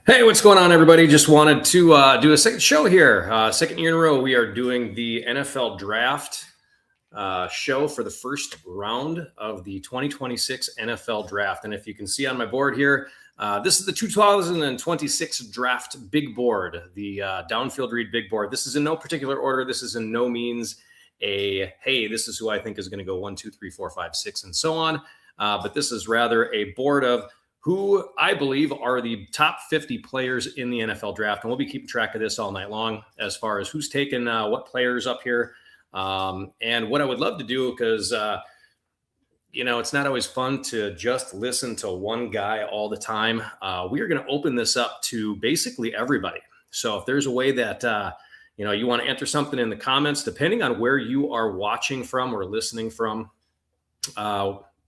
Hey, what's going on, everybody? Just wanted to do a second show here. Second year in a row, we are doing the NFL draft show for the first round of the 2026 NFL draft. And if you can see on my board here, this is the 2026 draft big board, the downfield read big board. This is in no particular order. This is in no means hey, this is who I think is going to go 1, 2, 3, 4, 5, 6, and so on. But this is rather a board of who I believe are the top 50 players in the NFL draft. And we'll be keeping track of this all night long as far as who's taken what players up here. And what I would love to do, because, it's not always fun to just listen to one guy all the time. We are going to open this up to basically everybody. So if there's a way that, you want to enter something in the comments, depending on where you are watching from or listening from,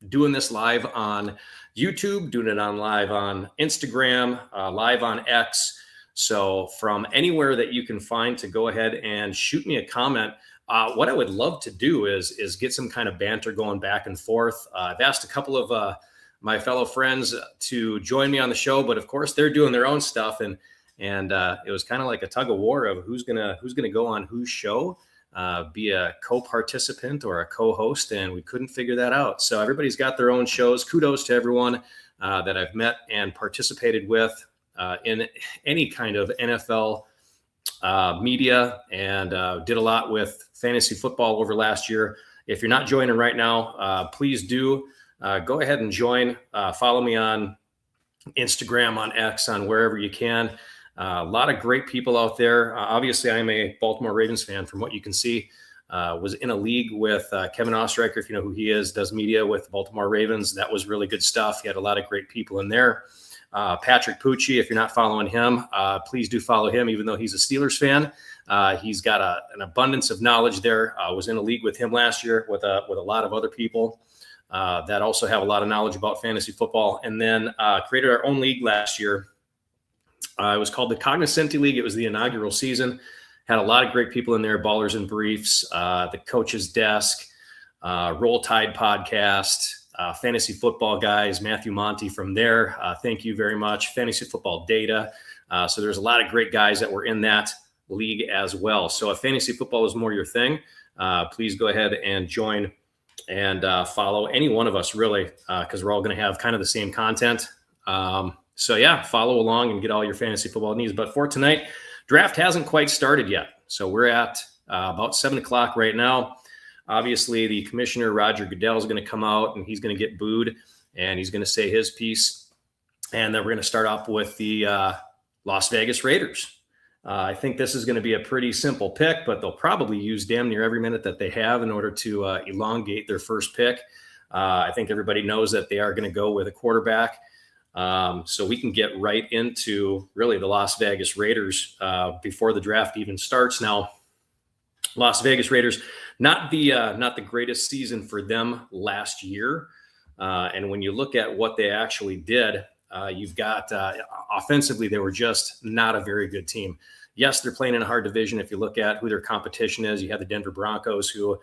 doing this live on YouTube, doing it live on Instagram, live on X. So from anywhere that you can find, to go ahead and shoot me a comment. What I would love to do is get some kind of banter going back and forth. I've asked a couple of my fellow friends to join me on the show, but of course they're doing their own stuff, and it was kind of like a tug of war of who's gonna go on whose show. Be a co-participant or a co-host, and we couldn't figure that out. So everybody's got their own shows. Kudos to everyone that I've met and participated with in any kind of NFL media, and did a lot with fantasy football over last year. If you're not joining right now, please do go ahead and join. Follow me on Instagram, on X, on wherever you can. A lot of great people out there. Obviously, I'm a Baltimore Ravens fan from what you can see. Was in a league with Kevin Ostreicher, if you know who he is, does media with the Baltimore Ravens. That was really good stuff. He had a lot of great people in there. Patrick Pucci, if you're not following him, please do follow him, even though he's a Steelers fan. He's got an abundance of knowledge there. Was in a league with him last year with a lot of other people that also have a lot of knowledge about fantasy football. And then created our own league last year. It was called the Cognoscenti League. It was the inaugural season. Had a lot of great people in there, Ballers and Briefs, the Coach's Desk, Roll Tide Podcast, Fantasy Football Guys, Matthew Monty from there. Thank you very much. Fantasy Football Data. So there's a lot of great guys that were in that league as well. So if fantasy football is more your thing, please go ahead and join and follow any one of us, really, because we're all going to have kind of the same content. So yeah, follow along and get all your fantasy football needs. But for tonight, draft hasn't quite started yet. So we're at about 7:00 right now. Obviously, the commissioner, Roger Goodell, is going to come out and he's going to get booed and he's going to say his piece. And then we're going to start off with the Las Vegas Raiders. I think this is going to be a pretty simple pick, but they'll probably use damn near every minute that they have in order to elongate their first pick. I think everybody knows that they are going to go with a quarterback. So we can get right into really the Las Vegas Raiders before the draft even starts. Now, Las Vegas Raiders, not the greatest season for them last year. And when you look at what they actually did, you've got offensively, they were just not a very good team. Yes, they're playing in a hard division. If you look at who their competition is, you have the Denver Broncos, who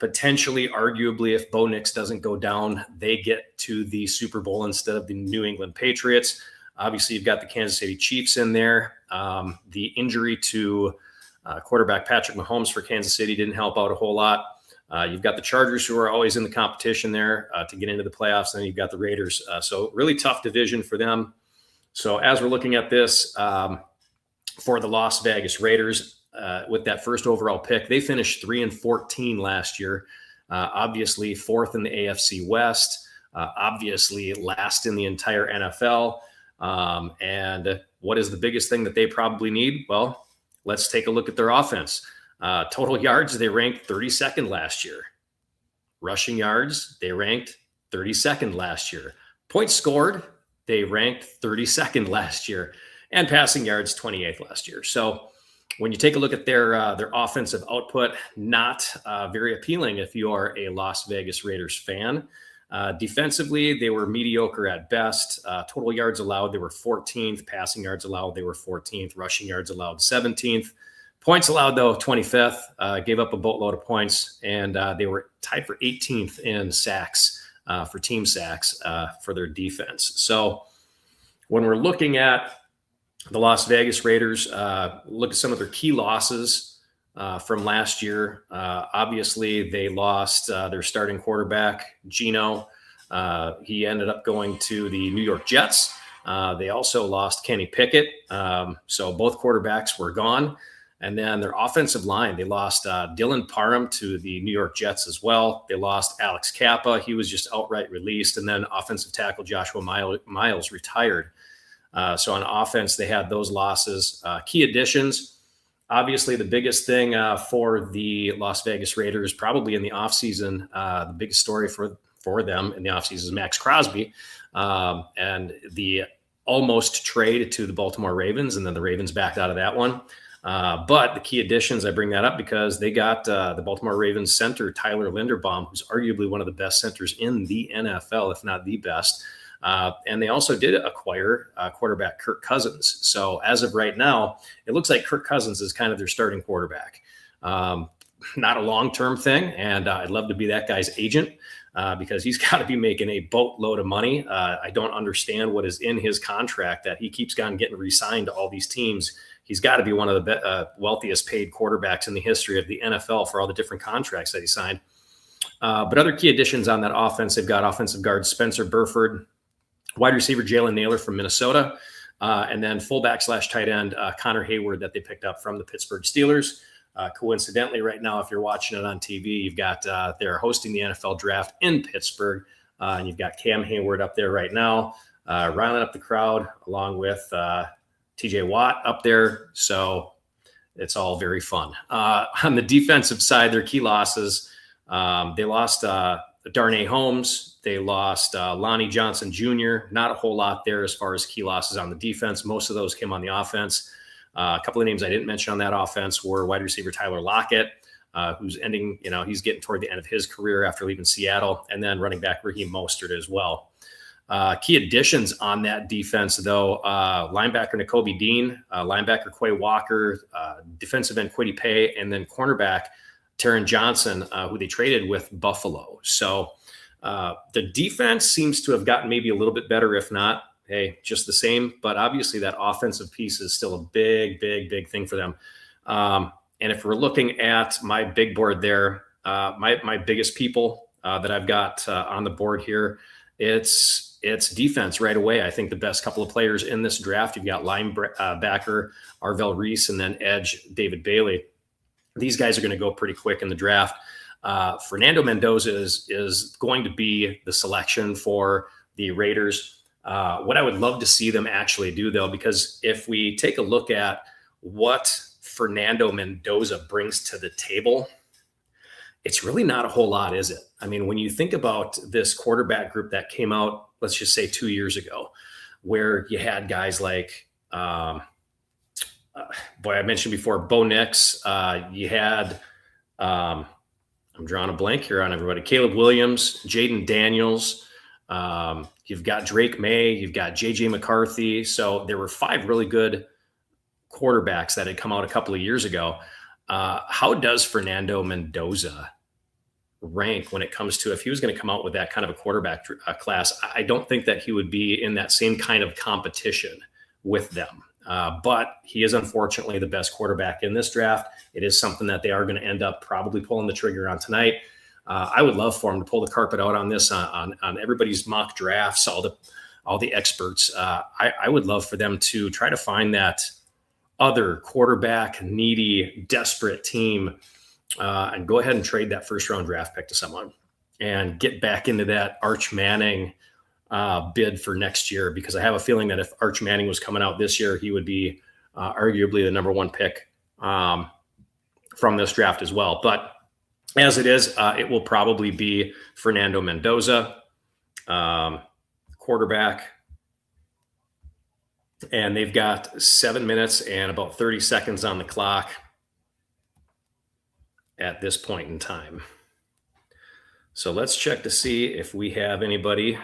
potentially, arguably, if Bo Nix doesn't go down, they get to the Super Bowl instead of the New England Patriots. Obviously, you've got the Kansas City Chiefs in there. The injury to quarterback Patrick Mahomes for Kansas City didn't help out a whole lot. You've got the Chargers, who are always in the competition there to get into the playoffs. And then you've got the Raiders. So really tough division for them. So as we're looking at this for the Las Vegas Raiders, with that first overall pick, they finished 3-14 last year. Obviously, fourth in the AFC West. Obviously, last in the entire NFL. And what is the biggest thing that they probably need? Well, let's take a look at their offense. Total yards, they ranked 32nd last year. Rushing yards, they ranked 32nd last year. Points scored, they ranked 32nd last year. And passing yards, 28th last year. So when you take a look at their offensive output, not very appealing if you are a Las Vegas Raiders fan. Defensively, they were mediocre at best. Total yards allowed, they were 14th. Passing yards allowed, they were 14th. Rushing yards allowed, 17th. Points allowed, though, 25th. Gave up a boatload of points, and they were tied for 18th in sacks, for team sacks for their defense. So when we're looking at The Las Vegas Raiders, look at some of their key losses from last year. Obviously, they lost their starting quarterback, Geno. He ended up going to the New York Jets. They also lost Kenny Pickett. So both quarterbacks were gone. And then their offensive line, they lost Dylan Parham to the New York Jets as well. They lost Alex Kappa. He was just outright released. And then offensive tackle Joshua Miles retired. So on offense, they had those losses. Key additions, obviously the biggest thing for the Las Vegas Raiders, probably in the offseason, the biggest story for them in the offseason is Max Crosby and the almost trade to the Baltimore Ravens, and then the Ravens backed out of that one. But the key additions, I bring that up because they got the Baltimore Ravens center, Tyler Linderbaum, who's arguably one of the best centers in the NFL, if not the best. And they also did acquire quarterback Kirk Cousins. So as of right now, it looks like Kirk Cousins is kind of their starting quarterback. Not a long-term thing, and I'd love to be that guy's agent because he's got to be making a boatload of money. I don't understand what is in his contract that he keeps on getting re-signed to all these teams. He's got to be one of the wealthiest paid quarterbacks in the history of the NFL for all the different contracts that he signed. But other key additions on that offense, they've got offensive guard Spencer Burford, wide receiver Jalen Naylor from Minnesota, and then fullback / tight end Connor Hayward that they picked up from the Pittsburgh Steelers. Coincidentally, right now, if you're watching it on TV, you've got they're hosting the NFL draft in Pittsburgh, and you've got Cam Hayward up there right now, riling up the crowd along with TJ Watt up there. So it's all very fun. On the defensive side, their key losses, they lost Darnay Holmes. They lost Lonnie Johnson Jr. Not a whole lot there as far as key losses on the defense. Most of those came on the offense. A couple of names I didn't mention on that offense were wide receiver Tyler Lockett, who's ending, he's getting toward the end of his career after leaving Seattle, and then running back Raheem Mostert as well. Key additions on that defense, though, linebacker Nakobe Dean, linebacker Quay Walker, defensive end Kwity Paye, and then cornerback Taron Johnson, who they traded with Buffalo. So the defense seems to have gotten maybe a little bit better, if not, hey, just the same. But obviously that offensive piece is still a big, big, big thing for them. And if we're looking at my big board there, my biggest people that I've got on the board here, it's defense right away. I think the best couple of players in this draft, you've got linebacker Arvell Reese and then edge David Bailey. These guys are going to go pretty quick in the draft. Fernando Mendoza is going to be the selection for the Raiders. What I would love to see them actually do, though, because if we take a look at what Fernando Mendoza brings to the table, it's really not a whole lot, is it? I mean, when you think about this quarterback group that came out, let's just say 2 years ago, where you had guys like, I mentioned before, Bo Nix. You had, I'm drawing a blank here on everybody, Caleb Williams, Jaden Daniels. You've got Drake May, you've got JJ McCarthy. So there were 5 really good quarterbacks that had come out a couple of years ago. How does Fernando Mendoza rank when it comes to if he was going to come out with that kind of a quarterback class? I don't think that he would be in that same kind of competition with them. But he is unfortunately the best quarterback in this draft. It is something that they are going to end up probably pulling the trigger on tonight. I would love for him to pull the carpet out on this, on everybody's mock drafts, all the experts. I would love for them to try to find that other quarterback needy, desperate team and go ahead and trade that first round draft pick to someone and get back into that Arch Manning bid for next year, because I have a feeling that if Arch Manning was coming out this year, he would be arguably the number 1 pick from this draft as well. But as it is, it will probably be Fernando Mendoza, quarterback. And they've got 7 minutes and about 30 seconds on the clock at this point in time. So let's check to see if we have anybody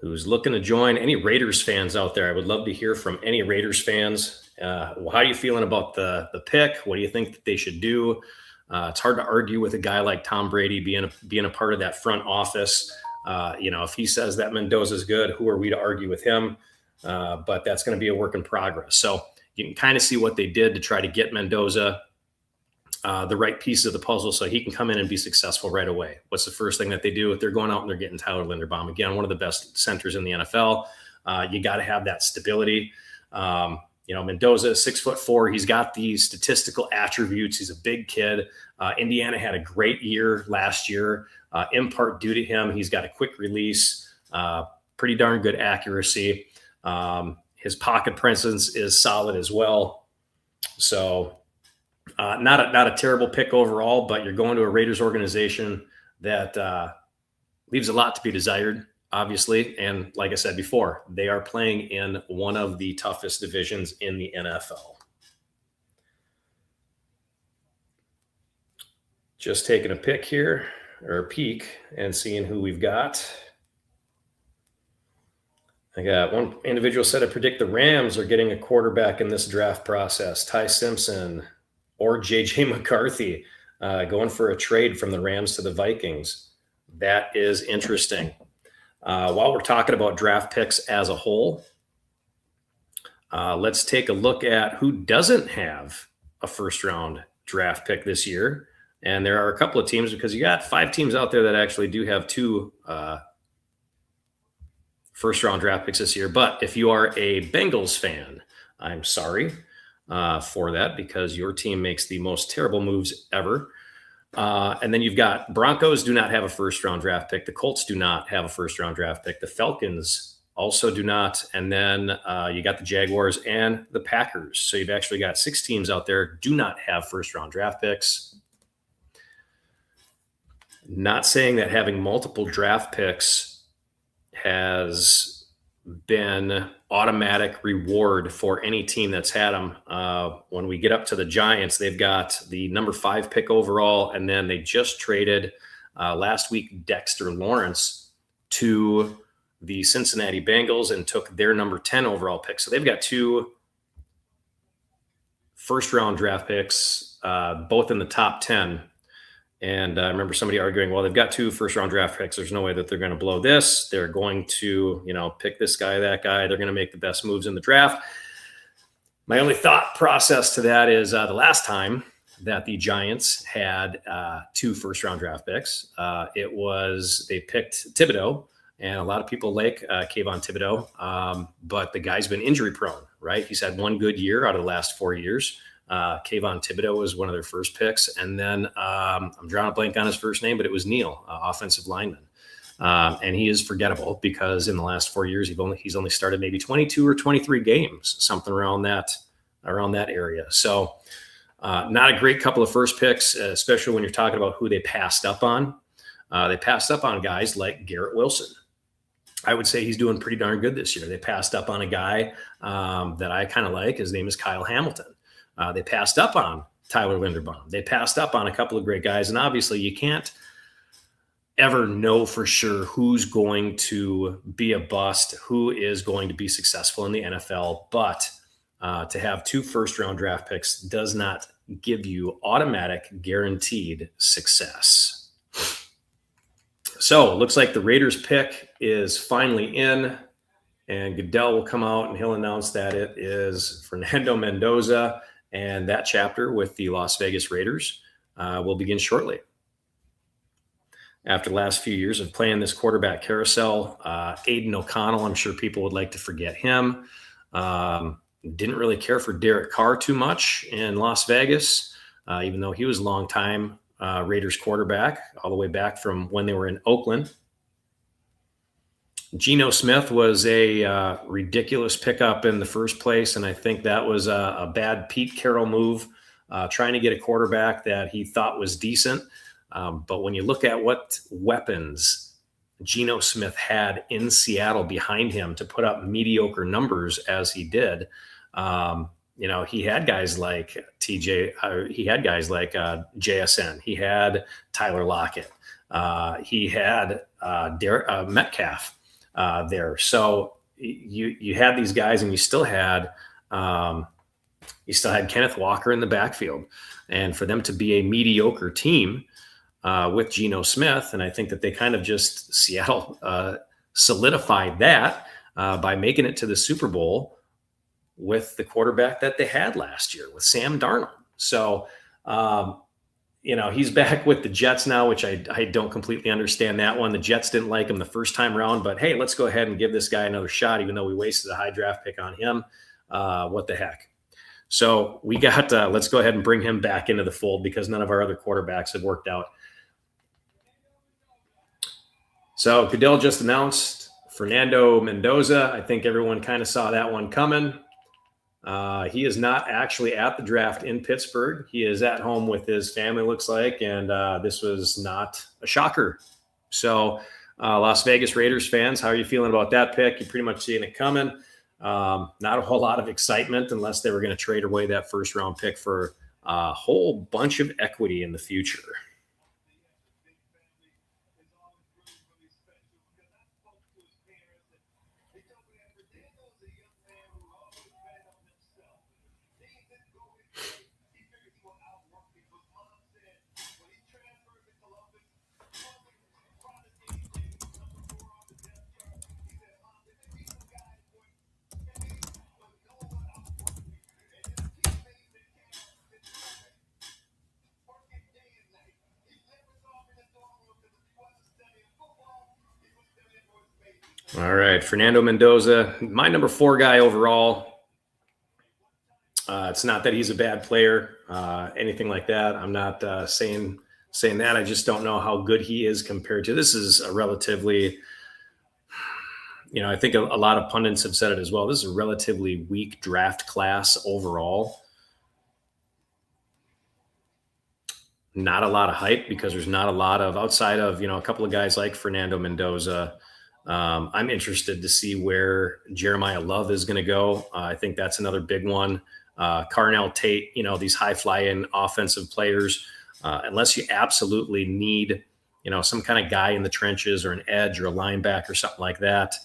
who's looking to join. Any Raiders fans out there? I would love to hear from any Raiders fans. How are you feeling about the pick? What do you think that they should do? It's hard to argue with a guy like Tom Brady being a part of that front office. If he says that Mendoza's good, who are we to argue with him? but that's going to be a work in progress. So you can kind of see what they did to try to get Mendoza the right pieces of the puzzle so he can come in and be successful right away. What's the first thing that they do if they're going out and they're getting Tyler Linderbaum? Again, one of the best centers in the NFL. You got to have that stability. Mendoza is 6'4". He's got these statistical attributes. He's a big kid. Indiana had a great year last year, in part due to him. He's got a quick release, pretty darn good accuracy. His pocket presence is solid as well. So not a terrible pick overall, but you're going to a Raiders organization that leaves a lot to be desired, obviously. And like I said before, they are playing in one of the toughest divisions in the NFL. Just taking a pick here, or a peek, and seeing who we've got. I got one individual said, I predict the Rams are getting a quarterback in this draft process. Ty Simpson or J.J. McCarthy going for a trade from the Rams to the Vikings. That is interesting. While we're talking about draft picks as a whole, let's take a look at who doesn't have a first-round draft pick this year. And there are a couple of teams, because you got 5 teams out there that actually do have 2 first-round draft picks this year. But if you are a Bengals fan, I'm sorry for that, because your team makes the most terrible moves ever. And then you've got Broncos do not have a first-round draft pick. The Colts do not have a first-round draft pick. The Falcons also do not. And then you got the Jaguars and the Packers. So you've actually got 6 teams out there do not have first-round draft picks. Not saying that having multiple draft picks has been automatic reward for any team that's had them. When we get up to the Giants, they've got the number 5 pick overall, and then they just traded last week Dexter Lawrence to the Cincinnati Bengals and took their number 10 overall pick. So they've got 2 first-round draft picks, both in the top 10. And I remember somebody arguing, well, they've got 2 first-round draft picks. There's no way that they're going to blow this. They're going to, pick this guy, that guy. They're going to make the best moves in the draft. My only thought process to that is the last time that the Giants had 2 first-round draft picks, they picked Thibodeau, and a lot of people like Kayvon Thibodeau, but the guy's been injury-prone, right? He's had 1 good year out of the last 4 years. Kayvon Thibodeau was one of their first picks. And then I'm drawing a blank on his first name, but it was Neal, offensive lineman. And he is forgettable because in the last 4 years, he's only started maybe 22 or 23 games, something around that area. So not a great couple of first picks, especially when you're talking about who they passed up on. They passed up on guys like Garrett Wilson. I would say he's doing pretty darn good this year. They passed up on a guy that I kind of like. His name is Kyle Hamilton. They passed up on Tyler Linderbaum. They passed up on a couple of great guys. And obviously you can't ever know for sure who's going to be a bust, who is going to be successful in the NFL. But to have 2 first-round draft picks does not give you automatic guaranteed success. So it looks like the Raiders pick is finally in, and Goodell will come out and he'll announce that it is Fernando Mendoza. And that chapter with the Las Vegas Raiders will begin shortly. After the last few years of playing this quarterback carousel, Aiden O'Connell, I'm sure people would like to forget him. Didn't really care for Derek Carr too much in Las Vegas, even though he was a long-time Raiders quarterback, all the way back from when they were in Oakland. Geno Smith was a ridiculous pickup in the first place, and I think that was a bad Pete Carroll move, trying to get a quarterback that he thought was decent. But when you look at what weapons Geno Smith had in Seattle behind him to put up mediocre numbers as he did, he had guys like he had guys like JSN. He had Tyler Lockett. He had Metcalf. There. So you had these guys, and you still had Kenneth Walker in the backfield, and for them to be a mediocre team with Geno Smith, and I think that they kind of just Seattle solidified that. by making it to the Super Bowl with the quarterback that they had last year, with Sam Darnold. So, he's back with the Jets now, which I don't completely understand that one. The Jets didn't like him the first time around, but hey, let's go ahead and give this guy another shot, even though we wasted a high draft pick on him. What the heck? So we got, let's go ahead and bring him back into the fold because none of our other quarterbacks have worked out. So Goodell just announced Fernando Mendoza. I think everyone kind of saw that one coming. He is not actually at the draft in Pittsburgh. He is at home with his family, looks like, and this was not a shocker. So Las Vegas Raiders fans, how are you feeling about that pick? You're pretty much seeing it coming. Not a whole lot of excitement unless they were going to trade away that first-round pick for a whole bunch of equity in the future. All right, Fernando Mendoza, my number 4 guy overall. It's not that he's a bad player, anything like that. I'm not saying that. I just don't know how good he is compared to. This is a relatively, I think a lot of pundits have said it as well. This is a relatively weak draft class overall. Not a lot of hype because there's not a lot of, outside of, a couple of guys like Fernando Mendoza. I'm interested to see where Jeremiah Love is going to go. I think that's another big one. Carnell Tate, these high fly-in offensive players, unless you absolutely need, some kind of guy in the trenches or an edge or a linebacker or something like that,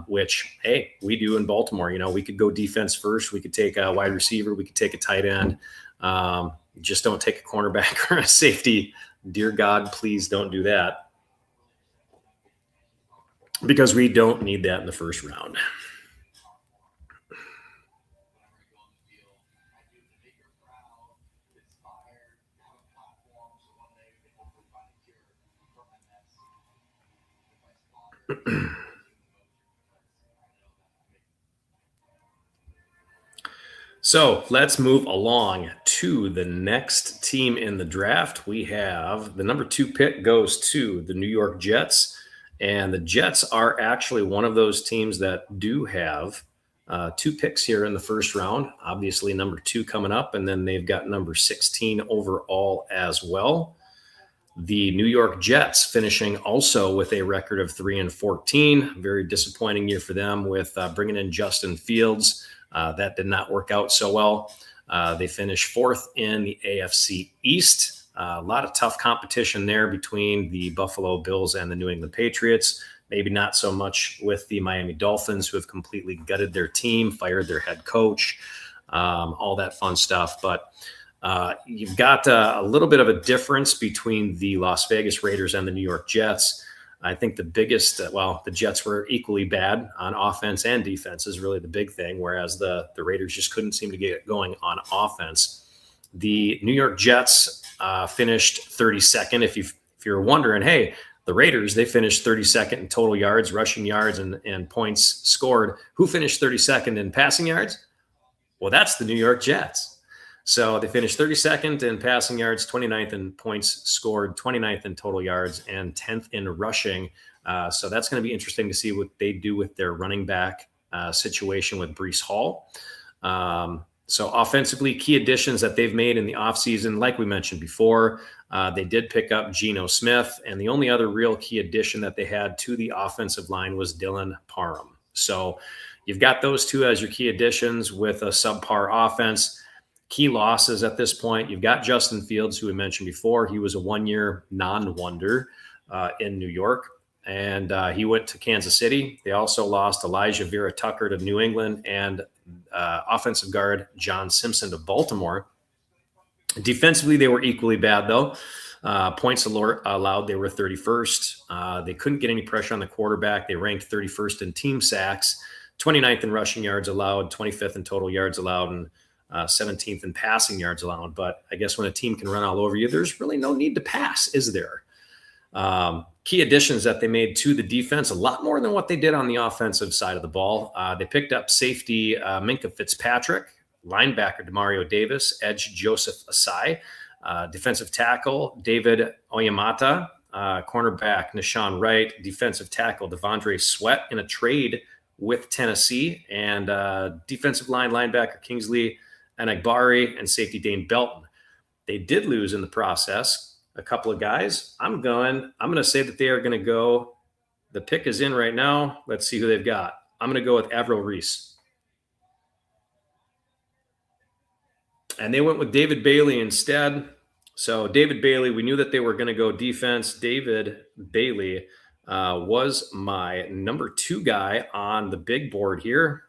which, hey, we do in Baltimore. We could go defense first. We could take a wide receiver. We could take a tight end. Just don't take a cornerback or a safety. Dear God, please don't do that. Because we don't need that in the first round. So let's move along to the next team in the draft. We have the number 2 pick goes to the New York Jets. And the Jets are actually one of those teams that do have 2 picks here in the first round. Obviously, number 2 coming up, and then they've got number 16 overall as well. The New York Jets finishing also with a record of 3-14. Very disappointing year for them with bringing in Justin Fields. That did not work out so well. They finished 4th in the AFC East. A lot of tough competition there between the Buffalo Bills and the New England Patriots. Maybe not so much with the Miami Dolphins, who have completely gutted their team, fired their head coach, all that fun stuff. But you've got a little bit of a difference between the Las Vegas Raiders and the New York Jets. I think the biggest, the Jets were equally bad on offense and defense is really the big thing, whereas the Raiders just couldn't seem to get it going on offense. The New York Jets finished 32nd. If you're wondering, hey, the Raiders, they finished 32nd in total yards, rushing yards, and points scored. Who finished 32nd in passing yards? Well, that's the New York Jets. So they finished 32nd in passing yards, 29th in points scored, 29th in total yards, and 10th in rushing. So that's going to be interesting to see what they do with their running back situation with Breece Hall. So offensively, key additions that they've made in the offseason, like we mentioned before, they did pick up Geno Smith, and the only other real key addition that they had to the offensive line was Dylan Parham. So you've got those two as your key additions with a subpar offense. Key losses at this point, you've got Justin Fields, who we mentioned before. He was a one-year non-wonder in New York, and he went to Kansas City. They also lost Elijah Vera Tucker to New England and offensive guard John Simpson to Baltimore. Defensively, they were equally bad, though. Points allowed, they were 31st. They couldn't get any pressure on the quarterback. They ranked 31st in team sacks, 29th in rushing yards allowed, 25th in total yards allowed, and 17th in passing yards allowed. But I guess when a team can run all over you, there's really no need to pass, is there? Key additions that they made to the defense, a lot more than what they did on the offensive side of the ball. They picked up safety Minkah Fitzpatrick, linebacker Demario Davis, edge Joseph Asai, defensive tackle David Oyamata, cornerback Nashawn Wright, defensive tackle Devondre Sweat in a trade with Tennessee, and defensive linebacker Kingsley Enagbari, and safety Dane Belton. They did lose in the process a couple of guys. I'm going to say that they are going to go. The pick is in right now. Let's see who they've got. I'm going to go with Avril Reese. And they went with David Bailey instead. So David Bailey, we knew that they were going to go defense. David Bailey was my number 2 guy on the big board here.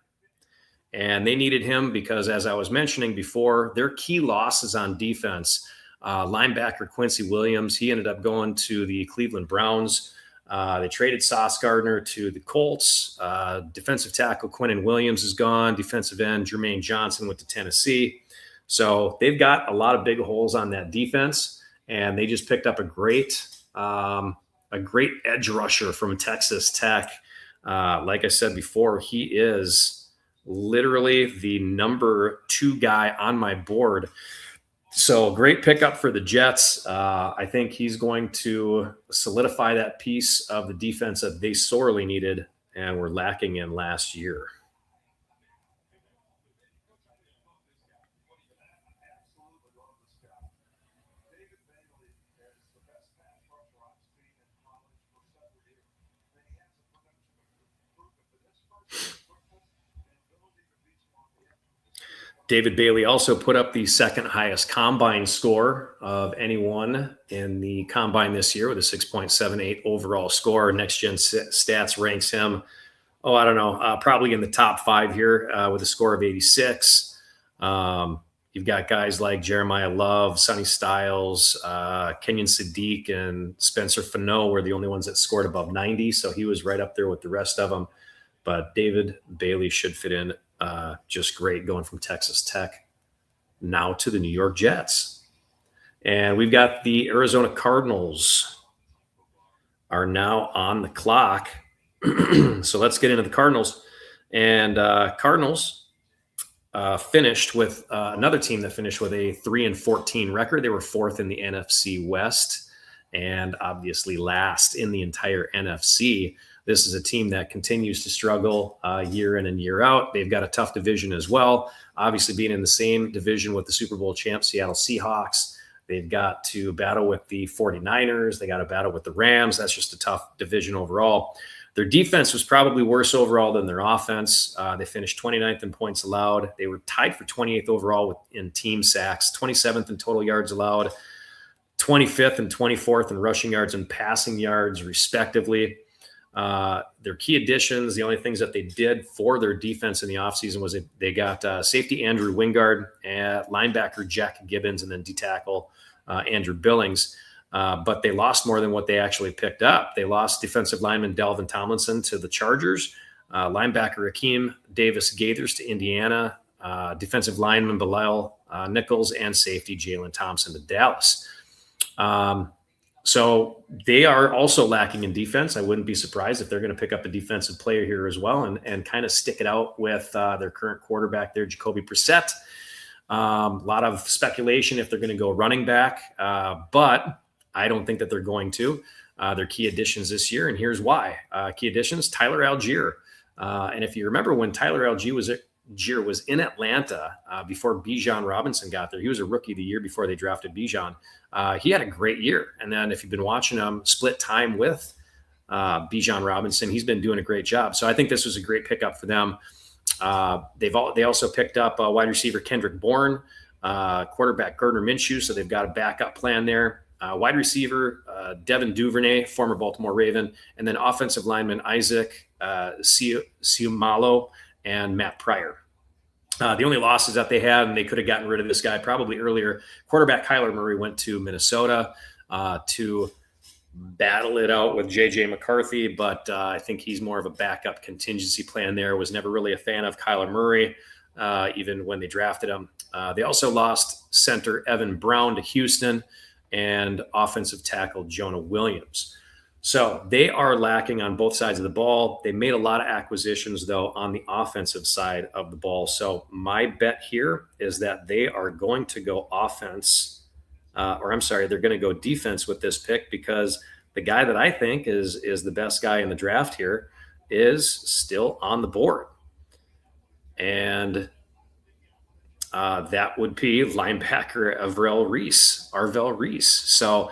And they needed him because, as I was mentioning before, their key losses on defense, linebacker Quincy Williams, he ended up going to the Cleveland Browns. They traded Sauce Gardner to the Colts. Defensive tackle Quinnen Williams is gone. Defensive end Jermaine Johnson went to Tennessee. So they've got a lot of big holes on that defense, and they just picked up a great edge rusher from Texas Tech. Like I said before, he is literally the number 2 guy on my board. So great pickup for the Jets. I think he's going to solidify that piece of the defense that they sorely needed and were lacking in last year. David Bailey also put up the second highest combine score of anyone in the combine this year with a 6.78 overall score. Next Gen Stats ranks him, probably in the top 5 here with a score of 86. You've got guys like Jeremiah Love, Sonny Styles, Kenyon Sadiq, and Spencer Fano were the only ones that scored above 90. So he was right up there with the rest of them. But David Bailey should fit in just great, going from Texas Tech now to the New York Jets. And we've got the Arizona Cardinals are now on the clock. So let's get into the Cardinals. And Cardinals finished with another team that finished with a 3-14 record. They were 4th in the NFC West and obviously last in the entire NFC. This is a team that continues to struggle year in and year out. They've got a tough division as well. Obviously, being in the same division with the Super Bowl champs, Seattle Seahawks, they've got to battle with the 49ers. They got to battle with the Rams. That's just a tough division overall. Their defense was probably worse overall than their offense. They finished 29th in points allowed. They were tied for 28th overall in team sacks, 27th in total yards allowed, 25th and 24th in rushing yards and passing yards, respectively. Their key additions, the only things that they did for their defense in the offseason was they got safety Andrew Wingard, and linebacker Jack Gibbons, and then D-tackle Andrew Billings. But they lost more than what they actually picked up. They lost defensive lineman Dalvin Tomlinson to the Chargers, linebacker Akeem Davis Gaithers to Indiana, defensive lineman Bilal Nichols, and safety Jalen Thompson to Dallas. So they are also lacking in defense. I wouldn't be surprised if they're going to pick up a defensive player here as well and kind of stick it out with their current quarterback there, Jacoby Brissett. A lot of speculation if they're going to go running back, but I don't think that they're going to. Their key additions this year, and here's why. Key additions, Tyler Algier. And if you remember when Tyler Algier was in Atlanta before Bijan Robinson got there. He was a rookie the year before they drafted Bijan. He had a great year. And then if you've been watching him split time with Bijan Robinson, he's been doing a great job. So I think this was a great pickup for them. They also picked up wide receiver Kendrick Bourne, quarterback Gardner Minshew. So they've got a backup plan there. Wide receiver Devin Duvernay, former Baltimore Raven, and then offensive lineman Isaac Siumalo and Matt Pryor. The only losses that they had, and they could have gotten rid of this guy probably earlier, quarterback Kyler Murray went to Minnesota. to battle it out with J.J. McCarthy, but I think he's more of a backup contingency plan there. Was never really a fan of Kyler Murray, even when they drafted him. They also lost center Evan Brown to Houston and offensive tackle Jonah Williams. So they are lacking on both sides of the ball. They made a lot of acquisitions, though, on the offensive side of the ball. So my bet here is that they are going to go offense, they're going to go defense with this pick, because the guy that I think is the best guy in the draft here is still on the board. And that would be linebacker Arvell Reese. So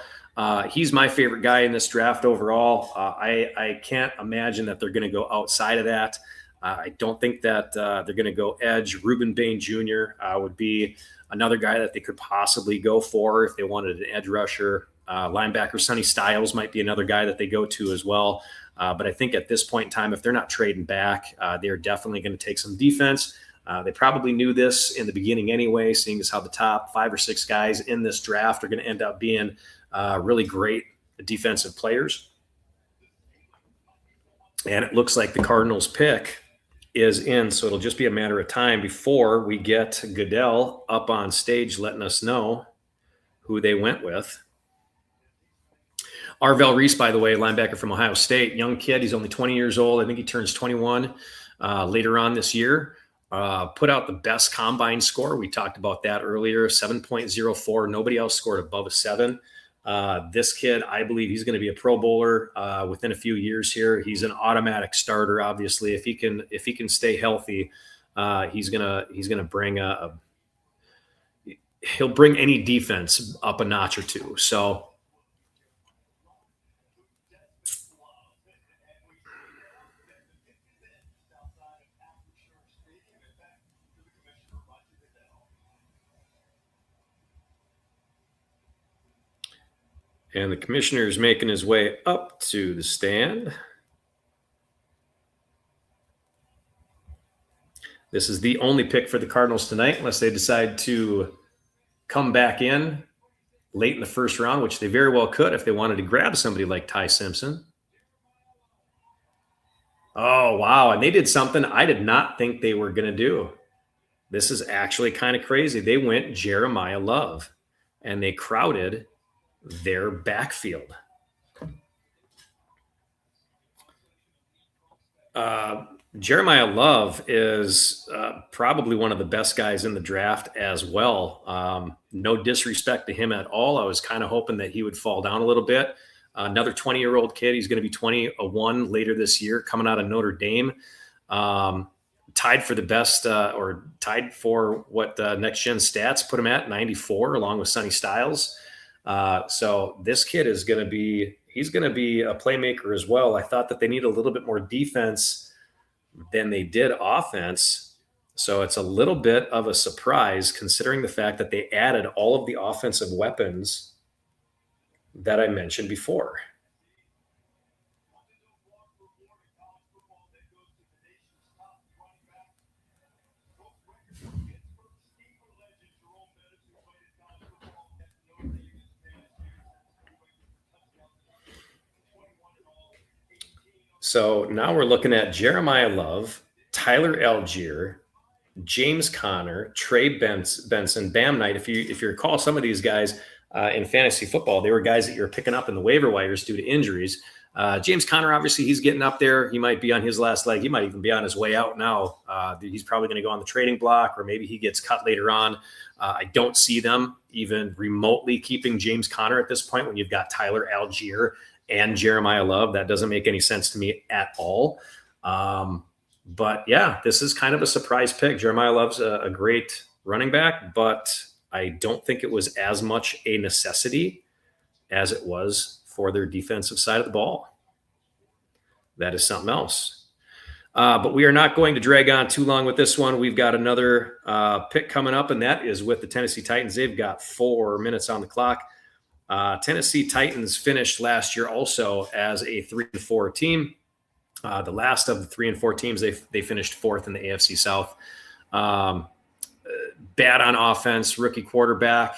he's my favorite guy in this draft overall. I can't imagine that they're going to go outside of that. I don't think that they're going to go edge. Reuben Bain Jr. Would be another guy that they could possibly go for if they wanted an edge rusher. Linebacker Sonny Styles might be another guy that they go to as well. But I think at this point in time, if they're not trading back, they're definitely going to take some defense. They probably knew this in the beginning anyway, seeing as how the top 5 or 6 guys in this draft are going to end up being really great defensive players. And it looks like the Cardinals pick is in, so it'll just be a matter of time before we get Goodell up on stage letting us know who they went with. Arvell Reese, by the way, linebacker from Ohio State, young kid. He's only 20 years old. I think he turns 21 later on this year. Put out the best combine score. We talked about that earlier, 7.04. Nobody else scored above a 7. This kid, I believe he's going to be a Pro Bowler within a few years here. He's an automatic starter, obviously. If he can stay healthy, he's gonna bring he'll bring any defense up a notch or two. So and the commissioner is making his way up to the stand. This is the only pick for the Cardinals tonight, unless they decide to come back in late in the first round, which they very well could if they wanted to grab somebody like Ty Simpson. Oh, wow. And they did something I did not think they were going to do. This is actually kind of crazy. They went Jeremiah Love, and they crowded their backfield. Jeremiah Love is probably one of the best guys in the draft as well. No disrespect to him at all. I was kind of hoping that he would fall down a little bit. Another 20-year-old kid. He's going to be 21 later this year, coming out of Notre Dame. Tied for the best, or tied for what Next Gen Stats put him at, 94, along with Sonny Styles. So this kid is going to be a playmaker as well. I thought that they need a little bit more defense than they did offense. So it's a little bit of a surprise considering the fact that they added all of the offensive weapons that I mentioned before. So now we're looking at Jeremiah Love, Tyler Algier, James Conner, Trey Benson, Bam Knight. If you recall, some of these guys in fantasy football, they were guys that you're picking up in the waiver wires due to injuries. James Conner, obviously, he's getting up there. He might be on his last leg. He might even be on his way out now. He's probably going to go on the trading block, or maybe he gets cut later on. I don't see them even remotely keeping James Conner at this point when you've got Tyler Algier and Jeremiah Love. That doesn't make any sense to me at all. But yeah, this is kind of a surprise pick. Jeremiah Love's a great running back, but I don't think it was as much a necessity as it was for their defensive side of the ball. That is something else. But we are not going to drag on too long with this one. We've got another pick coming up, and that is with the Tennessee Titans. They've got 4 minutes on the clock. Tennessee Titans finished last year also as a 3-4 team. The last of the 3 and 4 teams, they finished 4th in the AFC South. Bad on offense, rookie quarterback.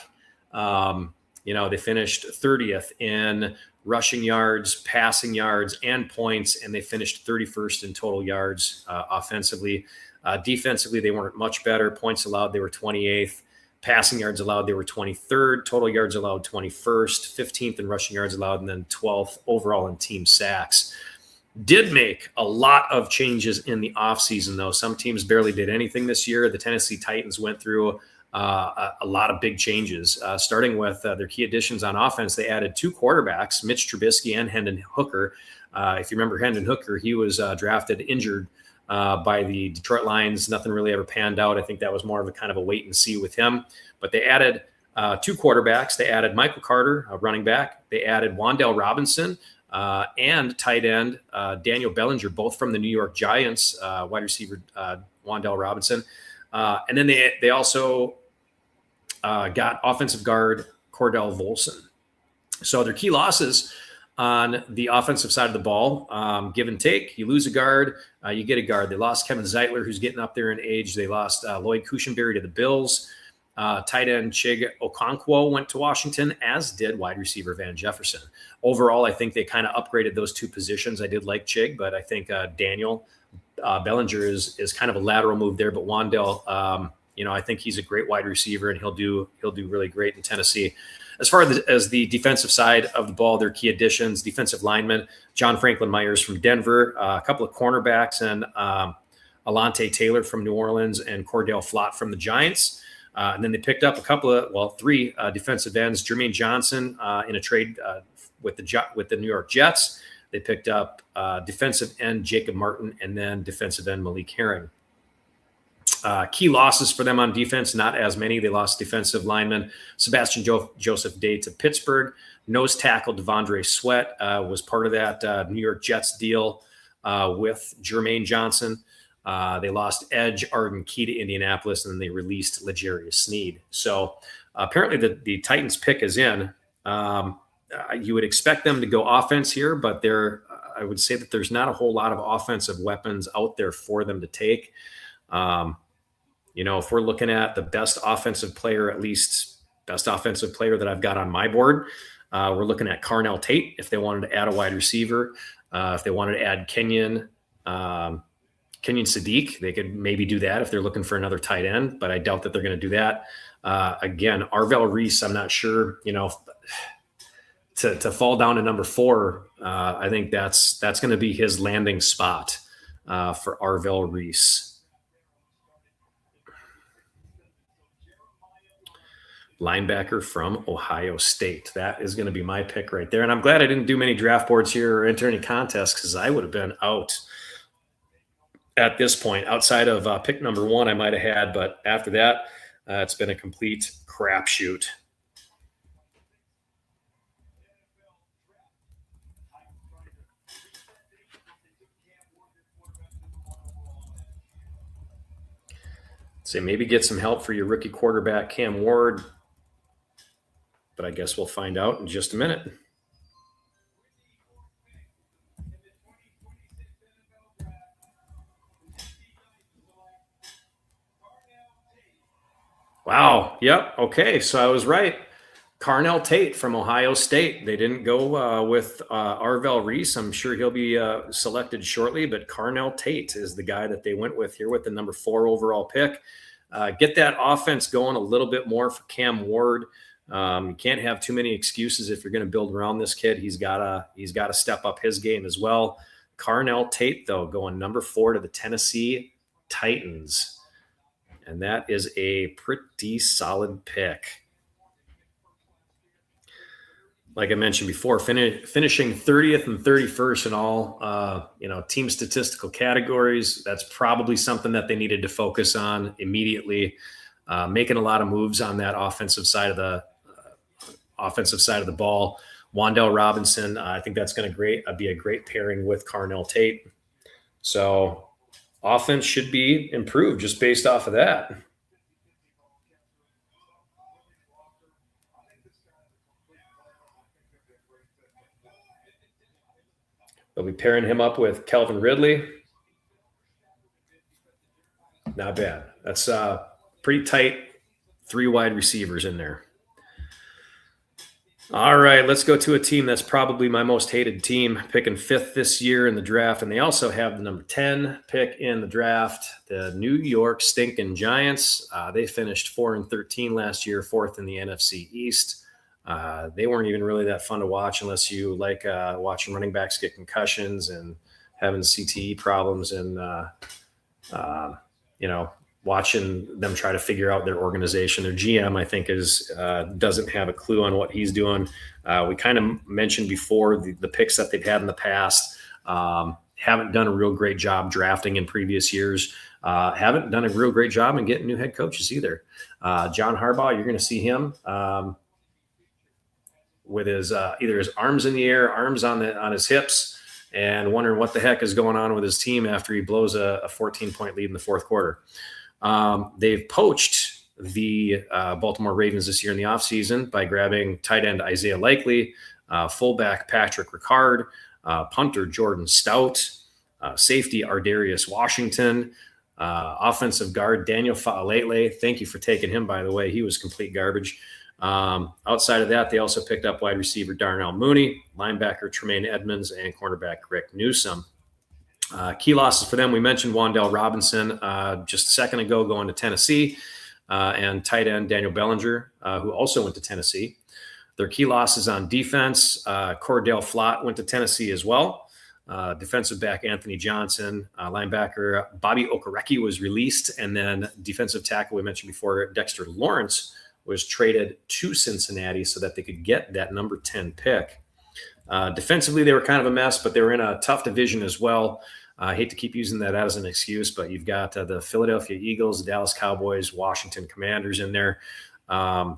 They finished 30th in rushing yards, passing yards, and points, and they finished 31st in total yards offensively. Defensively, they weren't much better. Points allowed, they were 28th. Passing yards allowed, they were 23rd. Total yards allowed, 21st. 15th in rushing yards allowed, and then 12th overall in team sacks. Did make a lot of changes in the offseason, though. Some teams barely did anything this year. The Tennessee Titans went through a lot of big changes, starting with their key additions on offense. They added 2 quarterbacks, Mitch Trubisky and Hendon Hooker. If you remember Hendon Hooker, he was drafted injured by the Detroit Lions. Nothing really ever panned out. I think that was more of a kind of a wait and see with him. But they added 2 quarterbacks. They added Michael Carter, a running back. They added Wan'Dale Robinson and tight end Daniel Bellinger, both from the New York Giants, wide receiver Wan'Dale Robinson. And then they also got offensive guard Cordell Volson. So their key losses on the offensive side of the ball, give and take. You lose a guard, you get a guard. They lost Kevin Zeitler, who's getting up there in age. They lost Lloyd Cushenberry to the Bills. Tight end Chig Okonkwo went to Washington, as did wide receiver Van Jefferson. Overall, I think they kind of upgraded those 2 positions. I did like Chig, but I think Daniel Bellinger is kind of a lateral move there. But Wan'Dale, I think he's a great wide receiver, and he'll do really great in Tennessee. As far as the defensive side of the ball, their key additions, defensive lineman John Franklin Myers from Denver, a couple of cornerbacks, and Alontae Taylor from New Orleans, and Cordell Flott from the Giants. And then they picked up 3 defensive ends. Jermaine Johnson in a trade with the New York Jets. They picked up defensive end Jacob Martin, and then defensive end Malik Herring. Key losses for them on defense, not as many. They lost defensive lineman Sebastian Joseph Day to Pittsburgh. Nose tackle Devondre Sweat was part of that New York Jets deal with Jermaine Johnson. They lost edge Arden Key to Indianapolis, and then they released L'Jarius Sneed. So apparently the Titans pick is in. You would expect them to go offense here, but I would say that there's not a whole lot of offensive weapons out there for them to take. If we're looking at the best offensive player, at least best offensive player that I've got on my board, we're looking at Carnell Tate. If they wanted to add a wide receiver, if they wanted to add Kenyon Sadiq, they could maybe do that if they're looking for another tight end, but I doubt that they're going to do that. Again, Arvell Reese, I'm not sure, to fall down to number 4. I think that's going to be his landing spot for Arvell Reese. Linebacker from Ohio State. That is going to be my pick right there. And I'm glad I didn't do many draft boards here or enter any contests, because I would have been out at this point. Outside of pick number 1, I might have had, but after that, it's been a complete crapshoot. So maybe get some help for your rookie quarterback, Cam Ward. But I guess we'll find out in just a minute. Wow. Yep. Okay. So I was right. Carnell Tate from Ohio State. They didn't go with Arvell Reese. I'm sure he'll be selected shortly, but Carnell Tate is the guy that they went with here with the number 4 overall pick. Get that offense going a little bit more for Cam Ward. You can't have too many excuses if you're going to build around this kid. He's got to step up his game as well. Carnell Tate, though, going number 4 to the Tennessee Titans. And that is a pretty solid pick. Like I mentioned before, finishing 30th and 31st in all, team statistical categories. That's probably something that they needed to focus on immediately. Making a lot of moves on that offensive side of the ball. Wan'Dale Robinson, I think that's going to be a great pairing with Carnell Tate. So offense should be improved just based off of that. They'll be pairing him up with Calvin Ridley. Not bad. That's pretty tight 3 wide receivers in there. All right, let's go to a team that's probably my most hated team, picking fifth this year in the draft. And they also have the number 10 pick in the draft, the New York Stinking Giants. They finished 4-13 last year, fourth in the NFC East. They weren't even really that fun to watch unless you like watching running backs get concussions and having CTE problems and, you know, watching them try to figure out their organization. Their GM, I think, is doesn't have a clue on what he's doing. We kind of mentioned before the picks that they've had in the past haven't done a real great job drafting in previous years. Haven't done a real great job in getting new head coaches either. John Harbaugh, you're going to see him with his either his arms in the air, arms on his hips, and wondering what the heck is going on with his team after he blows a 14-point lead in the fourth quarter. They've poached the Baltimore Ravens this year in the offseason by grabbing tight end Isaiah Likely, fullback Patrick Ricard, punter Jordan Stout, safety Ardarius Washington, offensive guard Daniel Fa'alele. Thank you for taking him, by the way. He was complete garbage. Outside of that, they also picked up wide receiver Darnell Mooney, linebacker Tremaine Edmonds, and cornerback Rick Newsome. Key losses for them, we mentioned Wan'Dale Robinson just a second ago going to Tennessee, and tight end Daniel Bellinger, who also went to Tennessee. Their key losses on defense, Cordell Flott went to Tennessee as well. Defensive back Anthony Johnson, linebacker Bobby Okereke was released, and then defensive tackle we mentioned before, Dexter Lawrence, was traded to Cincinnati so that they could get that number 10 pick. Defensively, they were kind of a mess, but they were in a tough division as well. I hate to keep using that as an excuse, but you've got the Philadelphia Eagles, the Dallas Cowboys, Washington Commanders in there.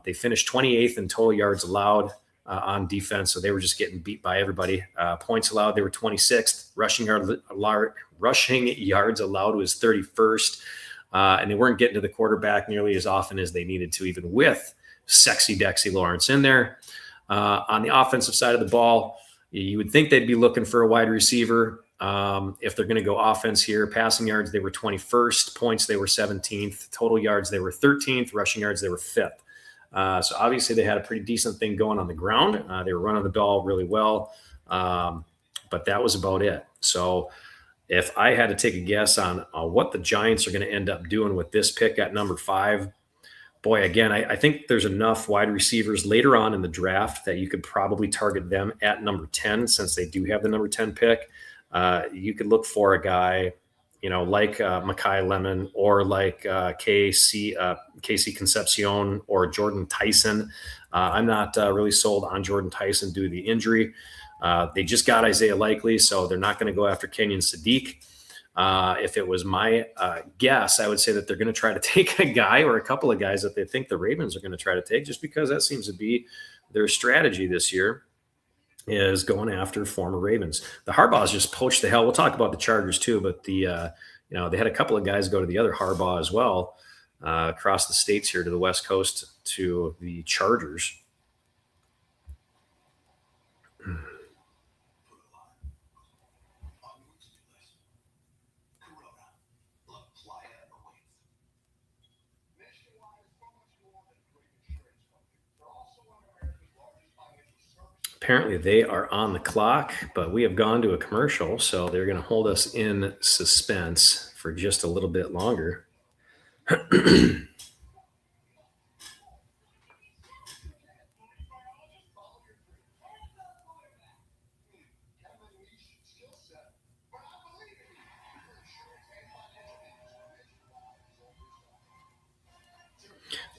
They finished 28th in total yards allowed on defense, so they were just getting beat by everybody. Points allowed, they were 26th. Rushing yards allowed was 31st. And they weren't getting to the quarterback nearly as often as they needed to, even with sexy Dexy Lawrence in there. On the offensive side of the ball, you would think they'd be looking for a wide receiver. If they're going to go offense here, passing yards, they were 21st. Points, they were 17th. Total yards, they were 13th. Rushing yards, they were 5th. So obviously they had a pretty decent thing going on the ground. They were running the ball really well. But that was about it. So if I had to take a guess on what the Giants are going to end up doing with this pick at number 5, boy, again, I think there's enough wide receivers later on in the draft that you could probably target them at number 10 since they do have the number 10 pick. You could look for a guy, like Mekhi Lemon or like Casey Concepcion or Jordan Tyson. I'm not really sold on Jordan Tyson due to the injury. They just got Isaiah Likely, so they're not going to go after Kenyon Sadiq. If it was my guess, I would say that they're going to try to take a guy or a couple of guys that they think the Ravens are going to try to take, just because that seems to be their strategy this year, is going after former Ravens. The Harbaughs just poached the hell. We'll talk about the Chargers too, but they had a couple of guys go to the other Harbaugh as well, across the states here to the West Coast to the Chargers. Apparently they are on the clock, but we have gone to a commercial, so they're going to hold us in suspense for just a little bit longer.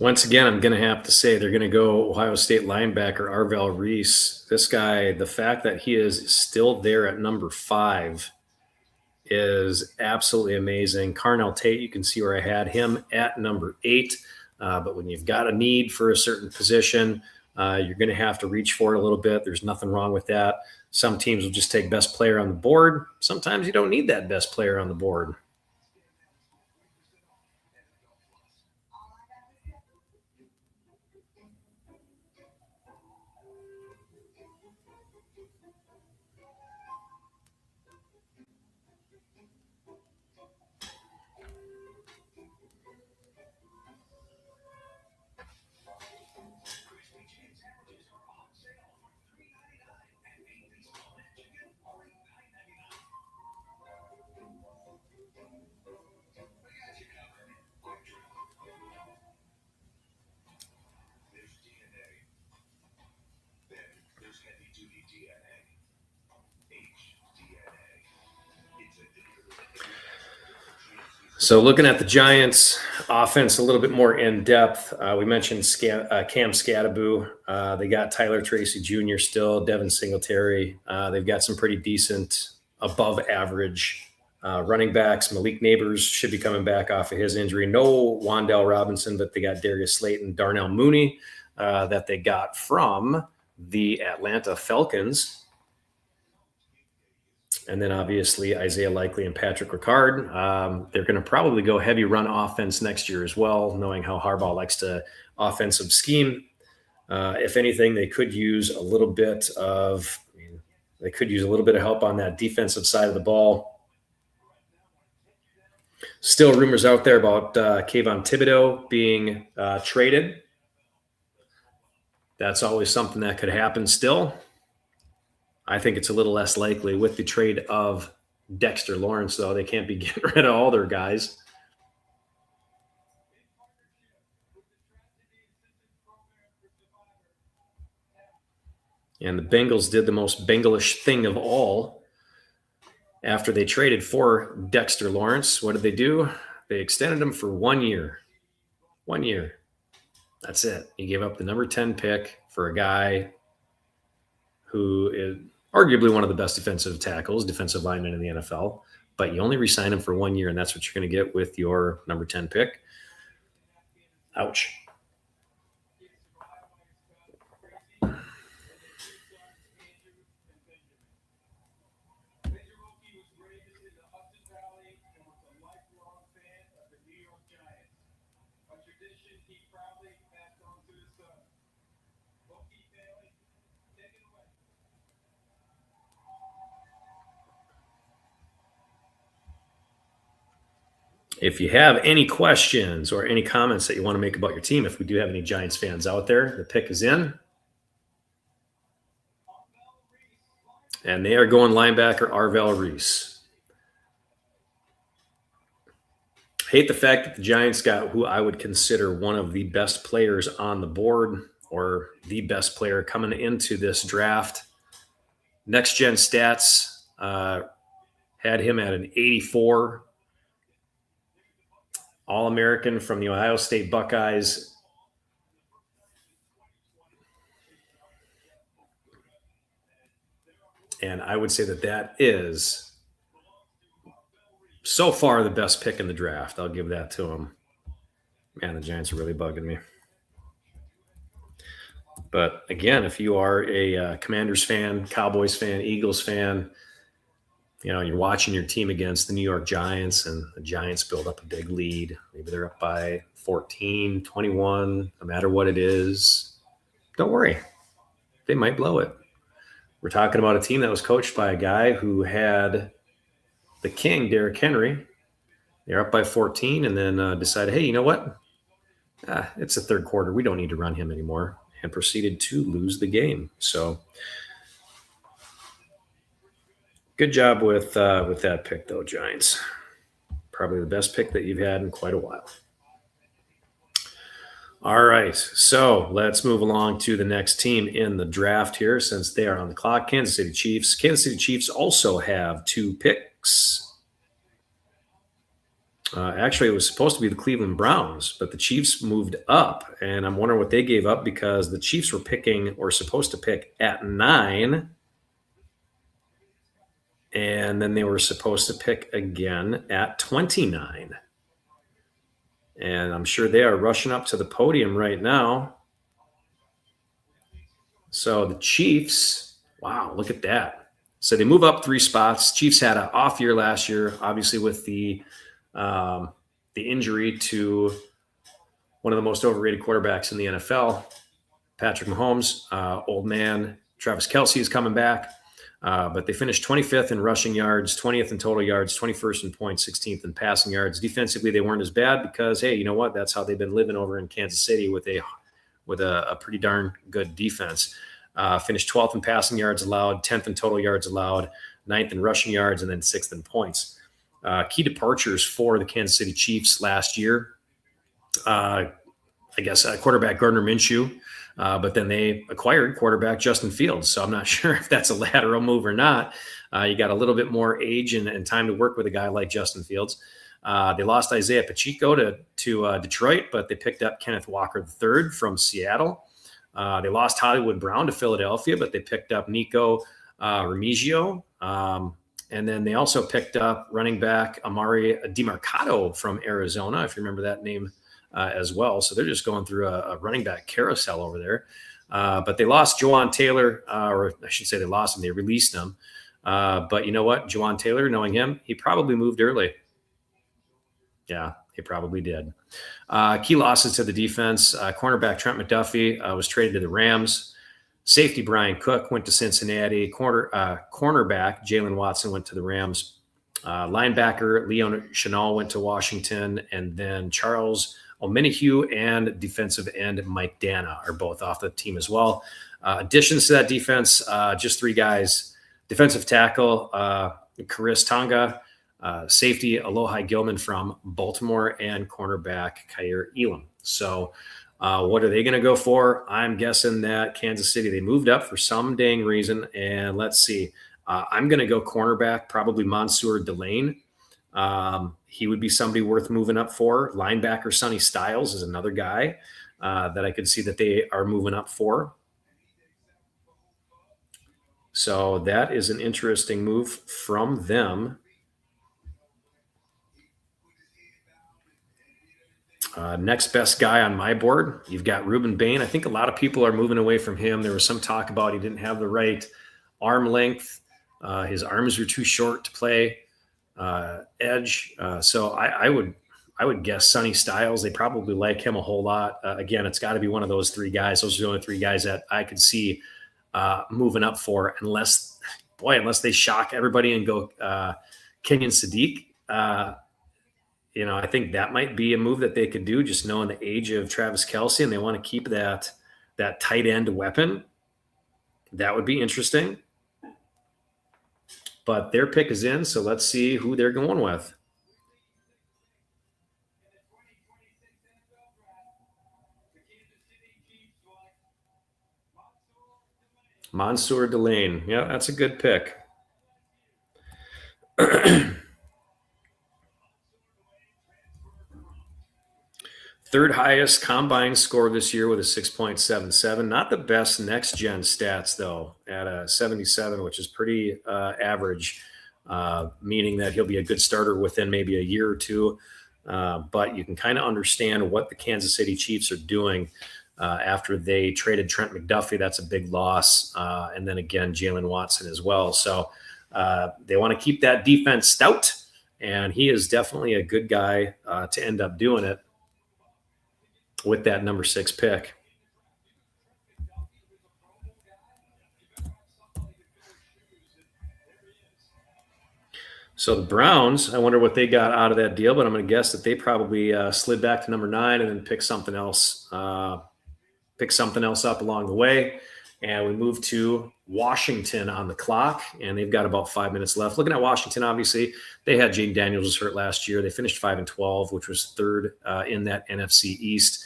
Once again, I'm going to have to say they're going to go Ohio State linebacker Arvell Reese. This guy, the fact that he is still there at number 5 is absolutely amazing. Carnell Tate, you can see where I had him at number 8. But when you've got a need for a certain position, you're going to have to reach for it a little bit. There's nothing wrong with that. Some teams will just take best player on the board. Sometimes you don't need that best player on the board. So looking at the Giants offense a little bit more in depth, we mentioned Cam Scattaboo. They got Tyler Tracy Jr. still, Devin Singletary. They've got some pretty decent above average running backs. Malik Neighbors should be coming back off of his injury. No Wan'Dale Robinson, but they got Darius Slayton, Darnell Mooney that they got from the Atlanta Falcons. And then obviously Isaiah Likely and Patrick Ricard. They're going to probably go heavy run offense next year as well, knowing how Harbaugh likes to offensive scheme. If anything, they could use a little bit of help on that defensive side of the ball. Still rumors out there about Kayvon Thibodeau being traded. That's always something that could happen still. I think it's a little less likely with the trade of Dexter Lawrence, though. They can't be getting rid of all their guys. And the Bengals did the most Bengalish thing of all. After they traded for Dexter Lawrence, what did they do? They extended him for 1 year. 1 year. That's it. You gave up the number 10 pick for a guy who is arguably one of the best defensive linemen in the NFL, but you only re-sign him for 1 year, and that's what you're going to get with your number 10 pick. Ouch. If you have any questions or any comments that you want to make about your team, if we do have any Giants fans out there, the pick is in. And they are going linebacker Arvell Reese. Hate the fact that the Giants got who I would consider one of the best players on the board, or the best player coming into this draft. Next Gen Stats had him at an 84. All-American from the Ohio State Buckeyes. And I would say that is so far the best pick in the draft. I'll give that to him. Man, the Giants are really bugging me. But again, if you are a Commanders fan, Cowboys fan, Eagles fan, you're watching your team against the New York Giants, and the Giants build up a big lead. Maybe they're up by 14, 21, no matter what it is. Don't worry. They might blow it. We're talking about a team that was coached by a guy who had the king, Derrick Henry. They're up by 14 and then decided, hey, you know what? It's the third quarter. We don't need to run him anymore, and proceeded to lose the game. So good job with that pick, though, Giants. Probably the best pick that you've had in quite a while. All right, so let's move along to the next team in the draft here, since they are on the clock. Kansas City Chiefs. Kansas City Chiefs also have 2 picks. Actually, it was supposed to be the Cleveland Browns, but the Chiefs moved up, and I'm wondering what they gave up, because the Chiefs were supposed to pick at 9. And then they were supposed to pick again at 29. And I'm sure they are rushing up to the podium right now. So the Chiefs, wow, look at that. So they move up 3 spots. Chiefs had an off year last year, obviously with the injury to one of the most overrated quarterbacks in the NFL, Patrick Mahomes. Old man Travis Kelce is coming back. But they finished 25th in rushing yards, 20th in total yards, 21st in points, 16th in passing yards. Defensively, they weren't as bad because, hey, you know what? That's how they've been living over in Kansas City with a pretty darn good defense. Finished 12th in passing yards allowed, 10th in total yards allowed, 9th in rushing yards, and then 6th in points. Key departures for the Kansas City Chiefs last year, quarterback Gardner Minshew. But then they acquired quarterback Justin Fields. So I'm not sure if that's a lateral move or not. You got a little bit more age and time to work with a guy like Justin Fields. They lost Isaiah Pacheco to Detroit, but they picked up Kenneth Walker III from Seattle. They lost Hollywood Brown to Philadelphia, but they picked up Nico Remigio. And then they also picked up running back Amari DiMercato from Arizona, if you remember that name as well. So they're just going through a running back carousel over there. But they lost Juwan Taylor, or I should say they lost him. They released him. But you know what? Juwan Taylor, knowing him, he probably moved early. Yeah, he probably did. Key losses to the defense. Cornerback Trent McDuffie was traded to the Rams. Safety Brian Cook went to Cincinnati. Cornerback Jalen Watson went to the Rams. Linebacker Leon Chenal went to Washington. And then Charles Omenihu and defensive end Mike Dana are both off the team as well. Additions to that defense, just 3 guys. Defensive tackle Karis Tonga. Safety Alohi Gilman from Baltimore, and cornerback Kaiir Elam. So what are they going to go for? I'm guessing that Kansas City, they moved up for some dang reason. And let's see. I'm going to go cornerback, probably Mansour Delane. He would be somebody worth moving up for. Linebacker Sonny Styles is another guy that I could see that they are moving up for. So that is an interesting move from them. Next best guy on my board, you've got Ruben Bain. I think a lot of people are moving away from him. There was some talk about he didn't have the right arm length. His arms were too short to play edge. So I would guess Sonny Styles. They probably like him a whole lot. Again, it's got to be one of those 3 guys. Those are the only 3 guys that I could see moving up for, unless they shock everybody and go Kenyon Sadiq. I think that might be a move that they could do, just knowing the age of Travis Kelce, and they want to keep that tight end weapon. That would be interesting. But their pick is in, so let's see who they're going with. Mansour Delane. Yeah, that's a good pick. Third highest combine score this year with a 6.77. Not the best next gen stats, though, at a 77, which is pretty average, meaning that he'll be a good starter within maybe a year or 2. But you can kind of understand what the Kansas City Chiefs are doing after they traded Trent McDuffie. That's a big loss. And then again, Jalen Watson as well. So they want to keep that defense stout, and he is definitely a good guy to end up doing it with that number 6 pick. So the Browns, I wonder what they got out of that deal, but I'm going to guess that they probably slid back to number 9 and then pick something else up along the way. And we move to Washington on the clock, and they've got about 5 minutes left. Looking at Washington, obviously, they had Jaden Daniels was hurt last year. They finished 5-12, which was 3rd in that NFC East.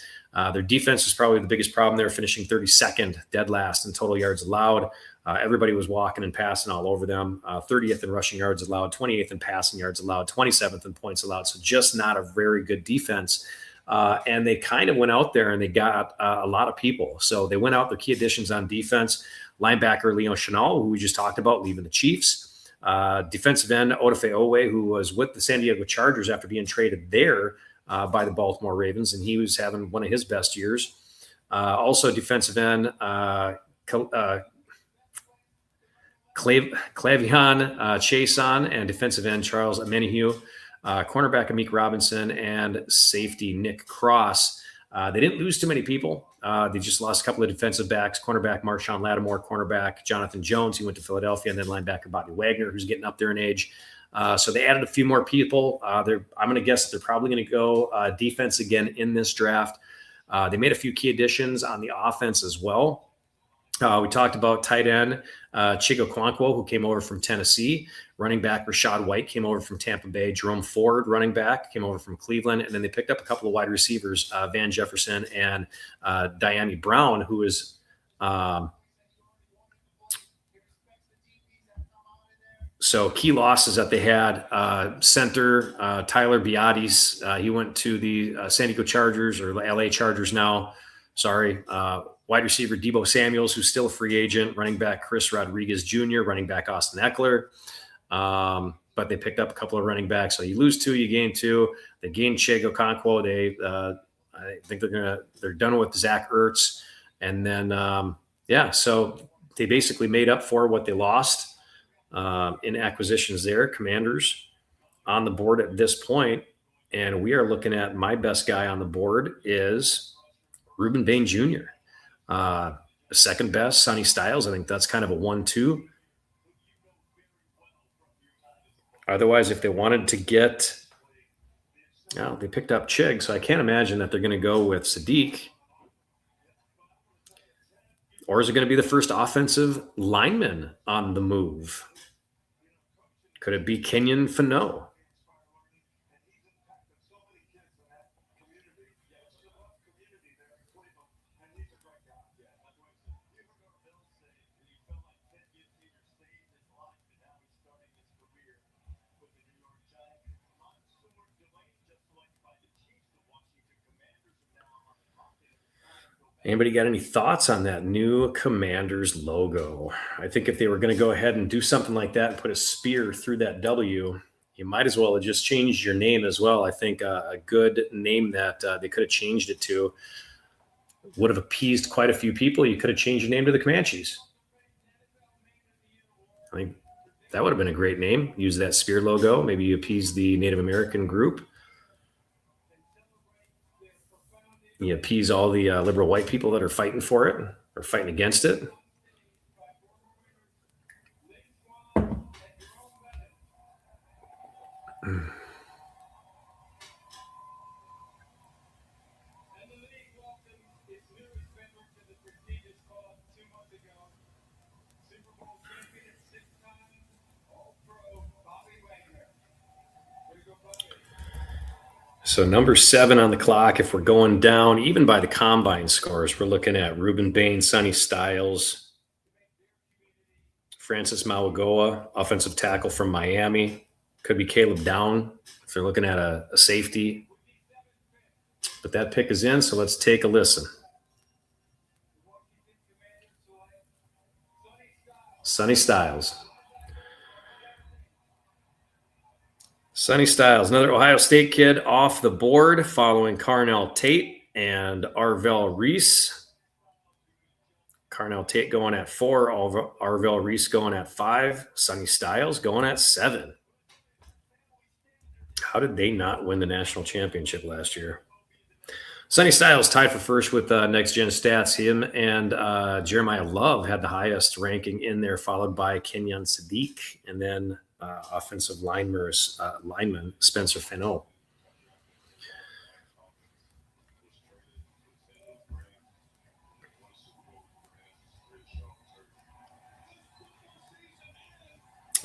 Their defense was probably the biggest problem. They were finishing 32nd, dead last in total yards allowed. Everybody was walking and passing all over them. 30th in rushing yards allowed, 28th in passing yards allowed, 27th in points allowed. So just not a very good defense. And they kind of went out there and they got a lot of people. So they went out, their key additions on defense, linebacker Leon Chenal, who we just talked about, leaving the Chiefs. Defensive end Odafe Owe, who was with the San Diego Chargers after being traded there by the Baltimore Ravens, and he was having one of his best years. Also defensive end Clavion Chason, and defensive end Charles Omenihu. Cornerback Amik Robinson, and safety Nick Cross. They didn't lose too many people. They just lost a couple of defensive backs, cornerback Marshawn Lattimore, cornerback Jonathan Jones, who went to Philadelphia, and then linebacker Bobby Wagner, who's getting up there in age. So they added a few more people. I'm going to guess they're probably going to go defense again in this draft. They made a few key additions on the offense as well. We talked about tight end Chigo Kwankwo, who came over from Tennessee. Running back Rachaad White came over from Tampa Bay. Jerome Ford, running back, came over from Cleveland. And then they picked up a couple of wide receivers, Van Jefferson and Dyami Brown, who is So key losses that they had, center Tyler Biadasz, he went to the San Diego Chargers, or LA Chargers now. Sorry. Wide receiver Deebo Samuels, who's still a free agent. Running back Chris Rodriguez Jr., running back Austin Eckler. But they picked up a couple of running backs. So you lose 2, you gain 2. They gained Chig Okonkwo. I think they're done with Zach Ertz. And then, so they basically made up for what they lost in acquisitions there. Commanders on the board at this point, and we are looking at, my best guy on the board is Rueben Bain Jr. Second best, Sonny Styles. I think that's kind of a 1-2. Otherwise, if they wanted to get, they picked up Chig, so I can't imagine that they're going to go with Sadiq. Or is it going to be the first offensive lineman on the move? Could it be Kenyon Fano? Anybody got any thoughts on that new Commanders logo? I think if they were going to go ahead and do something like that and put a spear through that W, you might as well have just changed your name as well. I think a good name that they could have changed it to would have appeased quite a few people. You could have changed your name to the Comanches. I mean, that would have been a great name. Use that spear logo. Maybe you appease the Native American group. You appease all the liberal white people that are fighting for it or fighting against it. So number 7 on the clock, if we're going down, even by the combine scores, we're looking at Rueben Bain, Sonny Styles, Francis Mauigoa, offensive tackle from Miami. Could be Caleb Down if they're looking at a safety. But that pick is in, so let's take a listen. Sonny Styles. Sonny Styles, another Ohio State kid off the board following Carnell Tate and Arvell Reese. Carnell Tate going at 4, Arvell Reese going at 5, Sonny Styles going at 7. How did they not win the national championship last year? Sonny Styles tied for first with Next Gen Stats. Him and Jeremiah Love had the highest ranking in there, followed by Kenyon Sadiq, and then offensive lineman Spencer Fano.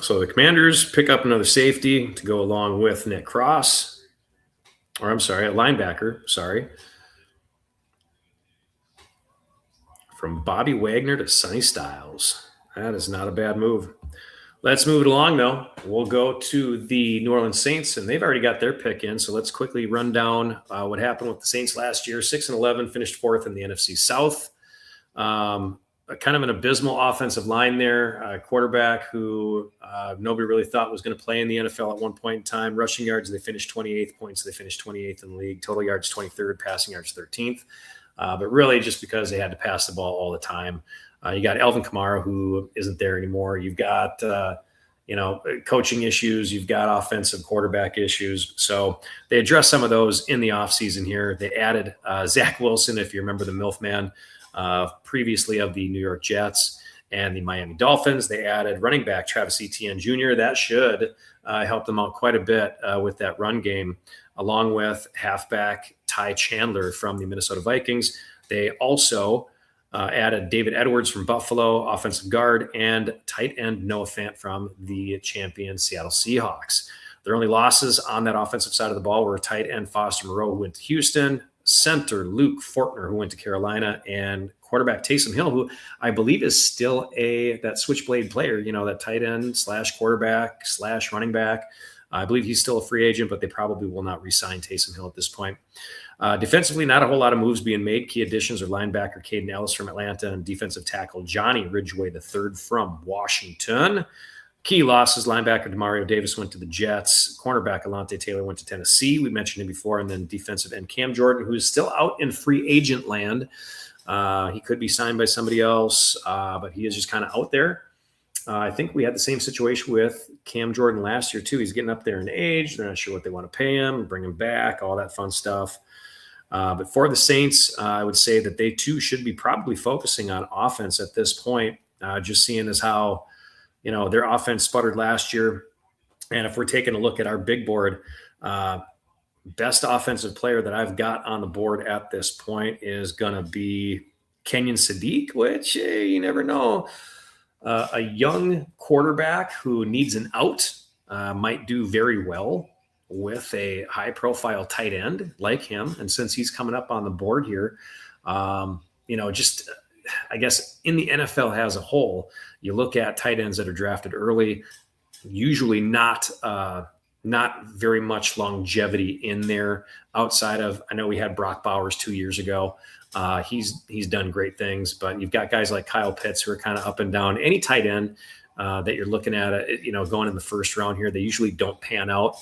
So the Commanders pick up another safety to go along with Nick Cross. Or I'm sorry, a linebacker, From Bobby Wagner to Sonny Styles. That is not a bad move. Let's move it along, though. We'll go to the New Orleans Saints, and they've already got their pick in. So let's quickly run down what happened with the Saints last year. 6-11, finished 4th in the NFC South. Kind of an abysmal offensive line there. A quarterback who nobody really thought was going to play in the NFL at one point in time. Rushing yards, they finished 28th. Points, they finished 28th in the league. Total yards, 23rd. Passing yards, 13th. But really just because they had to pass the ball all the time. You got Alvin Kamara, who isn't there anymore. You've got, coaching issues. You've got offensive quarterback issues. So they addressed some of those in the offseason here. They added Zach Wilson, if you remember the MILF man, previously of the New York Jets and the Miami Dolphins. They added running back Travis Etienne Jr. That should help them out quite a bit with that run game, along with halfback Ty Chandler from the Minnesota Vikings. They also added David Edwards from Buffalo, offensive guard, and tight end Noah Fant from the champion Seattle Seahawks. Their only losses on that offensive side of the ball were tight end Foster Moreau, who went to Houston, center Luke Fortner, who went to Carolina, and quarterback Taysom Hill, who I believe is still that switchblade player, that tight end / quarterback / running back. I believe he's still a free agent, but they probably will not re-sign Taysom Hill at this point. Defensively, not a whole lot of moves being made. Key additions are linebacker Caden Ellis from Atlanta and defensive tackle Johnny Ridgeway III from Washington. Key losses: linebacker Demario Davis went to the Jets. Cornerback Alontae Taylor went to Tennessee. We mentioned him before. And then defensive end Cam Jordan, who is still out in free agent land. He could be signed by somebody else, but he is just kind of out there. I think we had the same situation with Cam Jordan last year, too. He's getting up there in age. They're not sure what they want to pay him, bring him back, all that fun stuff. But for the Saints, I would say that they, too, should be probably focusing on offense at this point, just seeing as how their offense sputtered last year. And if we're taking a look at our big board, best offensive player that I've got on the board at this point is going to be Kenyon Sadiq, which you never know. A young quarterback who needs an out might do very well with a high-profile tight end like him. And since he's coming up on the board here, I guess in the NFL as a whole, you look at tight ends that are drafted early, usually not very much longevity in there outside of, I know we had Brock Bowers 2 years ago. He's done great things, but you've got guys like Kyle Pitts who are kind of up and down. Any tight end that you're looking at, going in the first round here, they usually don't pan out.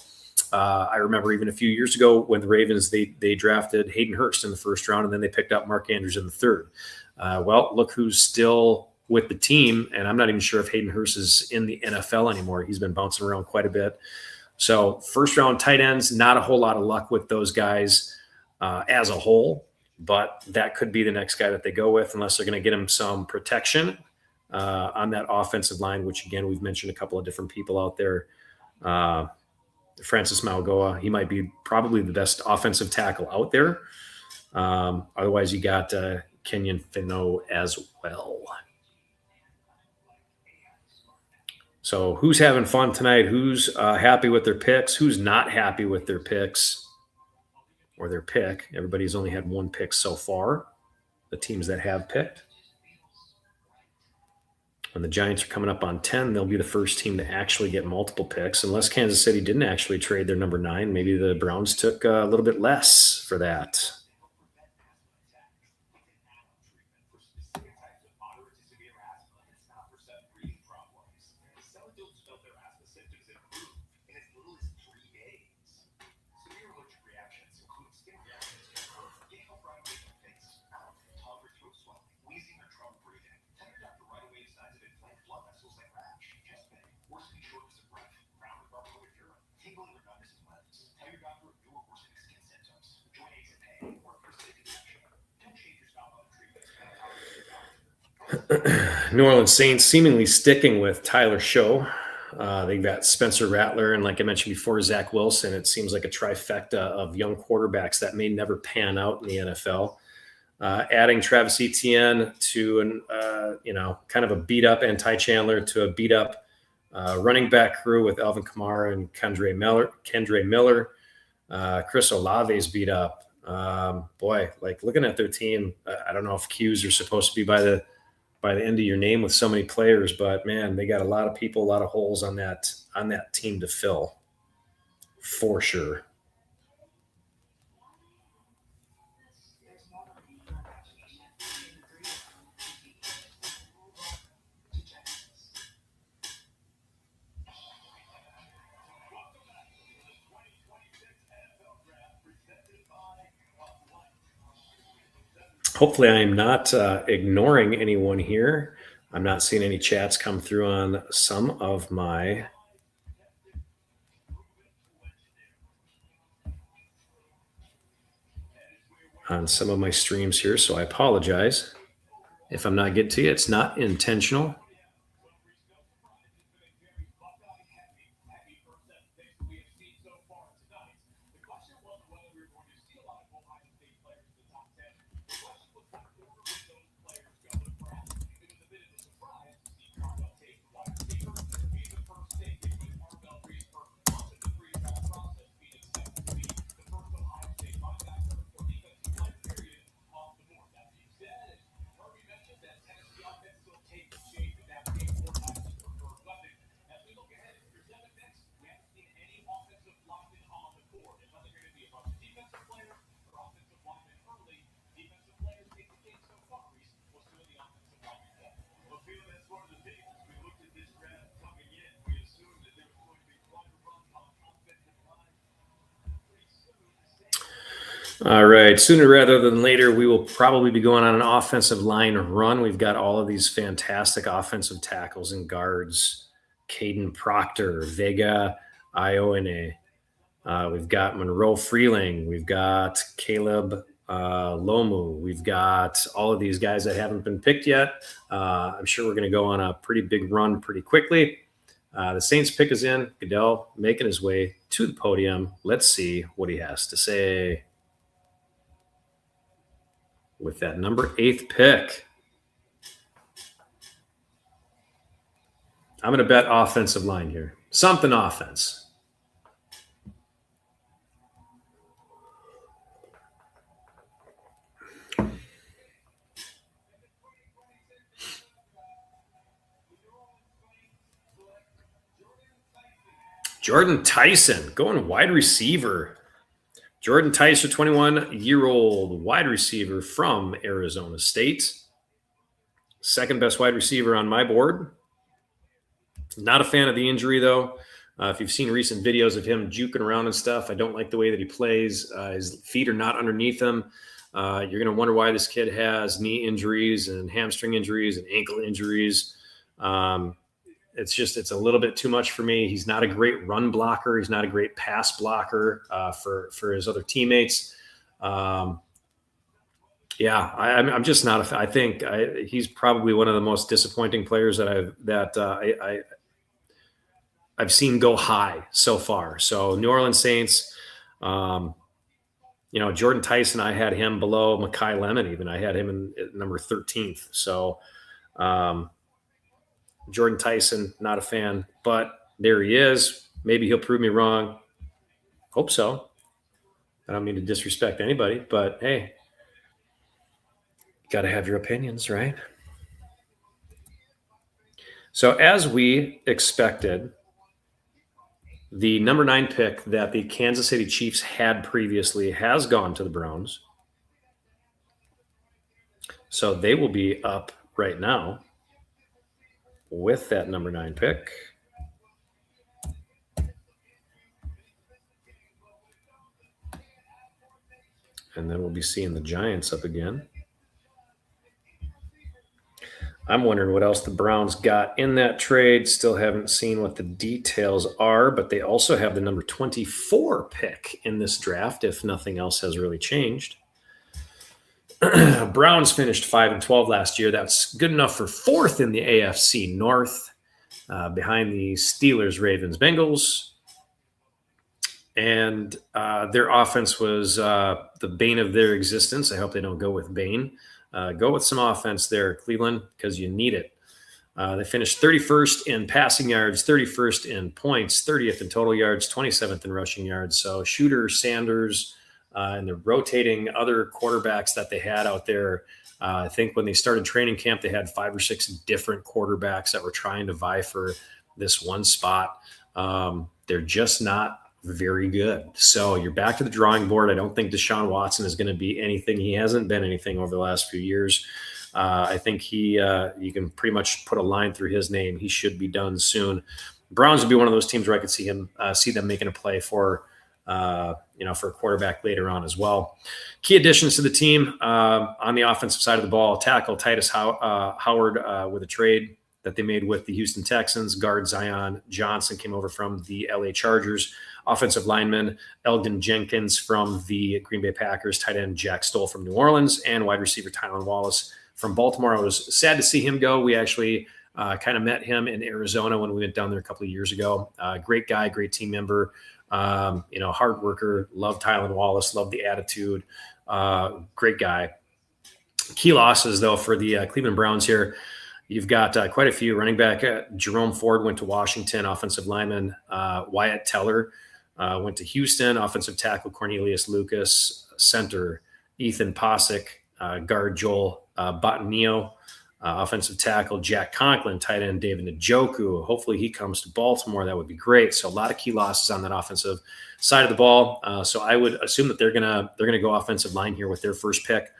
I remember even a few years ago when the Ravens, they drafted Hayden Hurst in the first round, and then they picked up Mark Andrews in the third. Well, look who's still with the team, and I'm not even sure if Hayden Hurst is in the NFL anymore. He's been bouncing around quite a bit. So first-round tight ends, not a whole lot of luck with those guys as a whole, but that could be the next guy that they go with unless they're going to get him some protection on that offensive line, which, again, we've mentioned a couple of different people out there. Francis Mauigoa, he might be probably the best offensive tackle out there. Otherwise, you got Kenyon Fino as well. So who's having fun tonight? Who's happy with their picks? Who's not happy with their picks or their pick? Everybody's only had one pick so far, the teams that have picked. When the Giants are coming up on 10, they'll be the first team to actually get multiple picks. Unless Kansas City didn't actually trade their number 9, maybe the Browns took a little bit less for that. New Orleans Saints seemingly sticking with Tyler Show. They've got Spencer Rattler and, like I mentioned before, Zach Wilson. It seems like a trifecta of young quarterbacks that may never pan out in the NFL. Adding Travis Etienne to kind of a beat-up Ty Chandler to a beat-up running back crew with Alvin Kamara and Kendre Miller. Chris Olave's beat up. Looking at their team, I don't know if Qs are supposed to be by the end of your name with so many players, but man, they got a lot of people, a lot of holes on that team to fill for sure. Hopefully I am not ignoring anyone here. I'm not seeing any chats come through on some of my streams here, so I apologize if I'm not getting to you. It's not intentional. All right. Sooner rather than later, we will probably be going on an offensive line run. We've got all of these fantastic offensive tackles and guards: Caden Proctor, Vega Ione. We've got Monroe Freeling. We've got Caleb Lomu. We've got all of these guys that haven't been picked yet. I'm sure we're going to go on a pretty big run pretty quickly. The Saints pick is in. Goodell making his way to the podium. Let's see what he has to say. With that number 8th pick, I'm going to bet offensive line here. Something offense. Jordan Tyson going wide receiver. Jordan Tyson, 21-year-old wide receiver from Arizona State. Second best wide receiver on my board. Not a fan of the injury, though. If you've seen recent videos of him juking around and stuff, I don't like the way that he plays. His feet are not underneath him. You're going to wonder why this kid has knee injuries and hamstring injuries and ankle injuries. It's a little bit too much for me. He's not a great run blocker. He's not a great pass blocker for his other teammates. I'm just not. I think he's probably one of the most disappointing players that I've seen go high so far. So New Orleans Saints, Jordan Tyson, I had him below Mekhi Lemon. Even I had him at number 13th. So. Jordan Tyson, not a fan, but there he is. Maybe he'll prove me wrong. Hope so. I don't mean to disrespect anybody, but hey, got to have your opinions, right? So as we expected, the number 9 pick that the Kansas City Chiefs had previously has gone to the Browns. So they will be up right now with that number 9 pick. And then we'll be seeing the Giants up again. I'm wondering what else the Browns got in that trade. Still haven't seen what the details are, but they also have the number 24 pick in this draft, if nothing else has really changed. Browns finished 5-12 last year. That's good enough for 4th in the AFC North, behind the Steelers, Ravens, Bengals. And their offense was the bane of their existence. I hope they don't go with bane. Go with some offense there, Cleveland, because you need it. They finished 31st in passing yards, 31st in points, 30th in total yards, 27th in rushing yards. So Shooter, Sanders, and the rotating other quarterbacks that they had out there. I think when they started training camp, they had 5 or 6 different quarterbacks that were trying to vie for this one spot. They're just not very good. So you're back to the drawing board. I don't think Deshaun Watson is going to be anything. He hasn't been anything over the last few years. I think you can pretty much put a line through his name. He should be done soon. Browns would be one of those teams where I could see them making a play for a quarterback later on as well. Key additions to the team on the offensive side of the ball: tackle Titus Howard with a trade that they made with the Houston Texans. Guard Zion Johnson came over from the LA Chargers. Offensive lineman Elgin Jenkins from the Green Bay Packers. Tight end Jack Stoll from New Orleans. And wide receiver Tylan Wallace from Baltimore. I was sad to see him go. We actually kind of met him in Arizona when we went down there a couple of years ago. Great guy, great team member. Hard worker. Love Tylan Wallace. Love the attitude. Great guy. Key losses, though, for the Cleveland Browns here. You've got quite a few. Running back Jerome Ford went to Washington. Offensive lineman Wyatt Teller went to Houston. Offensive tackle Cornelius Lucas. Center Ethan Posick. Guard Joel Bottanio. Offensive tackle Jack Conklin. Tight end David Njoku. Hopefully he comes to Baltimore. That would be great. So a lot of key losses on that offensive side of the ball. So I would assume that they're gonna go offensive line here with their first pick.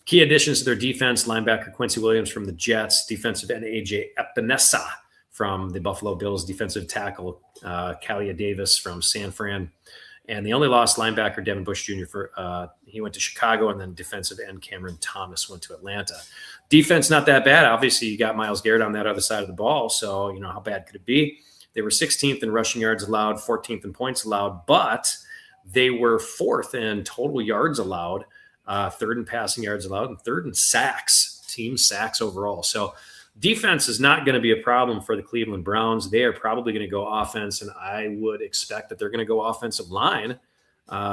Key additions to their defense: linebacker Quincy Williams from the Jets, defensive end AJ Epinesa from the Buffalo Bills, defensive tackle Kalia Davis from San Fran, And they only lost linebacker Devin Bush Jr. He went to Chicago, and then defensive end Cameron Thomas went to Atlanta. Defense not that bad. Obviously, you got Myles Garrett on that other side of the ball, so how bad could it be? They were 16th in rushing yards allowed, 14th in points allowed, but they were 4th in total yards allowed, 3rd in passing yards allowed, and 3rd in sacks, team sacks overall. So defense is not going to be a problem for the Cleveland Browns. They are probably going to go offense, and I would expect that they're going to go offensive line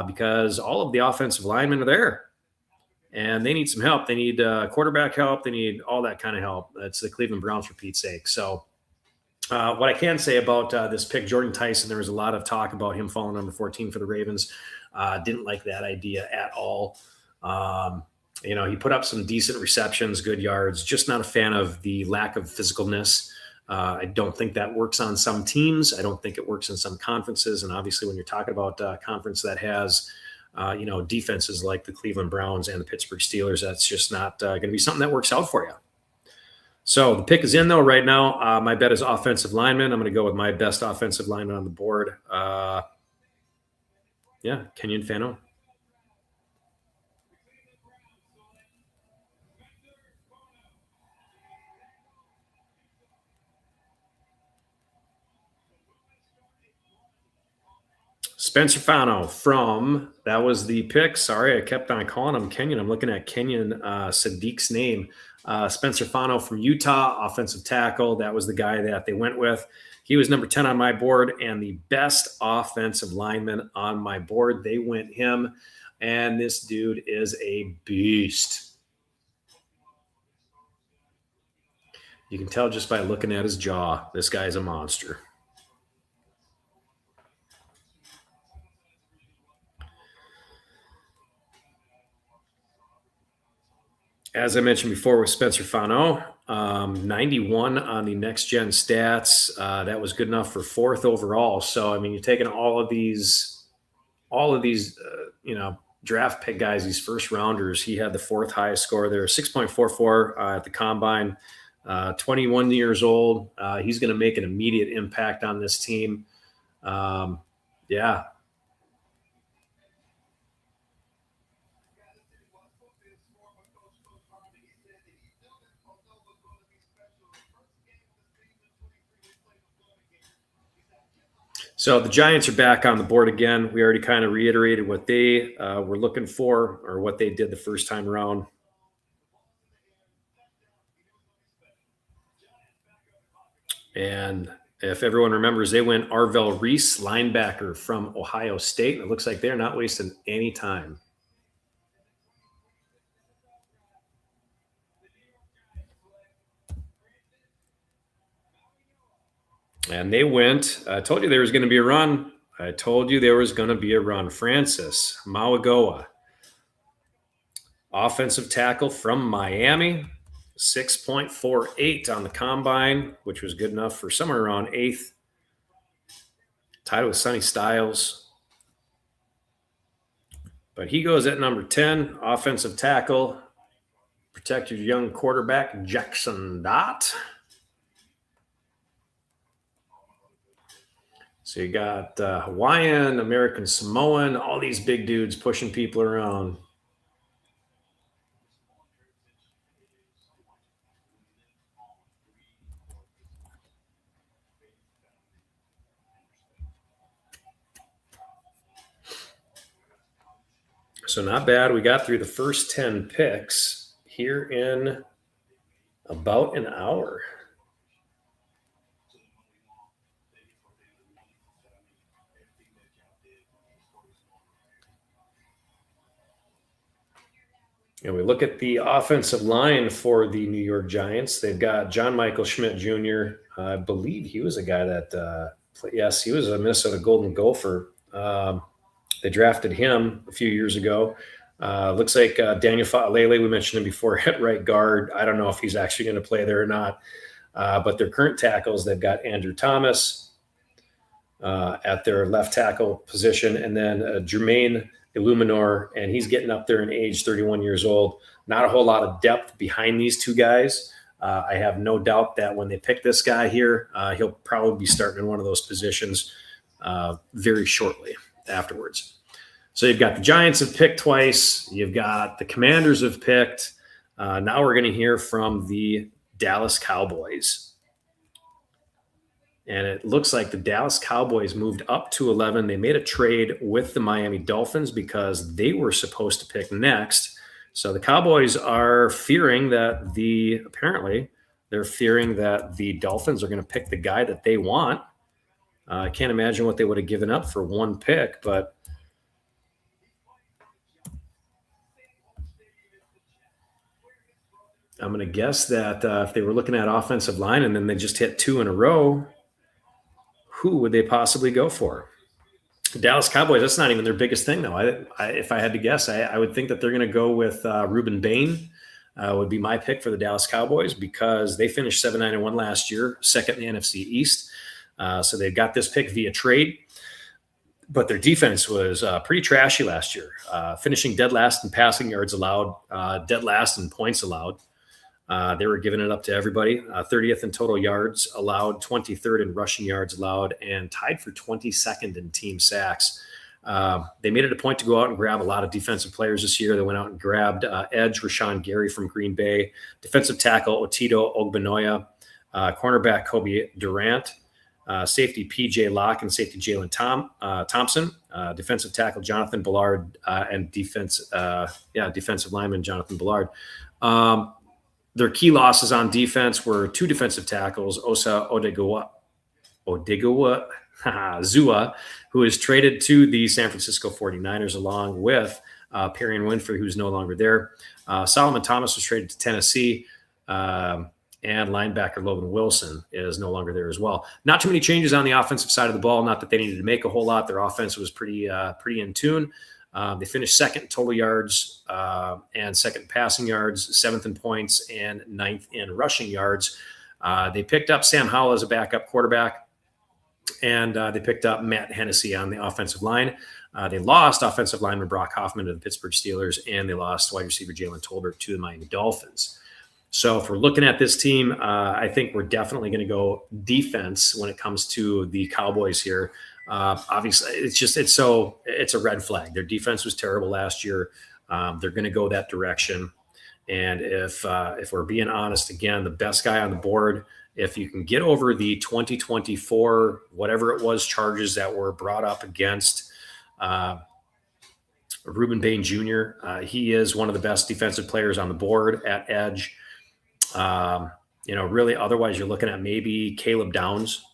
because all of the offensive linemen are there. And they need some help. They need quarterback help. They need all that kind of help. That's the Cleveland Browns, for Pete's sake. So what I can say about this pick, Jordan Tyson, there was a lot of talk about him falling number 14 for the Ravens. Didn't like that idea at all. He put up some decent receptions, good yards, just not a fan of the lack of physicalness. I don't think that works on some teams. I don't think it works in some conferences. And obviously when you're talking about a conference that has defenses like the Cleveland Browns and the Pittsburgh Steelers, that's just not going to be something that works out for you. So the pick is in, though, right now. My bet is offensive lineman. I'm going to go with my best offensive lineman on the board. Kenyon Fano. Spencer Fano that was the pick. Sorry, I kept on calling him Kenyon. I'm looking at Kenyon Sadiq's name. Spencer Fano from Utah, offensive tackle. That was the guy that they went with. He was number 10 on my board and the best offensive lineman on my board. They went him, and this dude is a beast. You can tell just by looking at his jaw, this guy's a monster. As I mentioned before with Spencer Fano, 91 on the next gen stats. That was good enough for 4th overall. So, you're taking all of these, draft pick guys, these first rounders. He had the 4th highest score there, 6.44 at the combine, 21 years old. He's going to make an immediate impact on this team. So the Giants are back on the board again. We already kind of reiterated what they were looking for, or what they did the first time around. And if everyone remembers, they went Arvell Reese, linebacker from Ohio State. And it looks like they're not wasting any time. And they went, I told you there was going to be a run. Francis Mauigoa, offensive tackle from Miami, 6.48 on the combine, which was good enough for somewhere around 8th. Tied with Sonny Styles. But he goes at number 10, offensive tackle. Protect your young quarterback, Jackson Dart. So you got Hawaiian, American Samoan, all these big dudes pushing people around. So not bad. We got through the first 10 picks here in about an hour. And we look at the offensive line for the New York Giants. They've got John Michael Schmidt Jr. I believe he was a guy that, yes, he was a Minnesota Golden Gopher. They drafted him a few years ago. Looks like Daniel Fa'alele, we mentioned him before, at right guard. I don't know if he's actually going to play there or not. But their current tackles, they've got Andrew Thomas at their left tackle position, and then Jermaine Illuminor, and he's getting up there in age, 31 years old. Not a whole lot of depth behind these two guys. I have no doubt that when they pick this guy here, he'll probably be starting in one of those positions very shortly. afterwards. So you've got the Giants have picked twice. You've got the Commanders have picked. Now we're going to hear from the Dallas Cowboys. And it looks like the Dallas Cowboys moved up to 11. They made a trade with the Miami Dolphins because they were supposed to pick next. So the Cowboys are fearing that apparently they're fearing that the Dolphins are going to pick the guy that they want. I can't imagine what they would have given up for one pick, but I'm going to guess that if they were looking at offensive line and then they just hit 2 in a row, who would they possibly go for? The Dallas Cowboys, that's not even their biggest thing, though. If I had to guess, I would think that they're going to go with Ruben Bain. Would be my pick for the Dallas Cowboys because they finished 7-9-1 last year, second in the NFC East. So they got this pick via trade. But their defense was pretty trashy last year, finishing dead last in passing yards allowed, dead last in points allowed. They were giving it up to everybody. 30th in total yards allowed, 23rd in rushing yards allowed, and tied for 22nd in team sacks. They made it a point to go out and grab a lot of defensive players this year. They went out and grabbed edge Rashawn Gary from Green Bay, defensive tackle Otito Ogbonnia, cornerback Kobe Durant, safety P.J. Locke, and safety Jalen Thompson, defensive tackle Jonathan Ballard, and defensive lineman Jonathan Ballard. Their key losses on defense were 2 defensive tackles, Osa Odigua Zua, who is traded to the San Francisco 49ers, along with Perrion Winfrey, who's no longer there. Solomon Thomas was traded to Tennessee, and linebacker Logan Wilson is no longer there as well. Not too many changes on the offensive side of the ball. Not that they needed to make a whole lot. Their offense was pretty in tune. They finished second in total yards and second in passing yards, 7th in points, and 9th in rushing yards. They picked up Sam Howell as a backup quarterback, and they picked up Matt Hennessy on the offensive line. They lost offensive lineman Brock Hoffman to the Pittsburgh Steelers, and they lost wide receiver Jalen Tolbert to the Miami Dolphins. So if we're looking at this team, I think we're definitely going to go defense when it comes to the Cowboys here. Obviously, it's a red flag. Their defense was terrible last year. They're going to go that direction. And if we're being honest, again, the best guy on the board, if you can get over the 2024, whatever it was, charges that were brought up against Ruben Bain Jr., he is one of the best defensive players on the board at edge. Really, otherwise you're looking at maybe Caleb Downs.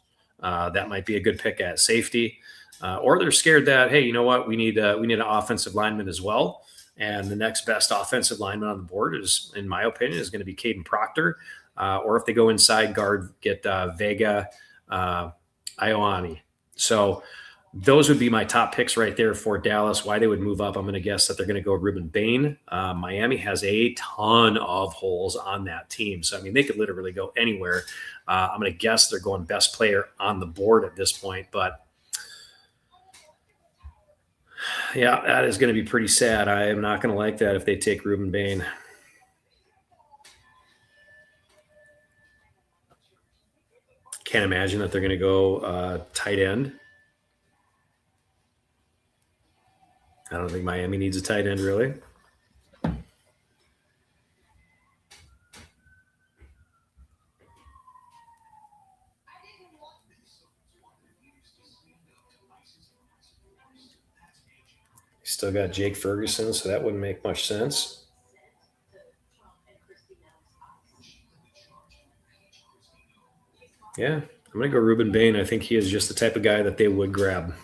That might be a good pick at safety, or they're scared that, hey, you know what, we need an offensive lineman as well. And the next best offensive lineman on the board is, in my opinion, is going to be Caden Proctor. Or if they go inside guard, get Vega Ioane. So those would be my top picks right there for Dallas. Why they would move up, I'm going to guess that they're going to go Ruben Bain. Miami has a ton of holes on that team. So, I mean, they could literally go anywhere. I'm going to guess they're going best player on the board at this point. But, yeah, that is going to be pretty sad. I am not going to like that if they take Ruben Bain. Can't imagine that they're going to go tight end. I don't think Miami needs a tight end, really. Still got Jake Ferguson, so that wouldn't make much sense. Yeah, I'm going to go Ruben Bain. I think he is just the type of guy that they would grab.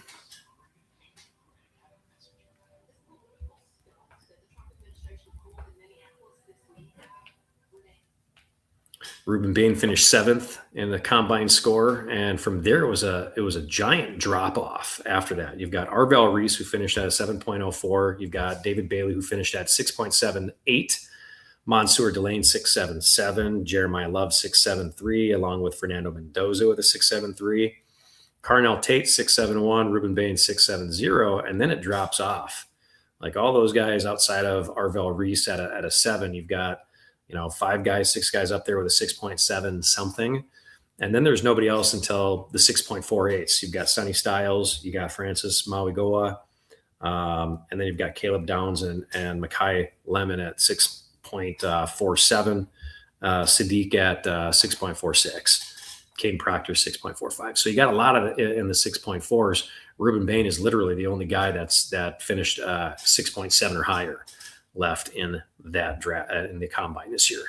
Ruben Bain finished 7th in the combine score, and from there it was a giant drop off. After that, you've got Arvell Reese, who finished at a 7.04. You've got David Bailey, who finished at 6.78. Mansour Delane 6.77. Jeremiah Love 6.73, along with Fernando Mendoza with a 6.73. Carnell Tate 6.71. Ruben Bain 6.70, and then it drops off. Like all those guys outside of Arvell Reese at a 7, you've got 5 guys, 6 guys up there with a 6.7 something. And then there's nobody else until the 6.48s. You've got Sonny Styles, you got Francis Mauigoa, and then you've got Caleb Downs and Makai Lemon at 6.47, Sadiq at 6.46. Caden Proctor 6.45. So you got a lot of it in the 6.4s. Ruben Bain is literally the only guy that finished 6.7 or higher left in that draft in the combine this year.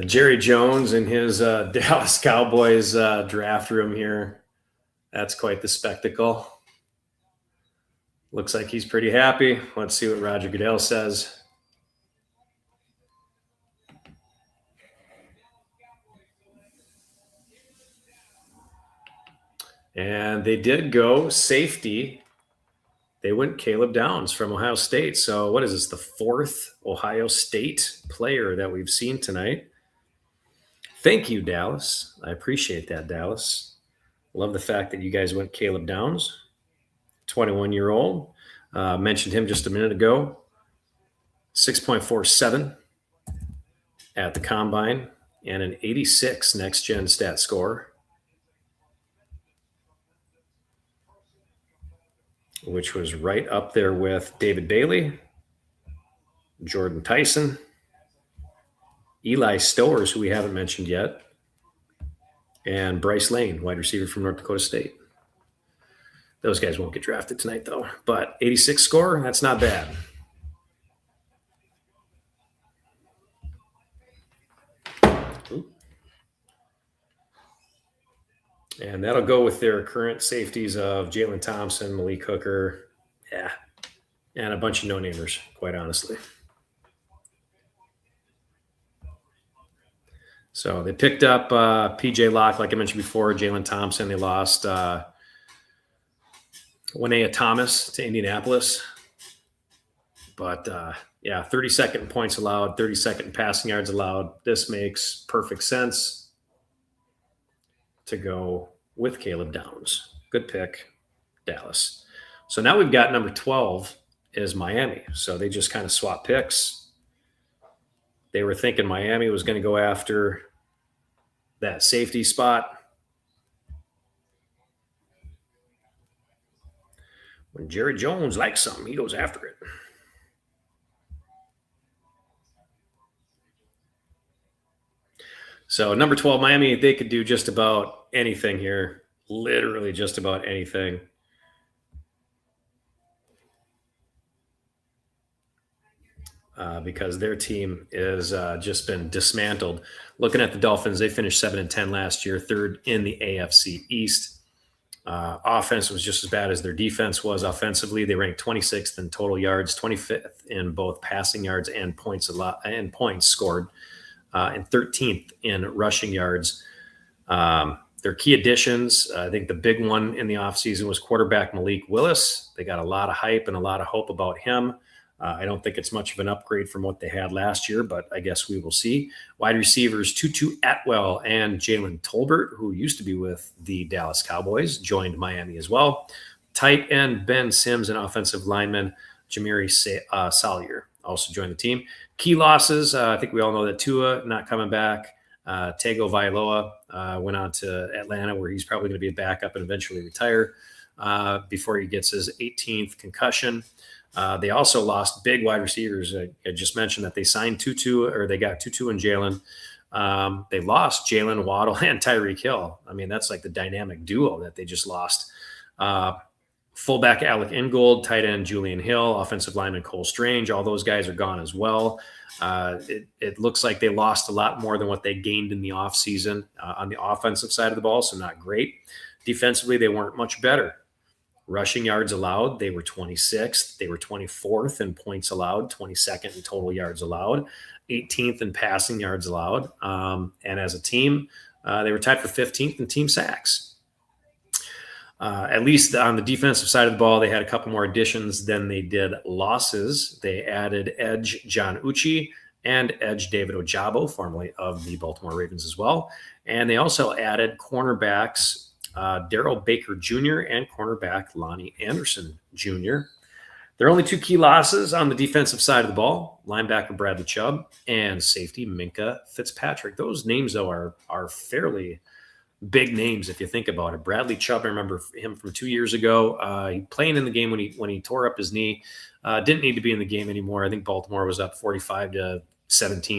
Jerry Jones in his Dallas Cowboys draft room here. That's quite the spectacle. Looks like he's pretty happy. Let's see what Roger Goodell says. And they did go safety. They went Caleb Downs from Ohio State. So what is this, the fourth Ohio State player that we've seen tonight? Thank you, Dallas. I appreciate that, Dallas. Love the fact that you guys went Caleb Downs, 21-year-old. Mentioned him just a minute ago. 6.47 at the combine and an 86 next-gen stat score, which was right up there with David Bailey, Jordan Tyson, Eli Stowers, who we haven't mentioned yet, and Bryce Lane, wide receiver from North Dakota State. Those guys won't get drafted tonight, though. But 86 score, that's not bad. And that'll go with their current safeties of Jalen Thompson, Malik Hooker, and a bunch of no-namers, quite honestly. So they picked up P.J. Locke, like I mentioned before, Jalen Thompson. They lost Winnea Thomas to Indianapolis. But, 32nd in points allowed, 32nd in passing yards allowed. This makes perfect sense to go with Caleb Downs. Good pick, Dallas. So now we've got number 12 is Miami. So they just kind of swap picks. They were thinking Miami was going to go after that safety spot. When Jerry Jones likes something, he goes after it. So number 12, Miami, they could do just about anything here. Literally just about anything. Because their team is just been dismantled. Looking at the Dolphins, they finished 7-10 last year, third in the AFC East. Offense was just as bad as their defense was offensively. They ranked 26th in total yards, 25th in both passing yards and points scored, and 13th in rushing yards. Their key additions, I think the big one in the offseason was quarterback Malik Willis. They got a lot of hype and a lot of hope about him. I don't think it's much of an upgrade from what they had last year, but I guess we will see. Wide receivers Tutu Atwell and Jalen Tolbert, who used to be with the Dallas Cowboys, joined Miami as well. Tight end Ben Sims and offensive lineman Jamiri Salyer also joined the team. Key losses, I think we all know that Tua not coming back. Tago Vailoa went on to Atlanta, where he's probably going to be a backup and eventually retire before he gets his 18th concussion. They also lost big wide receivers. I just mentioned that they signed they got Tutu and Jalen. They lost Jalen Waddle and Tyreek Hill. I mean, that's like the dynamic duo that they just lost. Fullback Alec Ingold, tight end Julian Hill, offensive lineman Cole Strange. All those guys are gone as well. It looks like they lost a lot more than what they gained in the offseason on the offensive side of the ball, so not great. Defensively, they weren't much better. Rushing yards allowed, they were 26th. They were 24th in points allowed, 22nd in total yards allowed, 18th in passing yards allowed. And as a team, they were tied for 15th in team sacks. At least on the defensive side of the ball, they had a couple more additions than they did losses. They added edge John Uchi and edge David Ojabo, formerly of the Baltimore Ravens as well. And they also added cornerbacks Darrell Baker Jr. and cornerback Lonnie Anderson Jr. There are only two key losses on the defensive side of the ball: linebacker Bradley Chubb and safety Minkah Fitzpatrick. Those names, though, are fairly big names if you think about it. Bradley Chubb, I remember him from 2 years ago. Playing in the game when he tore up his knee, didn't need to be in the game anymore. I think Baltimore was up 45-17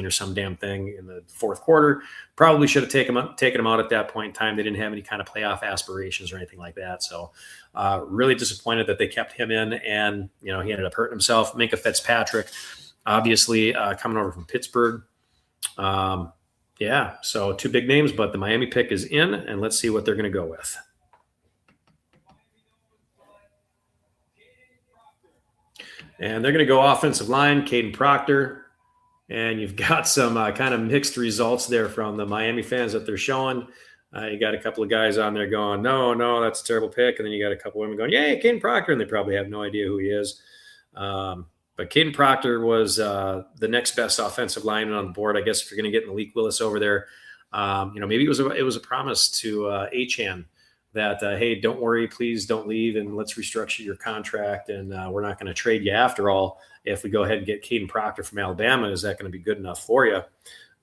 or some damn thing in the fourth quarter. Probably should have taken him out at that point in time. They didn't have any kind of playoff aspirations or anything like that. So really disappointed that they kept him in, and he ended up hurting himself. Minkah Fitzpatrick, obviously coming over from Pittsburgh. Yeah, so two big names, but the Miami pick is in, and let's see what they're going to go with. And they're going to go offensive line, Caden Proctor. And you've got some kind of mixed results there from the Miami fans that they're showing. You got a couple of guys on there going, no, that's a terrible pick. And then you got a couple of women going, yay, Caden Proctor. And they probably have no idea who he is. But Caden Proctor was the next best offensive lineman on the board. I guess if you're going to get Malik Willis over there, maybe it was a promise to Achane that, hey, don't worry, please don't leave, and let's restructure your contract, and we're not going to trade you after all. If we go ahead and get Caden Proctor from Alabama, is that going to be good enough for you?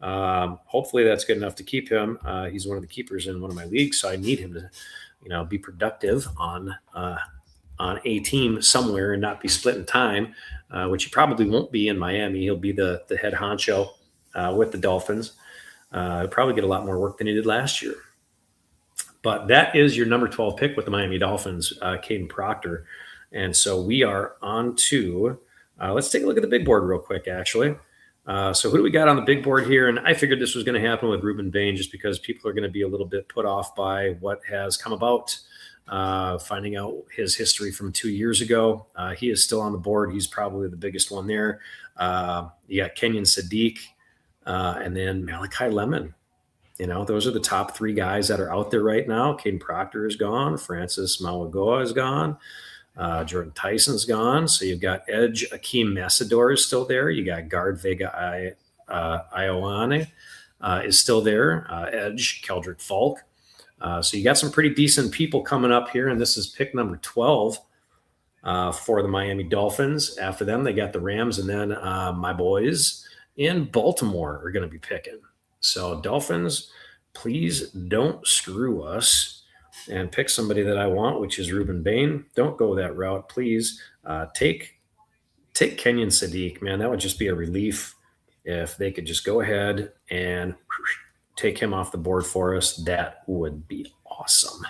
Hopefully that's good enough to keep him. He's one of the keepers in one of my leagues, so I need him to, be productive on a team somewhere and not be split in time, which he probably won't be in Miami. He'll be the head honcho with the Dolphins. He'll probably get a lot more work than he did last year. But that is your number 12 pick with the Miami Dolphins, Caden Proctor. And so we are on to let's take a look at the big board real quick, actually. So who do we got on the big board here? And I figured this was going to happen with Rueben Bain just because people are going to be a little bit put off by what has come about, finding out his history from 2 years ago. He is still on the board. He's probably the biggest one there. You got Kenyon Sadiq and then Malachi Lemon. Those are the top three guys that are out there right now. Caden Proctor is gone. Francis Mauigoa is gone. Jordan Tyson's gone. So you've got edge Akeem Massador is still there. You got guard Vega Ioane is still there. Edge Keldrick Falk. So you got some pretty decent people coming up here, and this is pick number 12 for the Miami Dolphins. After them, they got the Rams, and then my boys in Baltimore are going to be picking. So Dolphins, please don't screw us and pick somebody that I want, which is Rueben Bain. Don't go that route, please. Take Kenyon Sadiq, man. That would just be a relief if they could just go ahead and take him off the board for us. That would be awesome.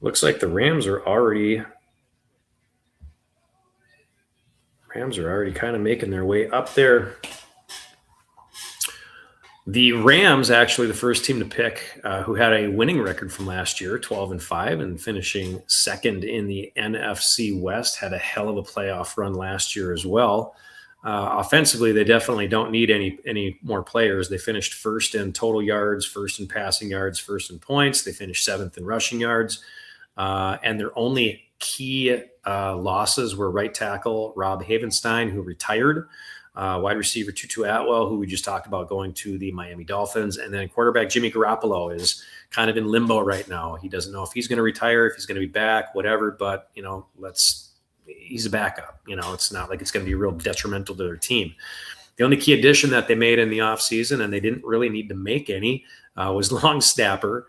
Looks like the Rams are already kind of making their way up there. The Rams, actually the first team to pick, who had a winning record from last year, 12-5, and finishing second in the NFC West, had a hell of a playoff run last year as well. Offensively, they definitely don't need any more players. They finished first in total yards, first in passing yards, first in points. They finished seventh in rushing yards. And their only key losses were right tackle Rob Havenstein, who retired, wide receiver Tutu Atwell, who we just talked about going to the Miami Dolphins, and then quarterback Jimmy Garoppolo is kind of in limbo right now. He doesn't know if he's going to retire, if he's going to be back, whatever, but, he's a backup. It's not like it's going to be real detrimental to their team. The only key addition that they made in the offseason, and they didn't really need to make any, was long snapper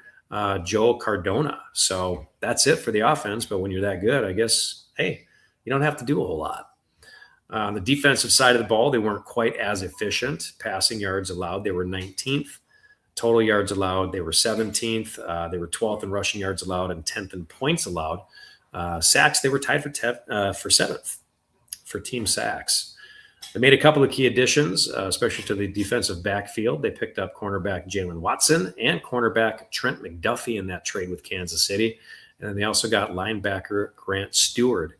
Joe Cardona. So that's it for the offense. But when you're that good, I guess, hey, you don't have to do a whole lot. On the defensive side of the ball, they weren't quite as efficient. Passing yards allowed, they were 19th. Total yards allowed, they were 17th. They were 12th in rushing yards allowed and 10th in points allowed. Sacks, they were tied for 7th for team sacks. They made a couple of key additions, especially to the defensive backfield. They picked up cornerback Jalen Watson and cornerback Trent McDuffie in that trade with Kansas City. And then they also got linebacker Grant Stewart.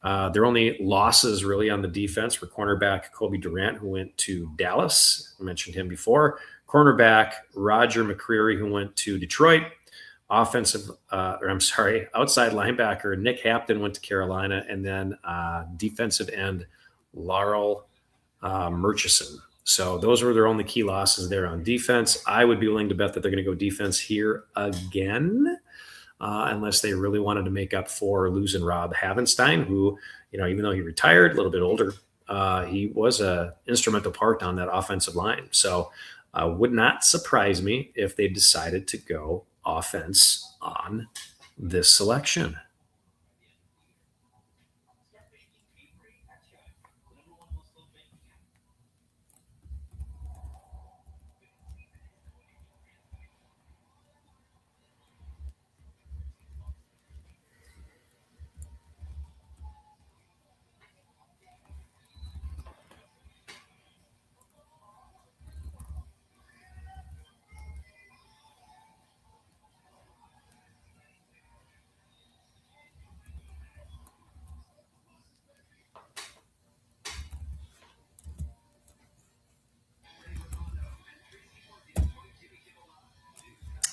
Their only losses really on the defense were cornerback Kobe Durant, who went to Dallas. I mentioned him before. Cornerback Roger McCreary, who went to Detroit. Outside linebacker Nick Hampton went to Carolina. And then defensive end Laurel Murchison. So those were their only key losses there on defense. I would be willing to bet that they're going to go defense here again. Unless they really wanted to make up for losing Rob Havenstein, who, even though he retired, a little bit older, he was an instrumental part on that offensive line. So would not surprise me if they decided to go offense on this selection.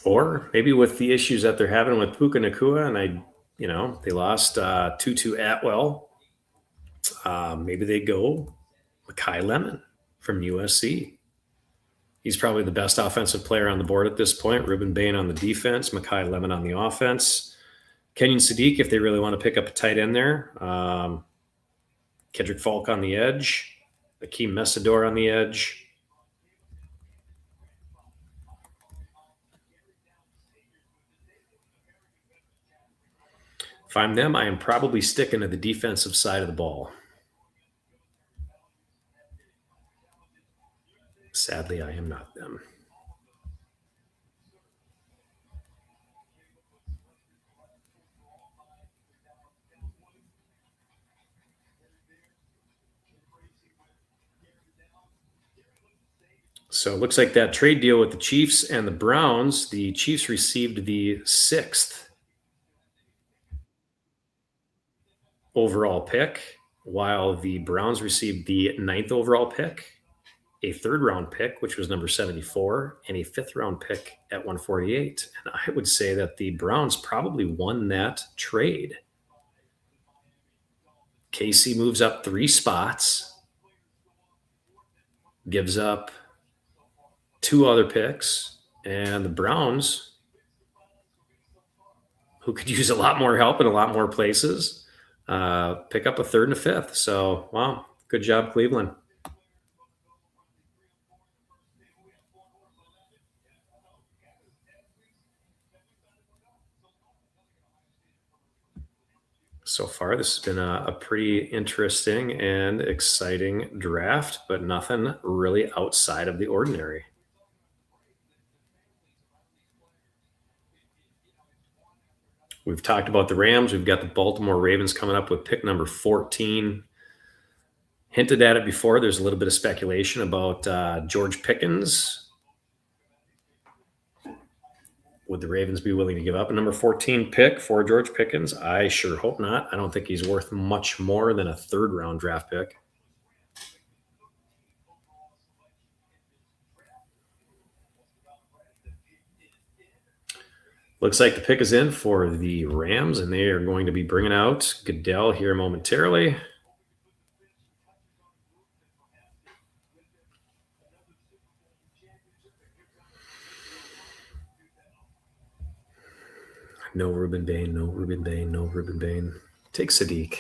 Or maybe with the issues that they're having with Puka Nacua, and they lost Tutu Atwell. Maybe they go Makai Lemon from USC. He's probably the best offensive player on the board at this point. Ruben Bain on the defense, Makai Lemon on the offense. Kenyon Sadiq, if they really want to pick up a tight end there. Kedrick Falk on the edge. Akeem Messador on the edge. If I'm them, I am probably sticking to the defensive side of the ball. Sadly, I am not them. So it looks like that trade deal with the Chiefs and the Browns, the Chiefs received the 6th overall pick, while the Browns received the 9th overall pick, a 3rd round pick, which was number 74, and a 5th round pick at 148. And I would say that the Browns probably won that trade. KC moves up 3 spots, gives up 2 other picks, and the Browns, who could use a lot more help in a lot more places, pick up a 3rd and a 5th. So, wow, good job, Cleveland. So far, this has been a pretty interesting and exciting draft, but nothing really outside of the ordinary. We've talked about the Rams. We've got the Baltimore Ravens coming up with pick number 14. Hinted at it before. There's a little bit of speculation about George Pickens. Would the Ravens be willing to give up a number 14 pick for George Pickens? I sure hope not. I don't think he's worth much more than a 3rd round draft pick. Looks like the pick is in for the Rams, and they are going to be bringing out Goodell here momentarily. No Ruben Bain, no Ruben Bain, no Ruben Bain. Take Sadiq.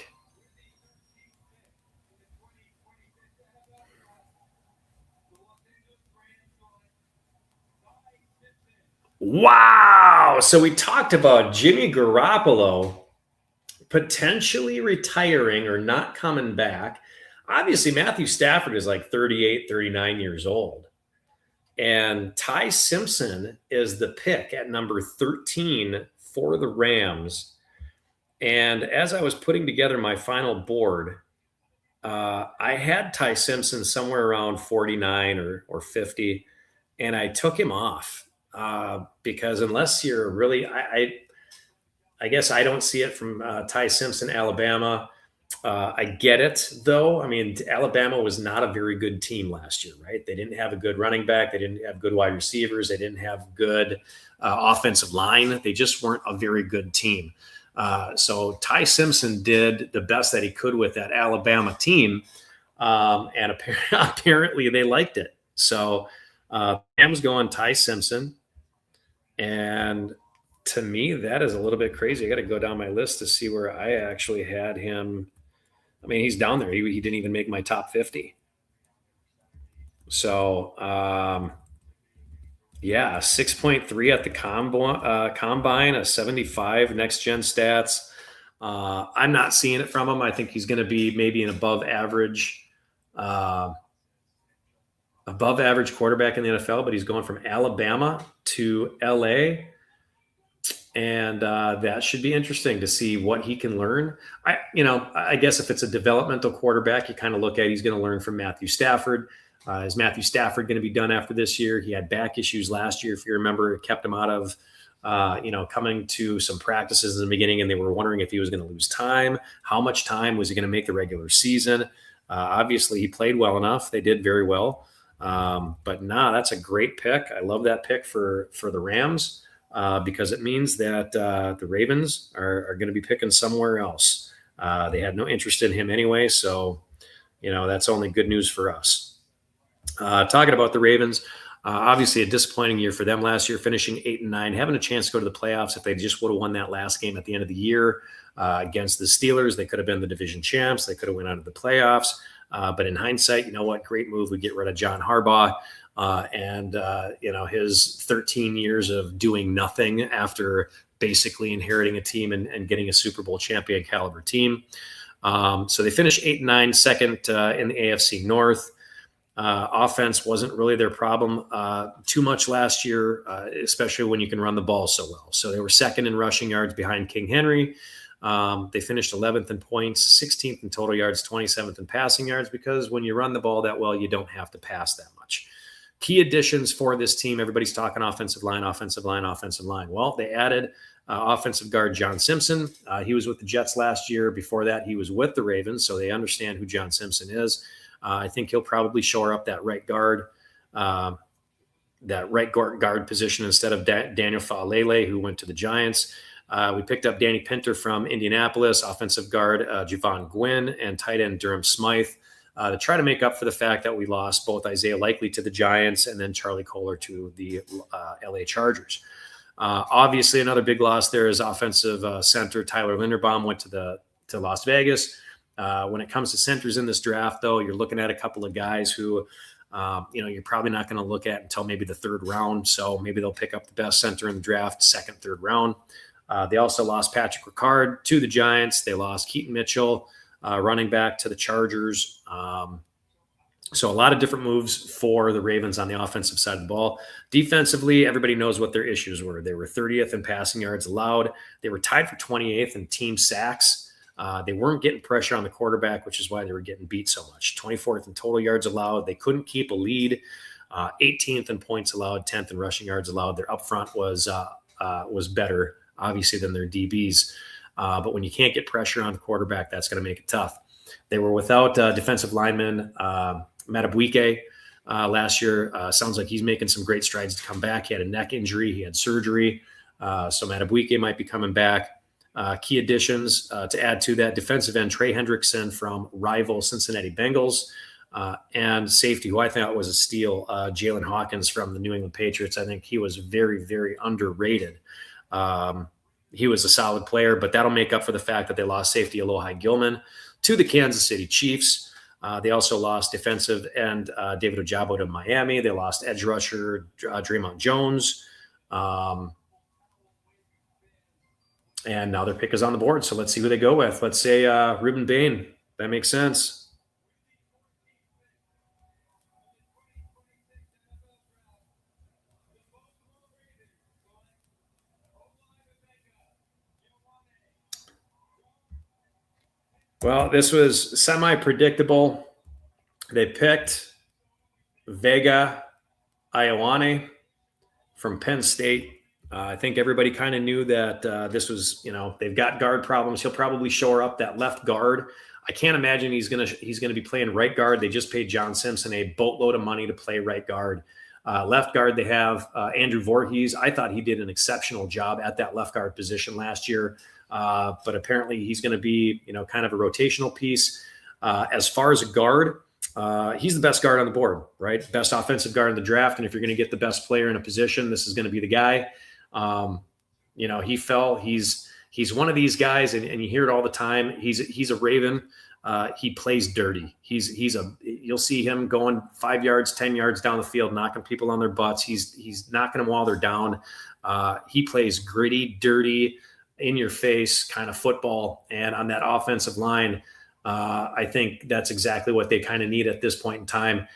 Wow. So we talked about Jimmy Garoppolo potentially retiring or not coming back. Obviously, Matthew Stafford is like 38, 39 years old. And Ty Simpson is the pick at number 13 for the Rams. And as I was putting together my final board, I had Ty Simpson somewhere around 49 or 50, and I took him off because unless you're really, I guess I don't see it from Ty Simpson, Alabama. I get it, though. I mean, Alabama was not a very good team last year, right? They didn't have a good running back. They didn't have good wide receivers. They didn't have good offensive line. They just weren't a very good team. So Ty Simpson did the best that he could with that Alabama team, and apparently they liked it. So Pam was going Ty Simpson, and to me, that is a little bit crazy. I got to go down my list to see where I actually had him. I mean, he's down there. He didn't even make my top 50. So, yeah, 6.3 at the combine, a 75 next gen stats. I'm not seeing it from him. I think he's going to be maybe an uh, above average quarterback in the NFL, but he's going from Alabama to LA. And that should be interesting to see what he can learn. I guess if it's a developmental quarterback, you kind of look at he's going to learn from Matthew Stafford. Is Matthew Stafford going to be done after this year? He had back issues last year, if you remember. It kept him out of, coming to some practices in the beginning, and they were wondering if he was going to lose time. How much time was he going to make the regular season? Obviously, he played well enough. They did very well. But that's a great pick. I love that pick for the Rams. Because it means that the Ravens are going to be picking somewhere else. They had no interest in him anyway, so that's only good news for us. Talking about the Ravens, obviously a disappointing year for them last year, finishing 8-9, having a chance to go to the playoffs. If they just would have won that last game at the end of the year against the Steelers, they could have been the division champs. They could have went out of the playoffs. But in hindsight, you know what? Great move. We get rid of John Harbaugh. His 13 years of doing nothing after basically inheriting a team and getting a Super Bowl champion caliber team. So they finished 8-9, second in the AFC North. Offense wasn't really their problem too much last year, especially when you can run the ball so well. So they were second in rushing yards behind King Henry. They finished 11th in points, 16th in total yards, 27th in passing yards, because when you run the ball that well, you don't have to pass that much. Key additions for this team. Everybody's talking offensive line, offensive line, offensive line. Well, they added offensive guard John Simpson. He was with the Jets last year. Before that, he was with the Ravens, so they understand who John Simpson is. I think he'll probably shore up that right guard position instead of Daniel Faalele, who went to the Giants. We picked up Danny Pinter from Indianapolis, offensive guard Javon Gwynn, and tight end Durham Smythe. To try to make up for the fact that we lost both Isaiah Likely to the Giants and then Charlie Kolar to the LA Chargers. Obviously, another big loss there is offensive center Tyler Linderbaum went to Las Vegas. When it comes to centers in this draft, though, you're looking at a couple of guys who, you're probably not going to look at until maybe the third round. So maybe they'll pick up the best center in the draft, second, third round. They also lost Patrick Ricard to the Giants. They lost Keaton Mitchell, running back, to the Chargers. So a lot of different moves for the Ravens on the offensive side of the ball. Defensively, everybody knows what their issues were. They were 30th in passing yards allowed. They were tied for 28th in team sacks. They weren't getting pressure on the quarterback, which is why they were getting beat so much. 24th in total yards allowed. They couldn't keep a lead. 18th in points allowed, 10th in rushing yards allowed. Their up front was better, obviously, than their DBs. But when you can't get pressure on the quarterback, that's going to make it tough. They were without defensive lineman Madubuike last year. Sounds like he's making some great strides to come back. He had a neck injury. He had surgery. So Madubuike might be coming back. Key additions to add to that: defensive end Trey Hendrickson from rival Cincinnati Bengals, and safety, who I thought was a steal, Jalen Hawkins from the New England Patriots. I think he was very, very underrated. He was a solid player, but that'll make up for the fact that they lost safety Alohi Gilman to the Kansas City Chiefs. They also lost defensive end David Ojabo to Miami. They lost edge rusher Draymond Jones. And now their pick is on the board. So let's see who they go with. Let's say Ruben Bain. That makes sense. Well, this was semi-predictable. They picked Vega Ioane from Penn State. I think everybody kind of knew that this was, they've got guard problems. He'll probably shore up that left guard. I can't imagine he's gonna be playing right guard. They just paid John Simpson a boatload of money to play right guard. Left guard, they have Andrew Voorhees. I thought he did an exceptional job at that left guard position last year, but apparently he's going to be, kind of a rotational piece. As far as a guard, he's the best guard on the board, right? Best offensive guard in the draft. And if you're going to get the best player in a position, this is going to be the guy. He fell. He's one of these guys, and you hear it all the time. He's a Raven. He plays dirty. You'll see him going 5 yards, 10 yards down the field, knocking people on their butts. He's knocking them while they're down. He plays gritty, dirty, in your face kind of football. And on that offensive line, I think that's exactly what they kind of need at this point in time.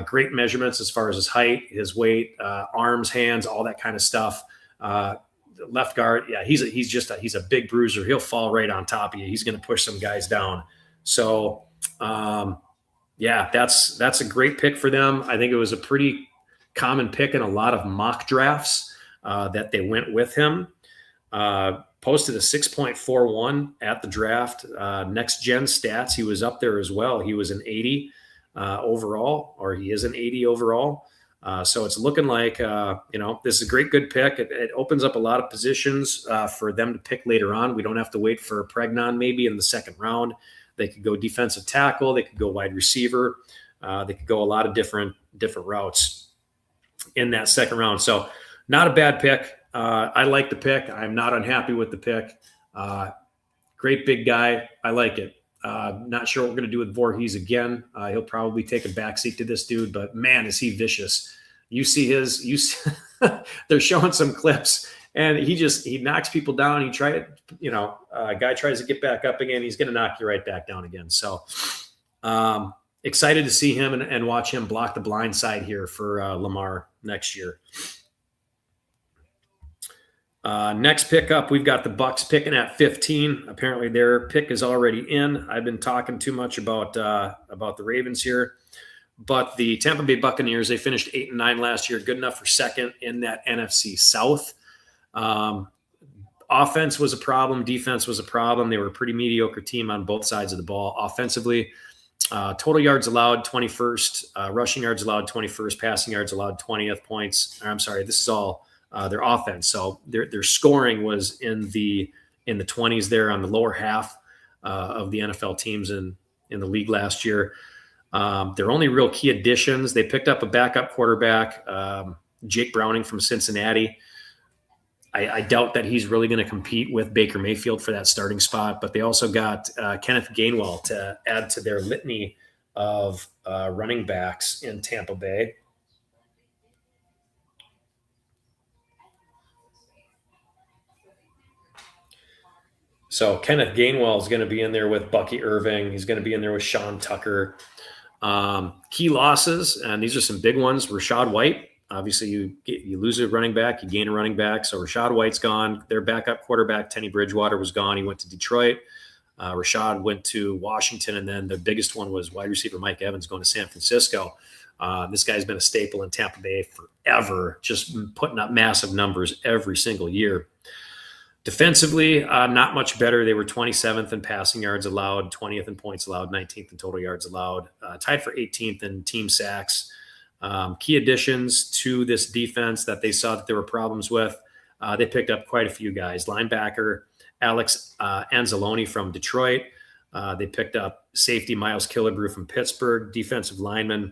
Great measurements as far as his height, his weight, arms, hands, all that kind of stuff. Left guard, yeah, he's a big bruiser. He'll fall right on top of you. He's going to push some guys down. So, that's a great pick for them. I think it was a pretty common pick in a lot of mock drafts that they went with him. Posted a 6.41 at the draft. Next Gen Stats, he was up there as well. He was an 80 overall, or he is an 80 overall. So it's looking like, this is a good pick. It opens up a lot of positions for them to pick later on. We don't have to wait for Pregnon maybe in the second round. They could go defensive tackle. They could go wide receiver. They could go a lot of different routes in that second round. So not a bad pick. I like the pick. I'm not unhappy with the pick. Great big guy. I like it. Not sure what we're going to do with Voorhees again. He'll probably take a backseat to this dude, but man, is he vicious. They're showing some clips and he knocks people down. A guy tries to get back up again. He's going to knock you right back down again. So, excited to see him and watch him block the blind side here for Lamar next year. Next pickup, we've got the Bucks picking at 15. Apparently their pick is already in. I've been talking too much about the Ravens here, but the Tampa Bay Buccaneers, they finished 8-9 last year, good enough for second in that NFC South. Offense was a problem. Defense was a problem. They were a pretty mediocre team on both sides of the ball. Offensively, total yards allowed 21st, rushing yards allowed 21st, passing yards allowed 20th points. I'm sorry, this is all their offense. So their scoring was in the 20s there on the lower half of the NFL teams in the league last year. Their only real key additions, they picked up a backup quarterback, Jake Browning from Cincinnati. I doubt that he's really going to compete with Baker Mayfield for that starting spot, but they also got Kenneth Gainwell to add to their litany of running backs in Tampa Bay. So Kenneth Gainwell is going to be in there with Bucky Irving. He's going to be in there with Sean Tucker. Key losses, and these are some big ones. Rachaad White. Obviously, you lose a running back, you gain a running back. So Rachaad White's gone. Their backup quarterback, Teddy Bridgewater, was gone. He went to Detroit. Rachaad went to Washington, and then the biggest one was wide receiver Mike Evans going to San Francisco. This guy's been a staple in Tampa Bay forever, just putting up massive numbers every single year. Defensively, not much better. They were 27th in passing yards allowed, 20th in points allowed, 19th in total yards allowed, tied for 18th in team sacks. Key additions to this defense that they saw that there were problems with. They picked up quite a few guys. Linebacker Alex Anzalone from Detroit. They picked up safety Miles Killebrew from Pittsburgh. Defensive lineman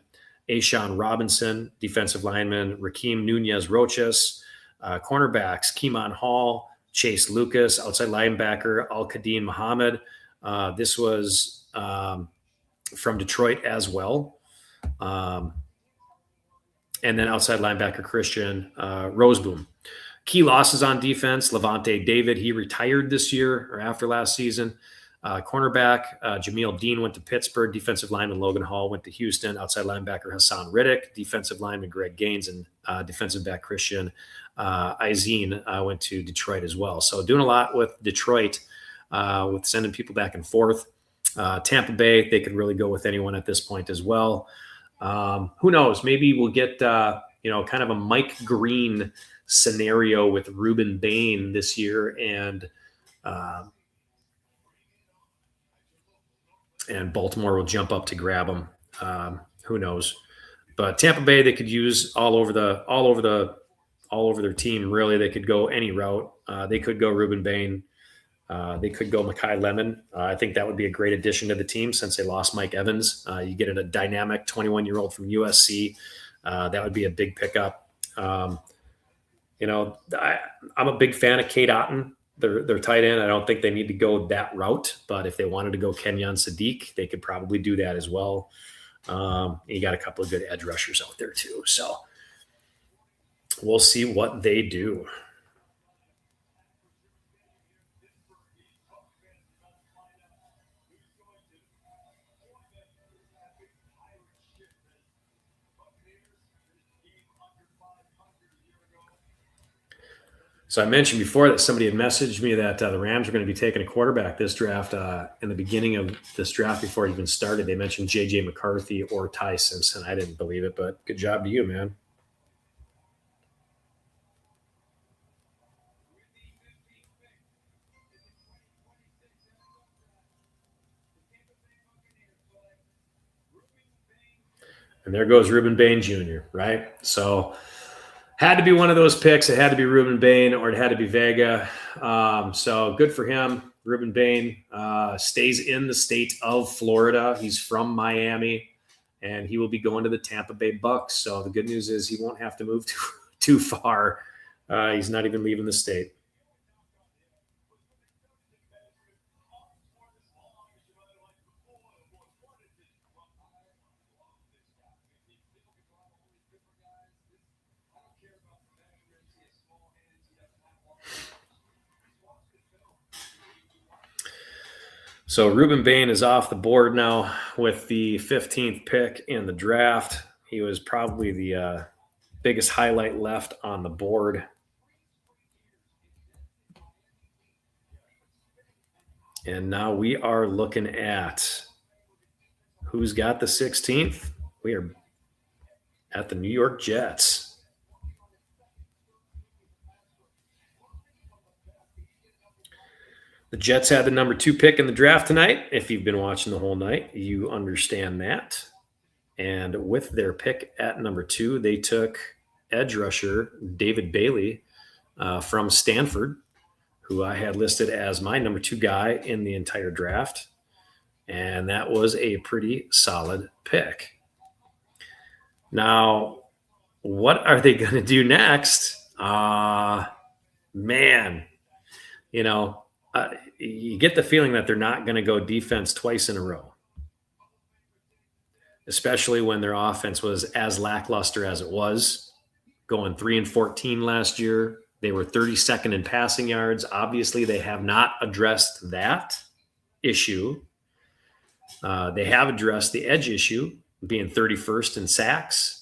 A'Shawn Robinson. Defensive lineman Rakeem Nunez-Roches. Cornerbacks Keemon Hall, Chase Lucas. Outside linebacker Al-Qadim Muhammad. This was from Detroit as well. And then outside linebacker Christian Roseboom. Key losses on defense, Levante David, he retired this year or after last season. Cornerback Jameel Dean went to Pittsburgh. Defensive lineman Logan Hall went to Houston. Outside linebacker Hassan Riddick. Defensive lineman Greg Gaines, and defensive back Christian Izine went to Detroit as well. So doing a lot with Detroit with sending people back and forth. Tampa Bay, they could really go with anyone at this point as well. Who knows? Maybe we'll get kind of a Mike Green scenario with Ruben Bain this year, and Baltimore will jump up to grab him. Who knows? But Tampa Bay, they could use all over their team. Really, they could go any route. They could go Ruben Bain. They could go Makai Lemon. I think that would be a great addition to the team since they lost Mike Evans. You get a dynamic 21-year-old from USC. That would be a big pickup. I'm a big fan of Cade Otton. They're tight end. I don't think they need to go that route, but if they wanted to go Kenyon Sadiq, they could probably do that as well. You got a couple of good edge rushers out there too. So we'll see what they do. So I mentioned before that somebody had messaged me that the Rams are going to be taking a quarterback this draft. In the beginning of this draft, before it even started, they mentioned J.J. McCarthy or Ty Simpson. I didn't believe it, but good job to you, man. And there goes Ruben Bain Jr., right? So had to be one of those picks. It had to be Ruben Bain or it had to be Vega. So good for him. Ruben Bain stays in the state of Florida. He's from Miami, and he will be going to the Tampa Bay Bucks. So the good news is he won't have to move too far. He's not even leaving the state. So Ruben Bain is off the board now with the 15th pick in the draft. He was probably the biggest highlight left on the board. And now we are looking at who's got the 16th. We are at the New York Jets. The Jets had the number 2 pick in the draft tonight. If you've been watching the whole night, you understand that. And with their pick at number 2, they took edge rusher David Bailey from Stanford, who I had listed as my number 2 guy in the entire draft. And that was a pretty solid pick. Now, what are they going to do next? Man, you get the feeling that they're not going to go defense twice in a row, especially when their offense was as lackluster as it was, going 3-14 last year. They were 32nd in passing yards. Obviously, they have not addressed that issue. They have addressed the edge issue, being 31st in sacks.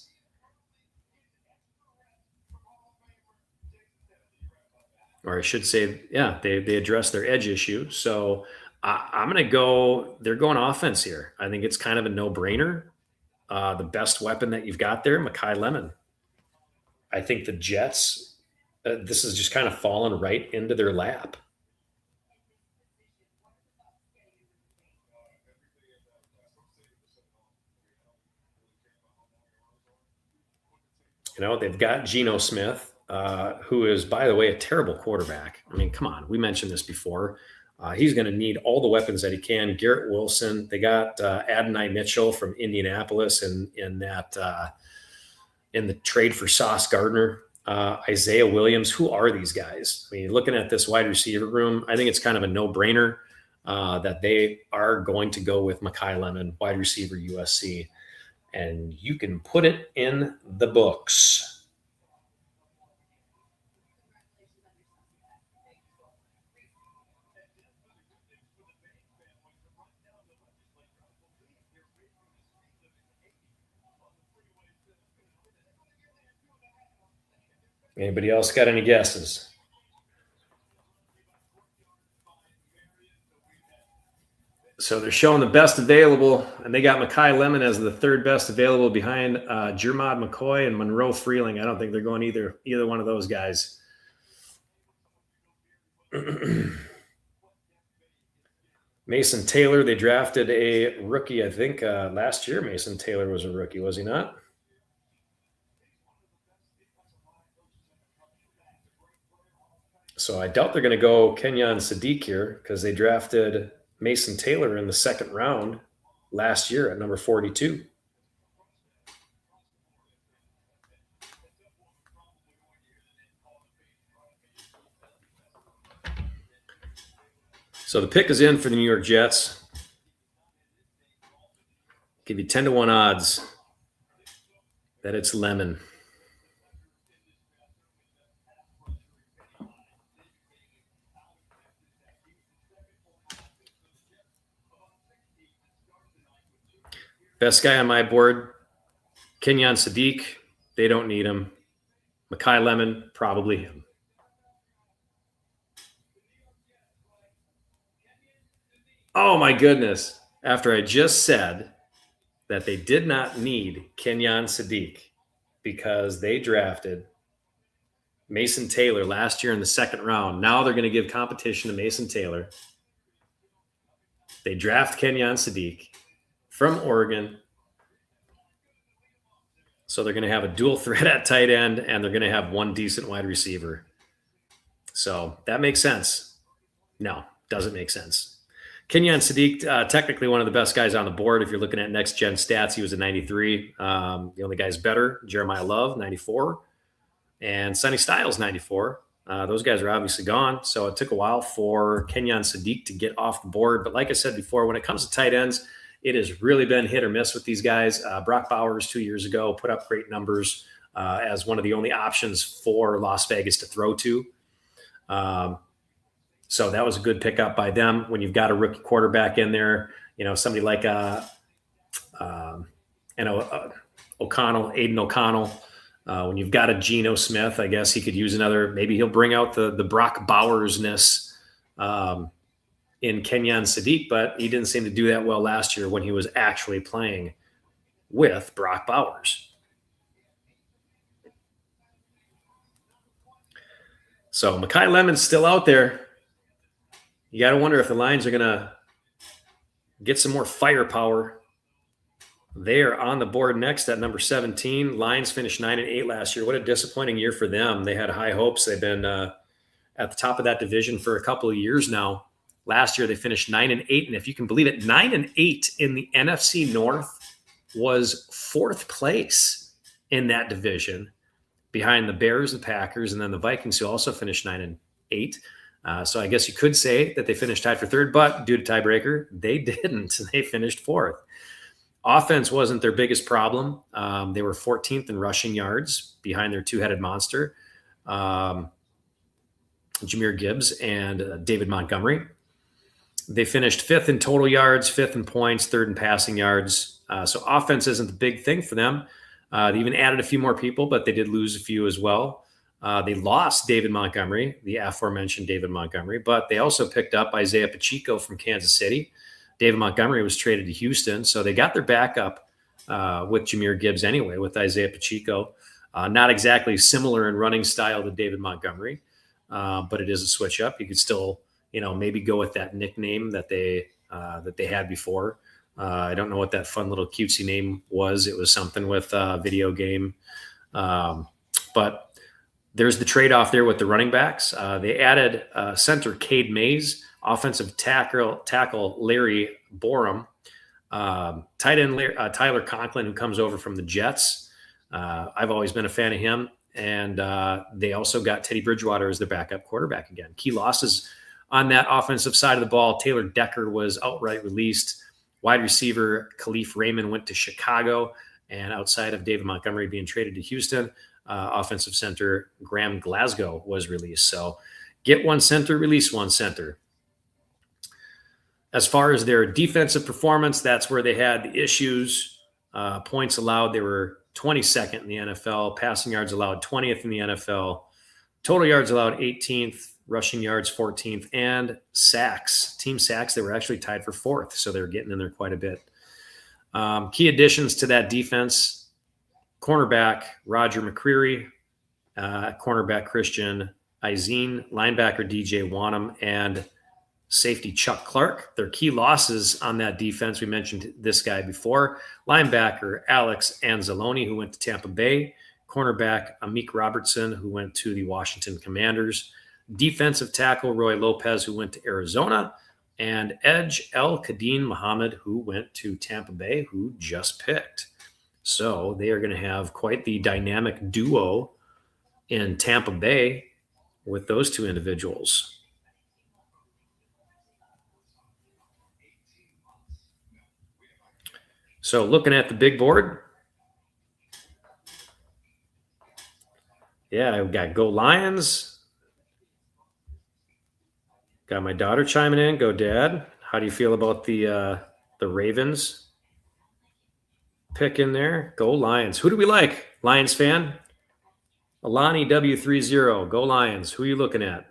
Or I should say, yeah, they addressed their edge issue. So I'm going to go, they're going offense here. I think it's kind of a no-brainer. The best weapon that you've got there, Makai Lemon. I think the Jets, this has just kind of fallen right into their lap. They've got Geno Smith, who is, by the way, a terrible quarterback. I mean, come on. We mentioned this before. He's going to need all the weapons that he can. Garrett Wilson. They got Adonai Mitchell from Indianapolis in the trade for Sauce Gardner. Isaiah Williams. Who are these guys? I mean, looking at this wide receiver room, I think it's kind of a no-brainer that they are going to go with Makai Lemon, wide receiver USC. And you can put it in the books. Anybody else got any guesses? So they're showing the best available, and they got Makai Lemon as the third best available behind Jermod McCoy and Monroe Freeling. I don't think they're going either one of those guys. Mason Taylor, they drafted a rookie, I think last year Mason Taylor was a rookie, was he not? So I doubt they're going to go Kenyon Sadiq here because they drafted Mason Taylor in the second round last year at number 42. So the pick is in for the New York Jets. Give you 10-1 odds that it's Lemon. Best guy on my board, Kenyon Sadiq. They don't need him. Makai Lemon, probably him. Oh, my goodness. After I just said that they did not need Kenyon Sadiq because they drafted Mason Taylor last year in the second round. Now they're going to give competition to Mason Taylor. They draft Kenyon Sadiq from Oregon. So they're going to have a dual threat at tight end, and they're going to have one decent wide receiver. So that makes sense. No, doesn't make sense. Kenyon Sadiq, technically one of the best guys on the board. If you're looking at next gen stats, he was a 93. The only guys better, Jeremiah Love, 94, and Sonny Styles, 94. Those guys are obviously gone. So it took a while for Kenyon Sadiq to get off the board. But like I said before, when it comes to tight ends, it has really been hit or miss with these guys. Brock Bowers 2 years ago put up great numbers as one of the only options for Las Vegas to throw to. So that was a good pickup by them. When you've got a rookie quarterback in there, somebody like Aiden O'Connell. When you've got a Geno Smith, I guess he could use another. Maybe he'll bring out the Brock Bowers-ness in Kenyon Sadiq, but he didn't seem to do that well last year when he was actually playing with Brock Bowers. So Makai Lemon's still out there. You got to wonder if the Lions are going to get some more firepower. They are on the board next at number 17. Lions finished 9-8 last year. What a disappointing year for them. They had high hopes. They've been at the top of that division for a couple of years now. Last year, they finished 9-8, and if you can believe it, 9-8 in the NFC North was fourth place in that division, behind the Bears, the Packers, and then the Vikings, who also finished 9-8. So I guess you could say that they finished tied for third, but due to tiebreaker, they didn't. They finished fourth. Offense wasn't their biggest problem. They were 14th in rushing yards behind their two-headed monster, Jahmyr Gibbs and David Montgomery. They finished fifth in total yards, fifth in points, third in passing yards. So offense isn't the big thing for them. They even added a few more people, but they did lose a few as well. They lost David Montgomery, the aforementioned David Montgomery, but they also picked up Isaiah Pacheco from Kansas City. David Montgomery was traded to Houston, so they got their backup with Jahmyr Gibbs anyway, with Isaiah Pacheco. Not exactly similar in running style to David Montgomery, but it is a switch up. You could still, maybe go with that nickname that they had before. I don't know what that fun little cutesy name was. It was something with video game, but there's the trade-off there with the running backs. They added center Cade Mays, offensive tackle Larry Borum, tight end Tyler Conklin, who comes over from the Jets. I've always been a fan of him. And they also got Teddy Bridgewater as their backup quarterback again. Key losses on that offensive side of the ball. Taylor Decker was outright released. Wide receiver Khalif Raymond went to Chicago. And outside of David Montgomery being traded to Houston, offensive center Graham Glasgow was released. So get one center, release one center. As far as their defensive performance, that's where they had the issues. Points allowed, they were 22nd in the NFL. Passing yards allowed 20th in the NFL. Total yards allowed 18th. rushing yards 14th, and sacks. Team sacks, they were actually tied for 4th, so they're getting in there quite a bit. Key additions to that defense: cornerback Roger McCreary, cornerback Christian Izine, linebacker DJ Wanham, and safety Chuck Clark. Their key losses on that defense, we mentioned this guy before: linebacker Alex Anzalone, who went to Tampa Bay; cornerback Amik Robertson, who went to the Washington Commanders; defensive tackle Roy Lopez, who went to Arizona; and edge El Kadeen Muhammad, who went to Tampa Bay, who just picked. So they are going to have quite the dynamic duo in Tampa Bay with those two individuals. So looking at the big board, yeah, I've got Go Lions. Got my daughter chiming in. Go Dad. How do you feel about the Ravens pick in there? Go Lions. Who do we like? Lions fan? Alani W30. Go Lions. Who are you looking at?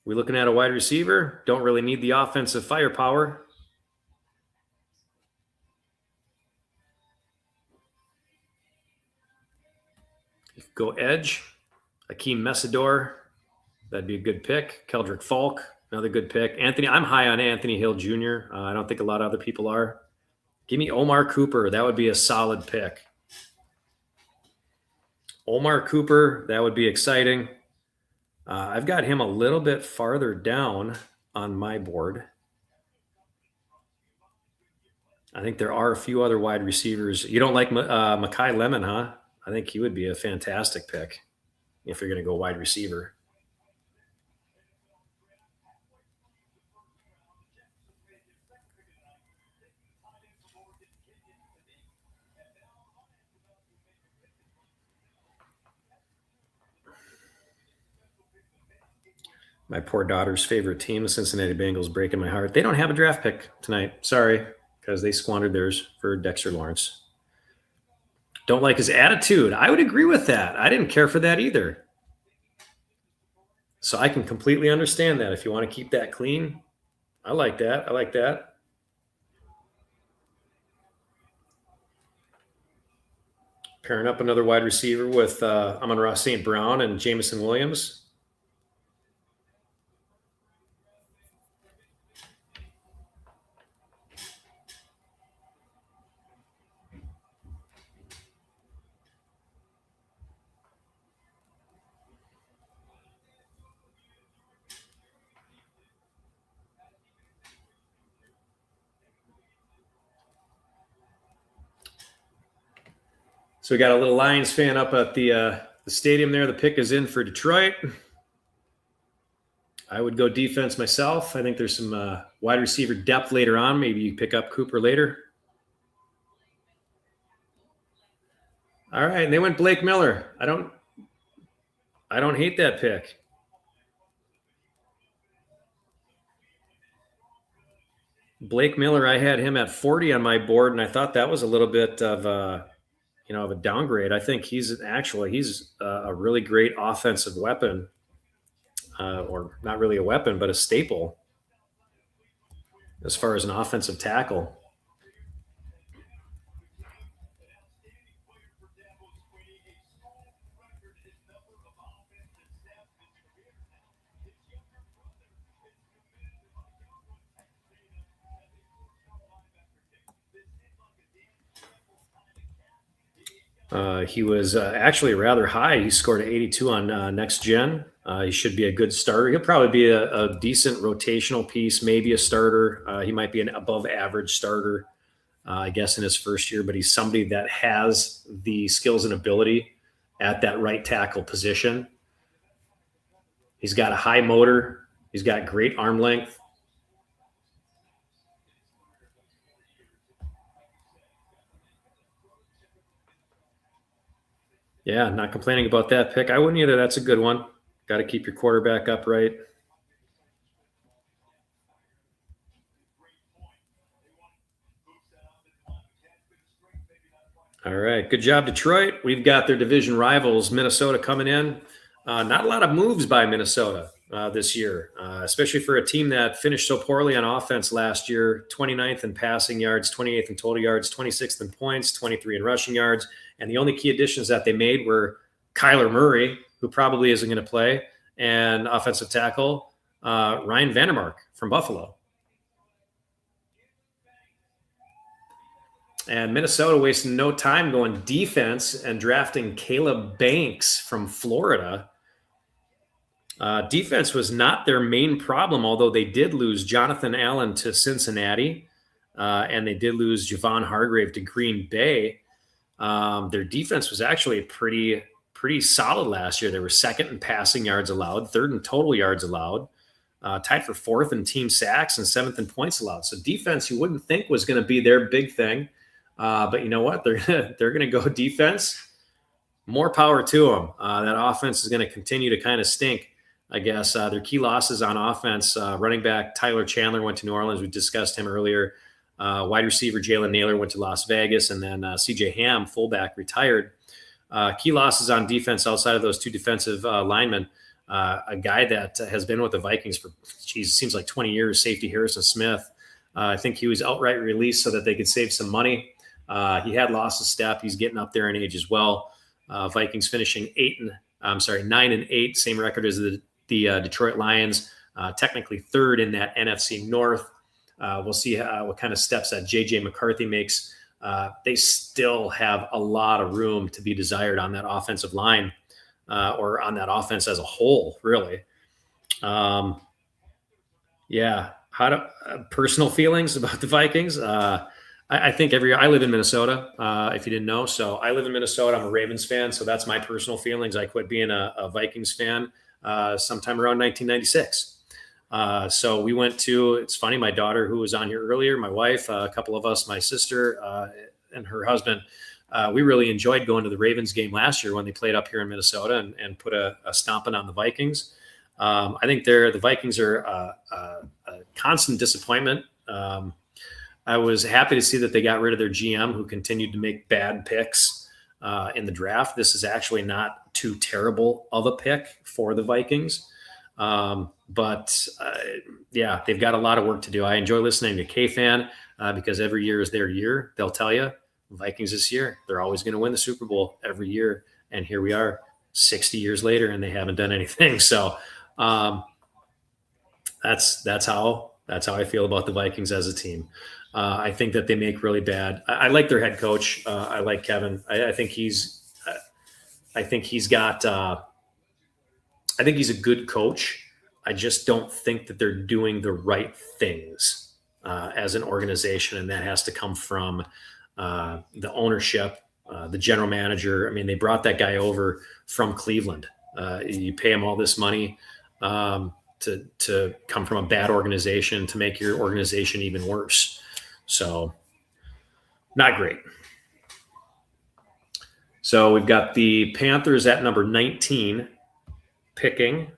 We looking at a wide receiver? Don't really need the offensive firepower. Go edge. Akeem Mesidor. That'd be a good pick. Keldrick Falk. Another good pick. Anthony. I'm high on Anthony Hill Jr. I don't think a lot of other people are. Give me Omar Cooper. That would be a solid pick. Omar Cooper. That would be exciting. I've got him a little bit farther down on my board. I think there are a few other wide receivers. You don't like Mekhi Lemon, huh? I think he would be a fantastic pick if you're going to go wide receiver. My poor daughter's favorite team, the Cincinnati Bengals, breaking my heart. They don't have a draft pick tonight. Sorry, because they squandered theirs for Dexter Lawrence. Don't like his attitude. I would agree with that. I didn't care for that either. So I can completely understand that. If you want to keep that clean, I like that. I like that. Pairing up another wide receiver with Amon-Ra St. Brown and Jameson Williams. So we got a little Lions fan up at the stadium there. The pick is in for Detroit. I would go defense myself. I think there's some wide receiver depth later on. Maybe you pick up Cooper later. All right, and they went Blake Miller. I don't hate that pick. Blake Miller, I had him at 40 on my board, and I thought that was a little bit of a downgrade. I think he's a really great offensive weapon, or not really a weapon, but a staple as far as an offensive tackle. He was actually rather high. He scored an 82 on Next Gen. He should be a good starter. He'll probably be a decent rotational piece, maybe a starter. He might be an above average starter, I guess, in his first year, but he's somebody that has the skills and ability at that right tackle position. He's got a high motor. He's got great arm length. Yeah, not complaining about that pick. I wouldn't either. That's a good one. Got to keep your quarterback upright. All right. Good job, Detroit. We've got their division rivals, Minnesota, coming in. Not a lot of moves by Minnesota this year, especially for a team that finished so poorly on offense last year. 29th in passing yards, 28th in total yards, 26th in points, 23 in rushing yards. And the only key additions that they made were Kyler Murray, who probably isn't going to play, and offensive tackle Ryan Vandermark from Buffalo. And Minnesota wasting no time going defense and drafting Caleb Banks from Florida. Defense was not their main problem, although they did lose Jonathan Allen to Cincinnati, and they did lose Javon Hargrave to Green Bay. Their defense was actually pretty solid last year. They were second in passing yards allowed, third in total yards allowed, tied for fourth in team sacks, and seventh in points allowed. So defense, you wouldn't think was going to be their big thing. But you know what? They're going to go defense. More power to them. That offense is going to continue to kind of stink, I guess. Their key losses on offense, running back Tyler Chandler went to New Orleans. We discussed him earlier. Wide receiver Jalen Naylor went to Las Vegas. And then CJ Ham, fullback, retired. Key losses on defense outside of those two defensive linemen. A guy that has been with the Vikings for, seems like 20 years, safety Harrison Smith. I think he was outright released so that they could save some money. He had lost a step. He's getting up there in age as well. Vikings finishing 9-8, same record as the Detroit Lions. Technically third in that NFC North. We'll see what kind of steps that J.J. McCarthy makes. They still have a lot of room to be desired on that offensive line or on that offense as a whole, really. Personal feelings about the Vikings. I think I live in Minnesota, if you didn't know. So I live in Minnesota. I'm a Ravens fan. So that's my personal feelings. I quit being a Vikings fan sometime around 1996. So we went to, it's funny, my daughter who was on here earlier, my wife, a couple of us, my sister and her husband, we really enjoyed going to the Ravens game last year when they played up here in Minnesota and put a stomping on the Vikings. I think the Vikings are a constant disappointment. I was happy to see that they got rid of their GM, who continued to make bad picks in the draft. This is actually not too terrible of a pick for the Vikings. But they've got a lot of work to do. I enjoy listening to K-Fan because every year is their year. They'll tell you, Vikings this year, they're always going to win the Super Bowl every year. And here we are 60 years later, and they haven't done anything. So that's how I feel about the Vikings as a team. I think that they make really bad. I like their head coach. I like Kevin. I think he's a good coach. I just don't think that they're doing the right things as an organization, and that has to come from the ownership, the general manager. I mean, they brought that guy over from Cleveland. You pay him all this money to come from a bad organization to make your organization even worse. So not great. So we've got the Panthers at number 19 picking.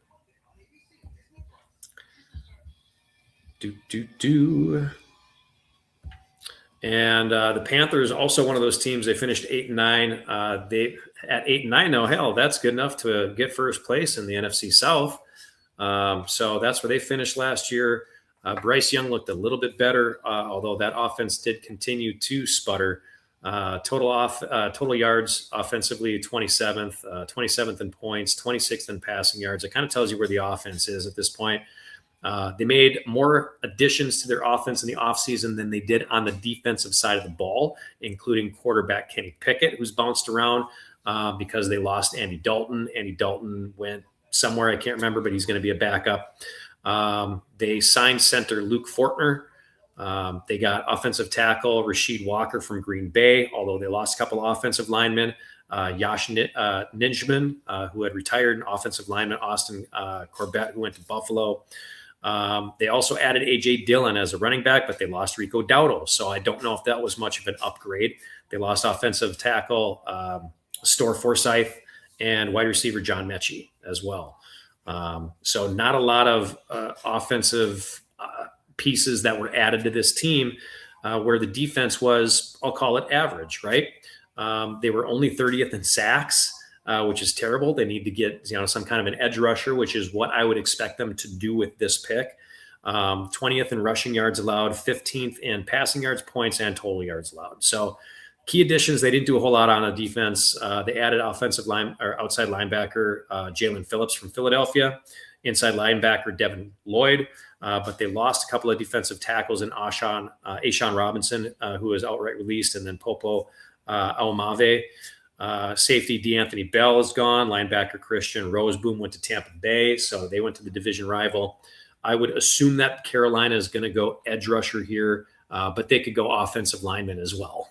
And the Panthers, also one of those teams, they finished 8-9. They at 8-9 though, hell, that's good enough to get first place in the NFC South. So that's where they finished last year. Bryce Young looked a little bit better, although that offense did continue to sputter. Total yards offensively, 27th in points, 26th in passing yards. It kind of tells you where the offense is at this point. They made more additions to their offense in the offseason than they did on the defensive side of the ball, including quarterback Kenny Pickett, who's bounced around because they lost Andy Dalton. Andy Dalton went somewhere, I can't remember, but he's going to be a backup. They signed center Luke Fortner. They got offensive tackle Rasheed Walker from Green Bay, although they lost a couple of offensive linemen. Josh Nijman, who had retired, and offensive lineman Austin Corbett, who went to Buffalo. They also added A.J. Dillon as a running back, but they lost Rico Dowdle. So I don't know if that was much of an upgrade. They lost offensive tackle Store Forsyth and wide receiver John Mechie as well. So not a lot of offensive pieces that were added to this team where the defense was, I'll call it average, right? They were only 30th in sacks, which is terrible. They need to get some kind of an edge rusher, which is what I would expect them to do with this pick. 20th in rushing yards allowed, 15th in passing yards, points, and total yards allowed. So key additions, they didn't do a whole lot on a defense. They added offensive line or outside linebacker Jalen Phillips from Philadelphia, inside linebacker Devin Lloyd, but they lost a couple of defensive tackles in Ashawn Robinson, who was outright released, and then Popo Aumave. Safety D'Anthony Bell is gone. Linebacker Christian Roseboom went to Tampa Bay, so they went to the division rival. I would assume that Carolina is going to go edge rusher here, but they could go offensive lineman as well.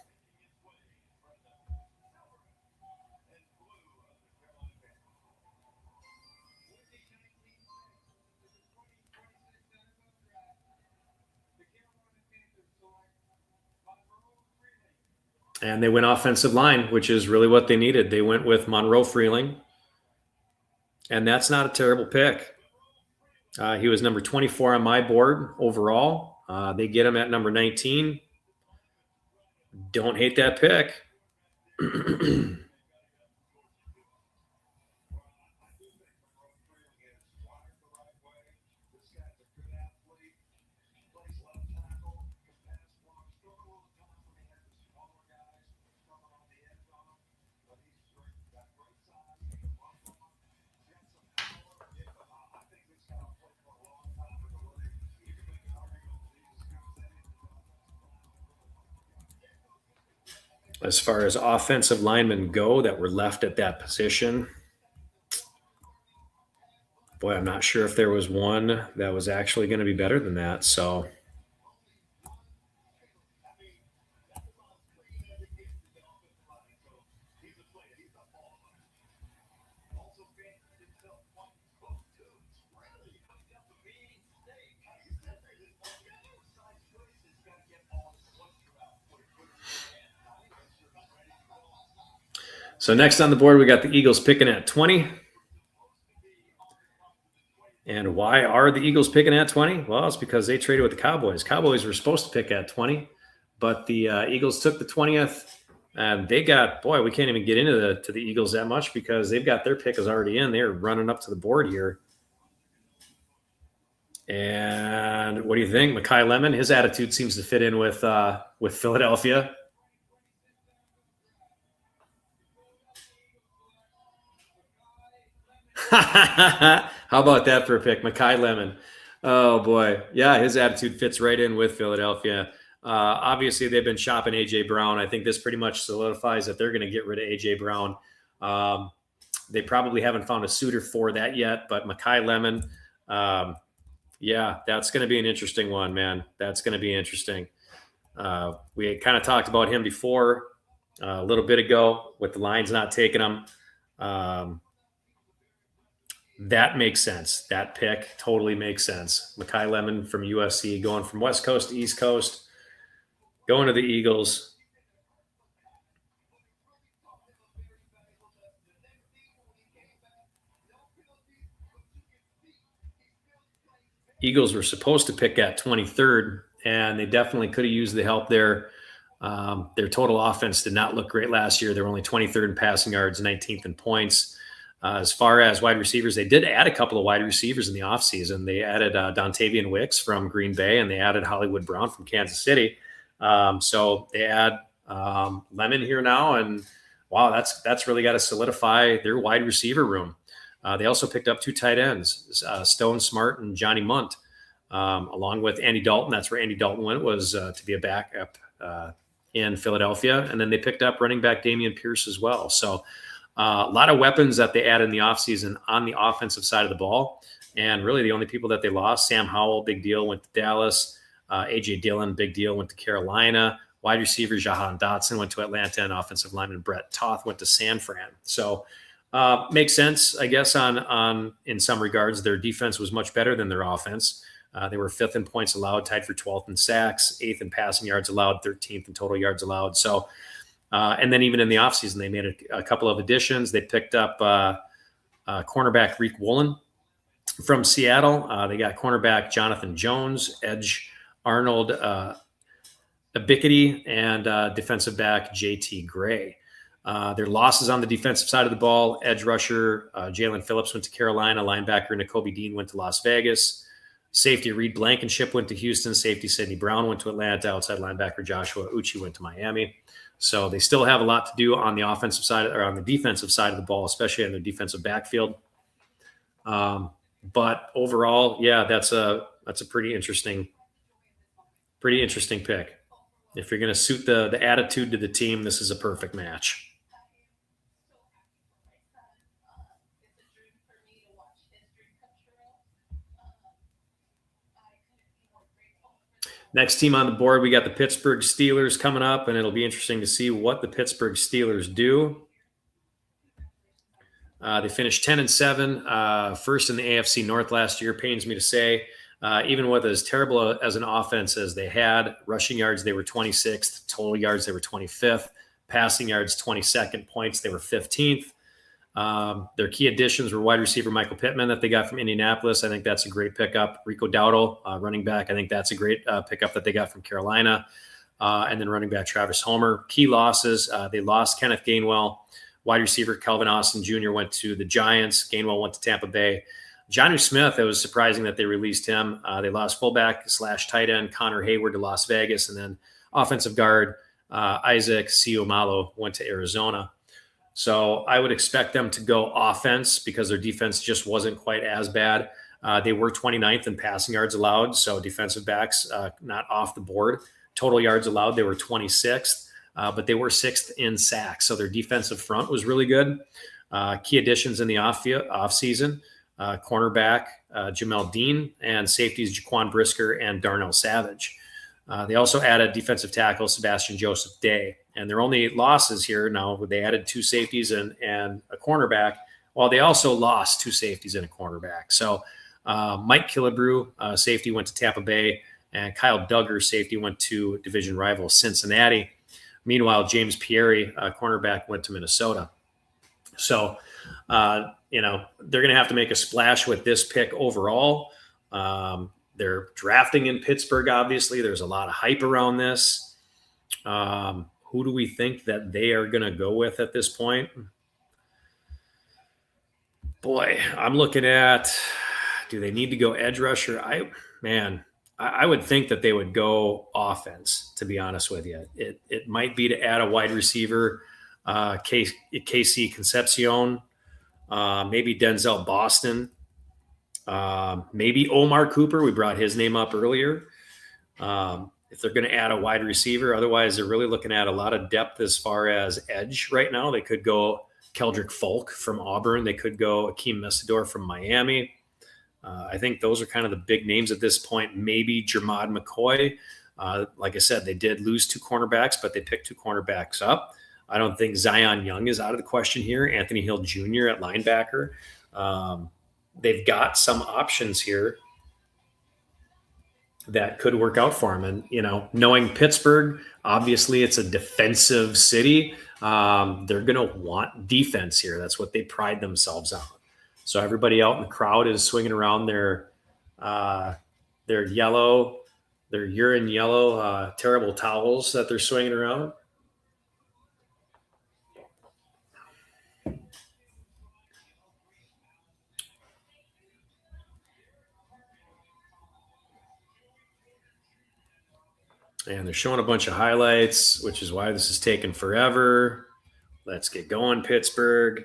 And they went offensive line, which is really what they needed. They went with Monroe Freeling, and that's not a terrible pick. He was number 24 on my board overall. They get him at number 19. Don't hate that pick. As far as offensive linemen go that were left at that position, boy, I'm not sure if there was one that was actually going to be better than that. So next on the board, we got the Eagles picking at 20. And why are the Eagles picking at 20? Well, it's because they traded with the Cowboys. Cowboys were supposed to pick at 20, but the Eagles took the 20th. And they got, boy, we can't even get into the Eagles that much because they've got their pick is already in. They're running up to the board here. And what do you think? Makai Lemon, his attitude seems to fit in with Philadelphia. How about that for a pick? Makai Lemon. Oh, boy. Yeah, his attitude fits right in with Philadelphia. Obviously, they've been shopping A.J. Brown. I think this pretty much solidifies that they're going to get rid of A.J. Brown. They probably haven't found a suitor for that yet, but Makai Lemon, yeah, that's going to be an interesting one, man. That's going to be interesting. We had kind of talked about him before a little bit ago with the Lions not taking him. That makes sense. That pick totally makes sense. Makai Lemon from USC going from West Coast to East Coast, going to the Eagles. Eagles were supposed to pick at 23rd, and they definitely could have used the help there. Their total offense did not look great last year. They were only 23rd in passing yards, 19th in points. As far as wide receivers, they did add a couple of wide receivers in the offseason. They added Dontavian Wicks from Green Bay, and they added Hollywood Brown from Kansas City. So they add Lemon here now, and wow, that's really got to solidify their wide receiver room. They also picked up 2 tight ends, Stone Smart and Johnny Munt, along with Andy Dalton. That's where Andy Dalton went, was to be a backup in Philadelphia. And then they picked up running back Dameon Pierce as well. So a lot of weapons that they added in the offseason on the offensive side of the ball. And really the only people that they lost, Sam Howell, big deal, went to Dallas. A.J. Dillon, big deal, went to Carolina. Wide receiver Jahan Dotson went to Atlanta, and offensive lineman Brett Toth went to San Fran. So makes sense, I guess, on in some regards. Their defense was much better than their offense. They were 5th in points allowed, tied for 12th in sacks, 8th in passing yards allowed, 13th in total yards allowed. So, and then even in the offseason, they made a couple of additions. They picked up cornerback Reek Woolen from Seattle. They got cornerback Jonathan Jones, edge Arnold Abikity, and defensive back JT Gray. Their losses on the defensive side of the ball: edge rusher Jalen Phillips went to Carolina, linebacker Nakobe Dean went to Las Vegas, safety Reed Blankenship went to Houston, safety Sidney Brown went to Atlanta, outside linebacker Joshua Uche went to Miami. So they still have a lot to do on the offensive side or on the defensive side of the ball, especially in their defensive backfield. But overall, yeah, that's a pretty interesting pick. If you're going to suit the attitude to the team, this is a perfect match. Next team on the board, we got the Pittsburgh Steelers coming up, and it'll be interesting to see what the Pittsburgh Steelers do. They finished 10-7, first in the AFC North last year. Pains me to say, even with as terrible as an offense as they had, rushing yards they were 26th, total yards they were 25th, passing yards 22nd, points they were 15th. Their key additions were wide receiver Michael Pittman that they got from Indianapolis. I think that's a great pickup. Rico Dowdle, running back. I think that's a great pickup that they got from Carolina. And then running back Travis Homer. Key losses, they lost Kenneth Gainwell. Wide receiver Calvin Austin Jr. went to the Giants. Gainwell went to Tampa Bay. Jonnu Smith, it was surprising that they released him. They lost fullback / tight end Connor Hayward to Las Vegas. And then offensive guard Isaac Seumalo went to Arizona. So I would expect them to go offense because their defense just wasn't quite as bad. They were 29th in passing yards allowed, so defensive backs not off the board. Total yards allowed, they were 26th, but they were 6th in sacks. So their defensive front was really good. Key additions in the off season: cornerback Jamel Dean and safeties Jaquan Brisker and Darnell Savage. They also added defensive tackle Sebastian Joseph Day. And their only losses here now, they added 2 safeties and a cornerback, while they also lost 2 safeties and a cornerback. So Mike Killebrew, safety, went to Tampa Bay, and Kyle Duggar, safety, went to division rival Cincinnati. Meanwhile, James Pierre, cornerback, went to Minnesota. So, they're going to have to make a splash with this pick overall. They're drafting in Pittsburgh, obviously. There's a lot of hype around this. Who do we think that they are going to go with at this point? Boy, I'm looking at, do they need to go edge rusher? I would think that they would go offense, to be honest with you. It might be to add a wide receiver, Casey Concepcion, maybe Denzel Boston, maybe Omar Cooper. We brought his name up earlier. If they're going to add a wide receiver, otherwise they're really looking at a lot of depth as far as edge right now. They could go Keldrick Folk from Auburn. They could go Akeem Messidor from Miami. I think those are kind of the big names at this point. Maybe Jermod McCoy. Like I said, they did lose 2 cornerbacks, but they picked 2 cornerbacks up. I don't think Zion Young is out of the question here. Anthony Hill Jr. at linebacker. They've got some options here that could work out for them. And, knowing Pittsburgh, obviously it's a defensive city. They're going to want defense here. That's what they pride themselves on. So everybody out in the crowd is swinging around their urine yellow, terrible towels that they're swinging around. And they're showing a bunch of highlights, which is why this is taking forever. Let's get going, Pittsburgh.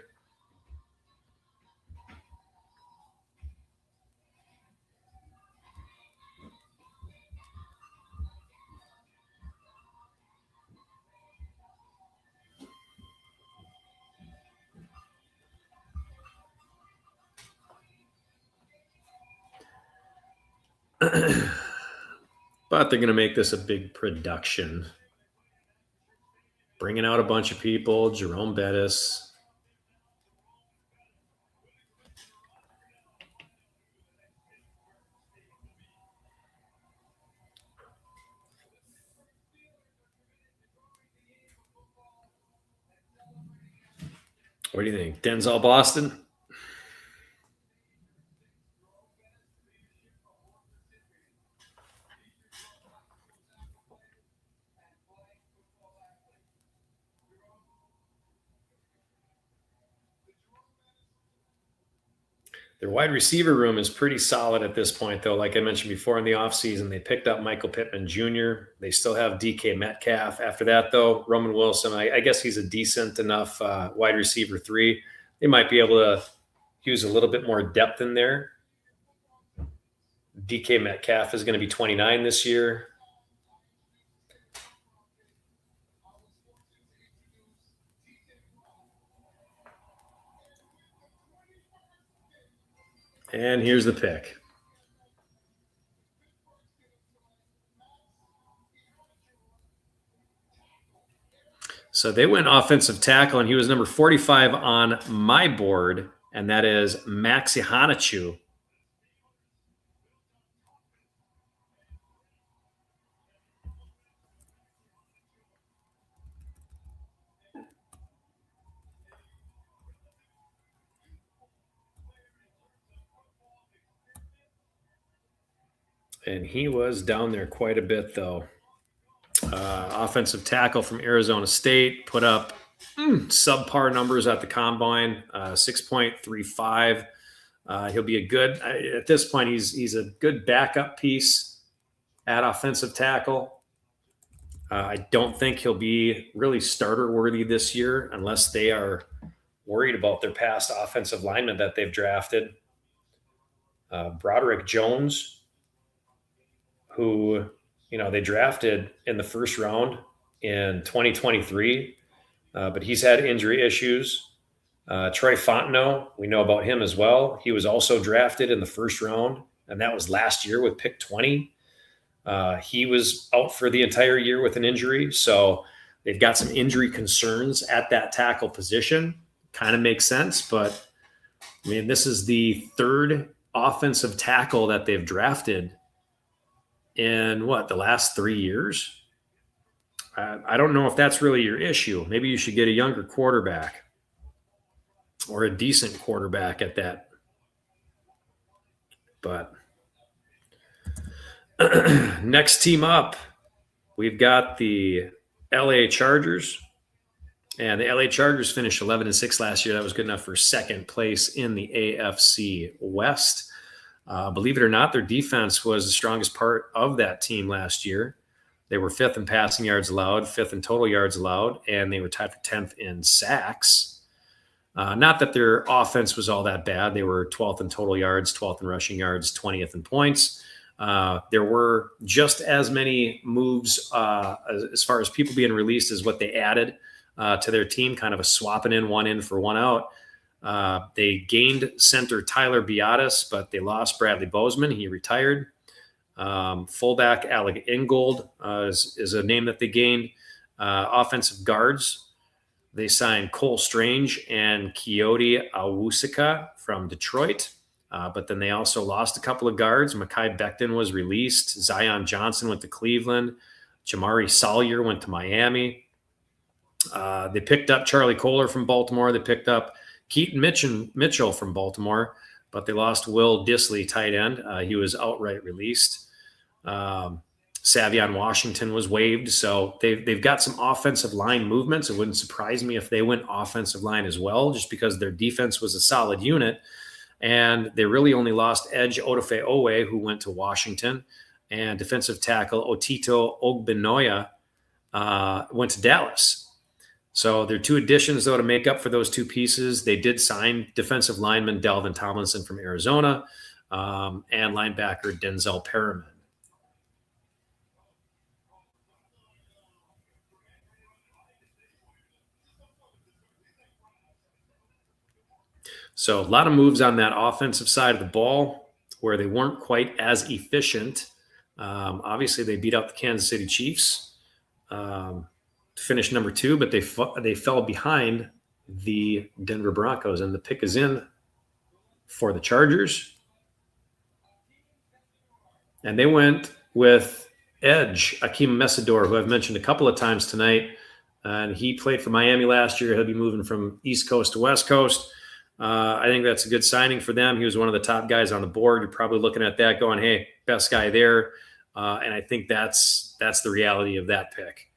But they're going to make this a big production. Bringing out a bunch of people, Jerome Bettis. What do you think? Denzel Boston? Their wide receiver room is pretty solid at this point, though. Like I mentioned before, in the offseason, they picked up Michael Pittman Jr. They still have DK Metcalf. After that, though, Roman Wilson, I guess he's a decent enough wide receiver 3. They might be able to use a little bit more depth in there. DK Metcalf is going to be 29 this year. And here's the pick. So they went offensive tackle, and he was number 45 on my board, and that is Maxi Hanachu. And he was down there quite a bit, though. Offensive tackle from Arizona State, put up subpar numbers at the combine, 6.35. He'll be a good, at this point, he's a good backup piece at offensive tackle. I don't think he'll be really starter worthy this year unless they are worried about their past offensive linemen that they've drafted. Broderick Jones, who they drafted in the first round in 2023, but he's had injury issues. Troy Fontenot, we know about him as well. He was also drafted in the first round, and that was last year with pick 20. He was out for the entire year with an injury, so they've got some injury concerns at that tackle position. Kind of makes sense, but I mean, this is the third offensive tackle that they've drafted in the last 3 years. I don't know if that's really your issue. Maybe you should get a younger quarterback or a decent quarterback at that. But next team up, we've got the LA Chargers. And the LA Chargers finished 11-6 last year. That was good enough for second place in the AFC West. Believe it or not, their defense was the strongest part of that team last year. They were 5th in passing yards allowed, 5th in total yards allowed, and they were tied for 10th in sacks. Not that their offense was all that bad. They were 12th in total yards, 12th in rushing yards, 20th in points. There were just as many moves as far as people being released as what they added to their team, kind of a swapping in one in for one out. They gained center Tyler Biadasz, but they lost Bradley Bozeman. He retired. Fullback Alec Ingold is a name that they gained. Offensive guards, they signed Cole Strange and Keoti Awusika from Detroit. But then they also lost a couple of guards. Mekhi Becton was released. Zion Johnson went to Cleveland. Jamari Salyer went to Miami. They picked up Charlie Kohler from Baltimore. They picked up Keaton Mitchell from Baltimore, but they lost Will Dissly, tight end. He was outright released. Savion Washington was waived. So they've got some offensive line movements. It wouldn't surprise me if they went offensive line as well, just because their defense was a solid unit. And they really only lost edge Odafe Owe, who went to Washington, and defensive tackle Otito Ogbenoya went to Dallas. So there are 2 additions, though, to make up for those 2 pieces. They did sign defensive lineman Dalvin Tomlinson from Arizona and linebacker Denzel Perriman. So a lot of moves on that offensive side of the ball where they weren't quite as efficient. Obviously, they beat out the Kansas City Chiefs to finish number 2, but they fell behind the Denver Broncos, and the pick is in for the Chargers. And they went with edge Akeem Mesidor, who I've mentioned a couple of times tonight. And he played for Miami last year. He'll be moving from East Coast to West Coast. I think that's a good signing for them. He was one of the top guys on the board. You're probably looking at that going, hey, best guy there. And I think that's the reality of that pick.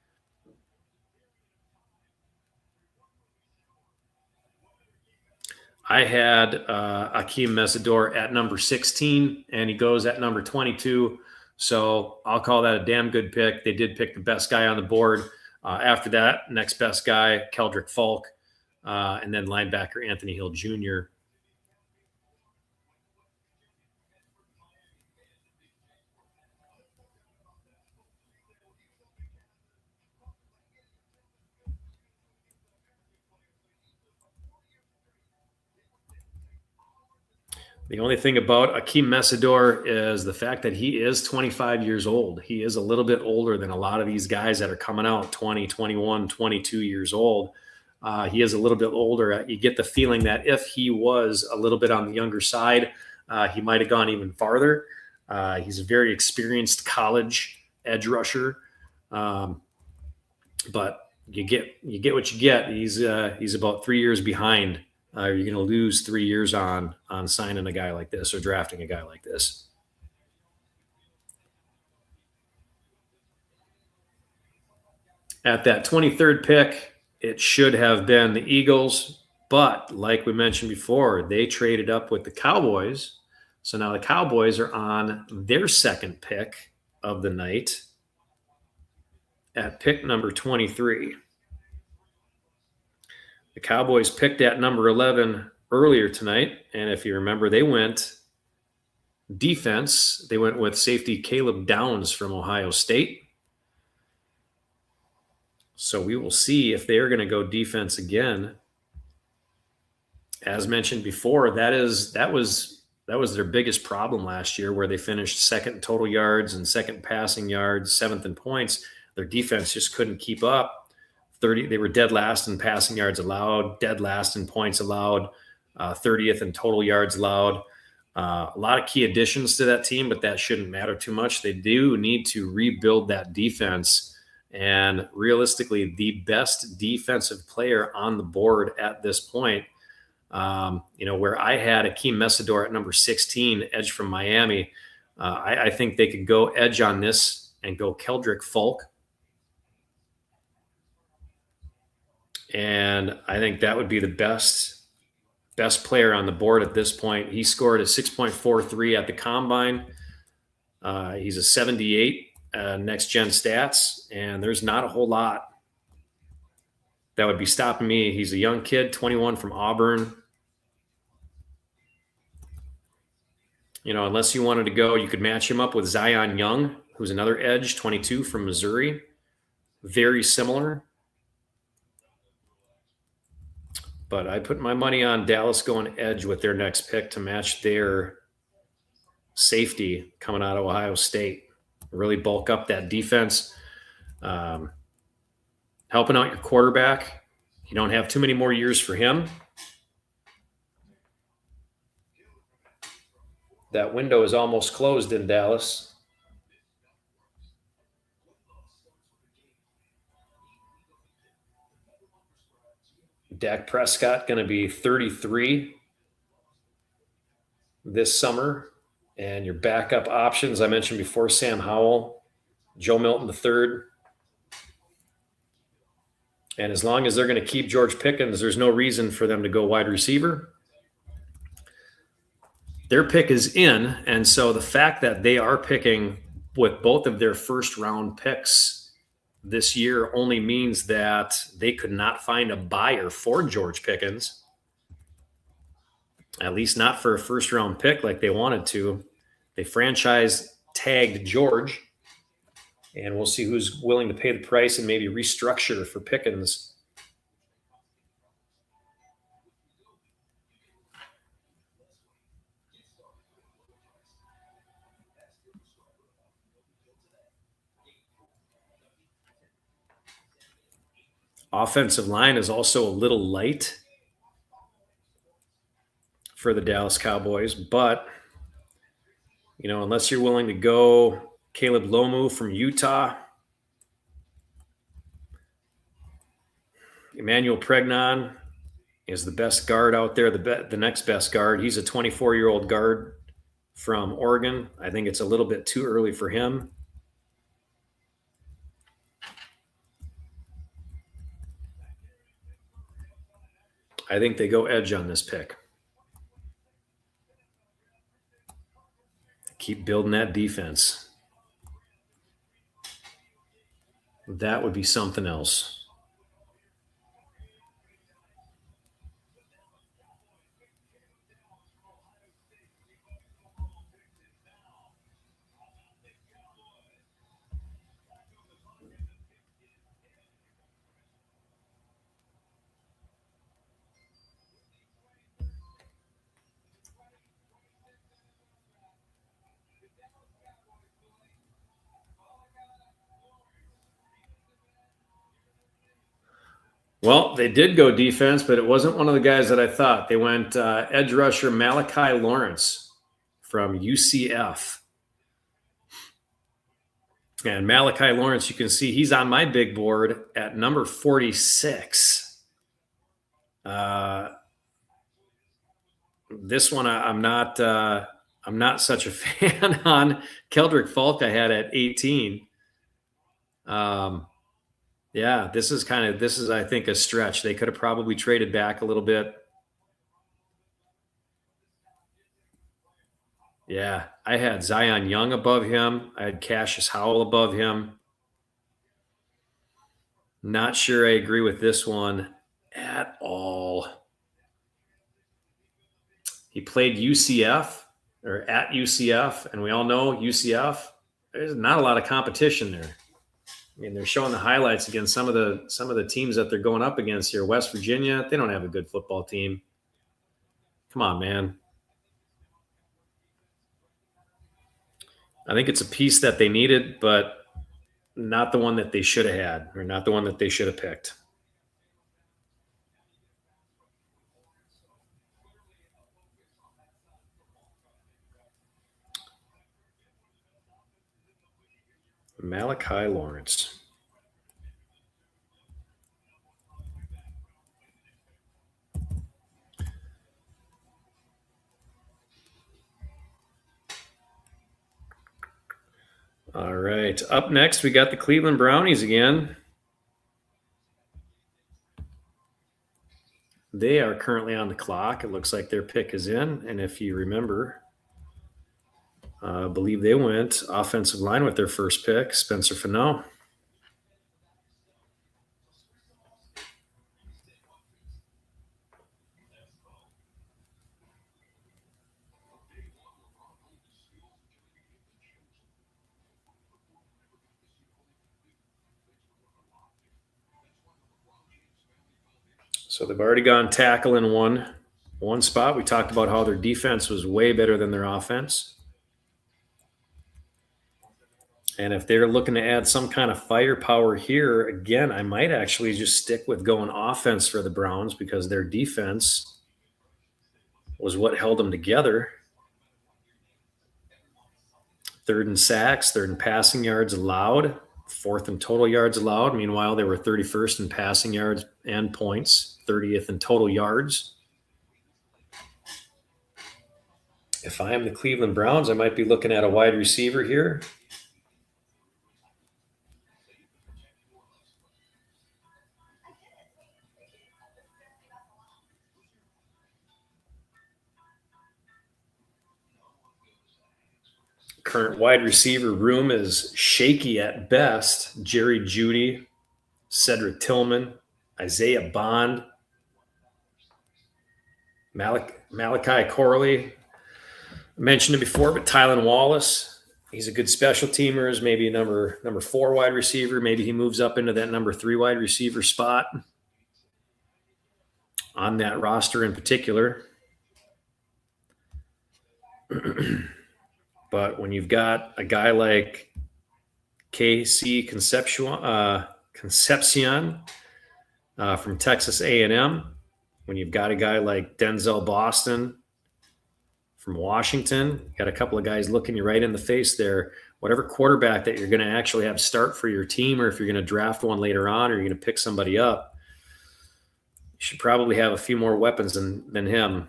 I had Akeem Mesidor at number 16, and he goes at number 22. So I'll call that a damn good pick. They did pick the best guy on the board. After that, next best guy, Keldrick Falk, and then linebacker Anthony Hill Jr. The only thing about Akeem Mesidor is the fact that he is 25 years old. He is a little bit older than a lot of these guys that are coming out 20, 21, 22 years old. He is a little bit older. You get the feeling that if he was a little bit on the younger side, he might have gone even farther. He's a very experienced college edge rusher, but you get what you get. He's about 3 years behind. You're going to lose 3 years on signing a guy like this or drafting a guy like this. At that 23rd pick, it should have been the Eagles, but like we mentioned before, they traded up with the Cowboys. So now the Cowboys are on their second pick of the night at pick number 23. The Cowboys picked at number 11 earlier tonight, and if you remember, they went defense. They went with safety Caleb Downs from Ohio State. So we will see if they are going to go defense again. As mentioned before, that was their biggest problem last year, where they finished second in total yards and second passing yards, seventh in points. Their defense just couldn't keep up. They were dead last in passing yards allowed, dead last in points allowed, 30th in total yards allowed. A lot of key additions to that team, but that shouldn't matter too much. They do need to rebuild that defense. And realistically, the best defensive player on the board at this point, where I had Akeem Mesidor at number 16, edge from Miami, I think they could go edge on this and go Keldrick Falk. And I think that would be the best player on the board at this point. He scored a 6.43 at the combine. He's a 78 next gen stats, and there's not a whole lot that would be stopping me. He's a young kid, 21 from Auburn. Unless you wanted to go, you could match him up with Zion Young, who's another edge, 22 from Missouri. Very similar. But I put my money on Dallas going edge with their next pick to match their safety coming out of Ohio State. Really bulk up that defense. Helping out your quarterback. You don't have too many more years for him. That window is almost closed in Dallas. Dak Prescott going to be 33 this summer. And your backup options, I mentioned before, Sam Howell, Joe Milton III. And as long as they're going to keep George Pickens, there's no reason for them to go wide receiver. Their pick is in. And so the fact that they are picking with both of their first round picks this year only means that they could not find a buyer for George Pickens, at least not for a first round pick like they wanted to. They franchise tagged George, and we'll see who's willing to pay the price and maybe restructure for Pickens. Offensive line is also a little light for the Dallas Cowboys, but unless you're willing to go Caleb Lomu from Utah, Emmanuel Pregnon is the best guard out there, the next best guard. He's a 24-year-old guard from Oregon. I think it's a little bit too early for him. I think they go edge on this pick. Keep building that defense. That would be something else. Well, they did go defense, but it wasn't one of the guys that I thought. They went edge rusher Malachi Lawrence from UCF. And Malachi Lawrence, you can see he's on my big board at number 46. This one I'm not such a fan on. Keldrick Falk I had at 18. Yeah, this is I think a stretch. They could have probably traded back a little bit. Yeah, I had Zion Young above him. I had Cassius Howell above him. Not sure I agree with this one at all. He played UCF or at UCF, and we all know UCF, there's not a lot of competition there. I mean, they're showing the highlights against some of the teams that they're going up against here. West Virginia, they don't have a good football team. Come on, man. I think it's a piece that they needed, but not the one that they should have had, or not the one that they should have picked. Malachi Lawrence. All right. Up next, we got the Cleveland Brownies again. They are currently on the clock. It looks like their pick is in. And if you remember, I believe they went offensive line with their first pick, Spencer Fano. So they've already gone tackle in one spot. We talked about how their defense was way better than their offense. And if they're looking to add some kind of firepower here, again, I might actually just stick with going offense for the Browns because their defense was what held them together. Third in sacks, third in passing yards allowed, fourth in total yards allowed. Meanwhile, they were 31st in passing yards and points, 30th in total yards. If I am the Cleveland Browns, I might be looking at a wide receiver here. Current wide receiver room is shaky at best. Jerry Jeudy, Cedric Tillman, Isaiah Bond, Malachi Corley. I mentioned it before, but Tylan Wallace, he's a good special teamer, maybe number 4 wide receiver. Maybe he moves up into that number 3 wide receiver spot on that roster in particular. But when you've got a guy like KC Concepcion from Texas A&M, when you've got a guy like Denzel Boston from Washington, you got a couple of guys looking you right in the face there. Whatever quarterback that you're going to actually have start for your team, or if you're going to draft one later on, or you're going to pick somebody up, you should probably have a few more weapons than him.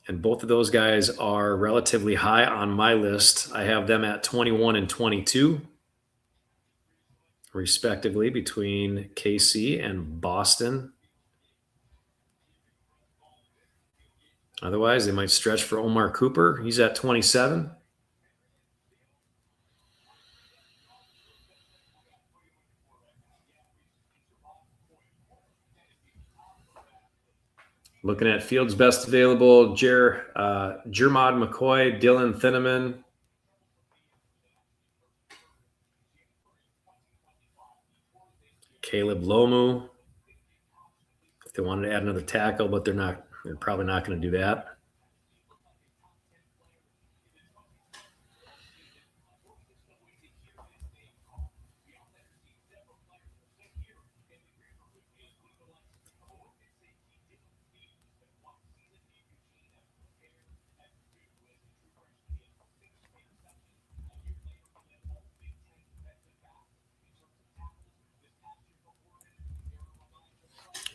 And both of those guys are relatively high on my list. I have them at 21 and 22, respectively, between KC and Boston. Otherwise, they might stretch for Omar Cooper. He's at 27. Looking at Fields' best available, Jermod McCoy, Dylan Thieneman. Caleb Lomu. If they wanted to add another tackle, but they're probably not going to do that.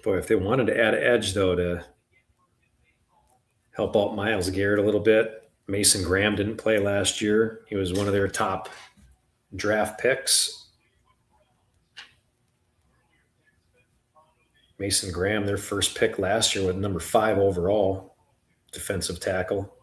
Boy, if they wanted to add an edge, though, to help out Myles Garrett a little bit, Mason Graham didn't play last year. He was one of their top draft picks. Mason Graham, their first pick last year, with number 5 overall defensive tackle.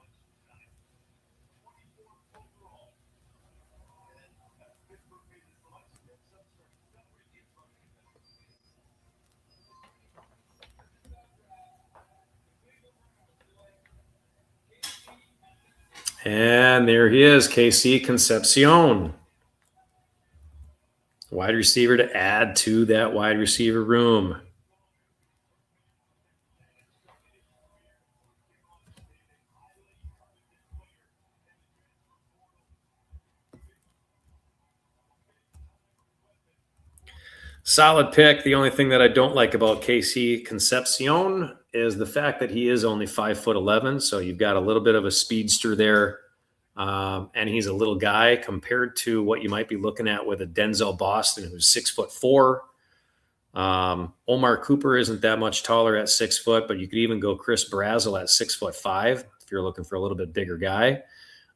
And there he is, KC Concepcion. Wide receiver to add to that wide receiver room. Solid pick. The only thing that I don't like about KC Concepcion is the fact that he is only 5'11", so you've got a little bit of a speedster there, and he's a little guy compared to what you might be looking at with a Denzel Boston, who's 6'4". Omar Cooper isn't that much taller at 6 foot, but you could even go Chris Brazzell at 6'5" if you're looking for a little bit bigger guy.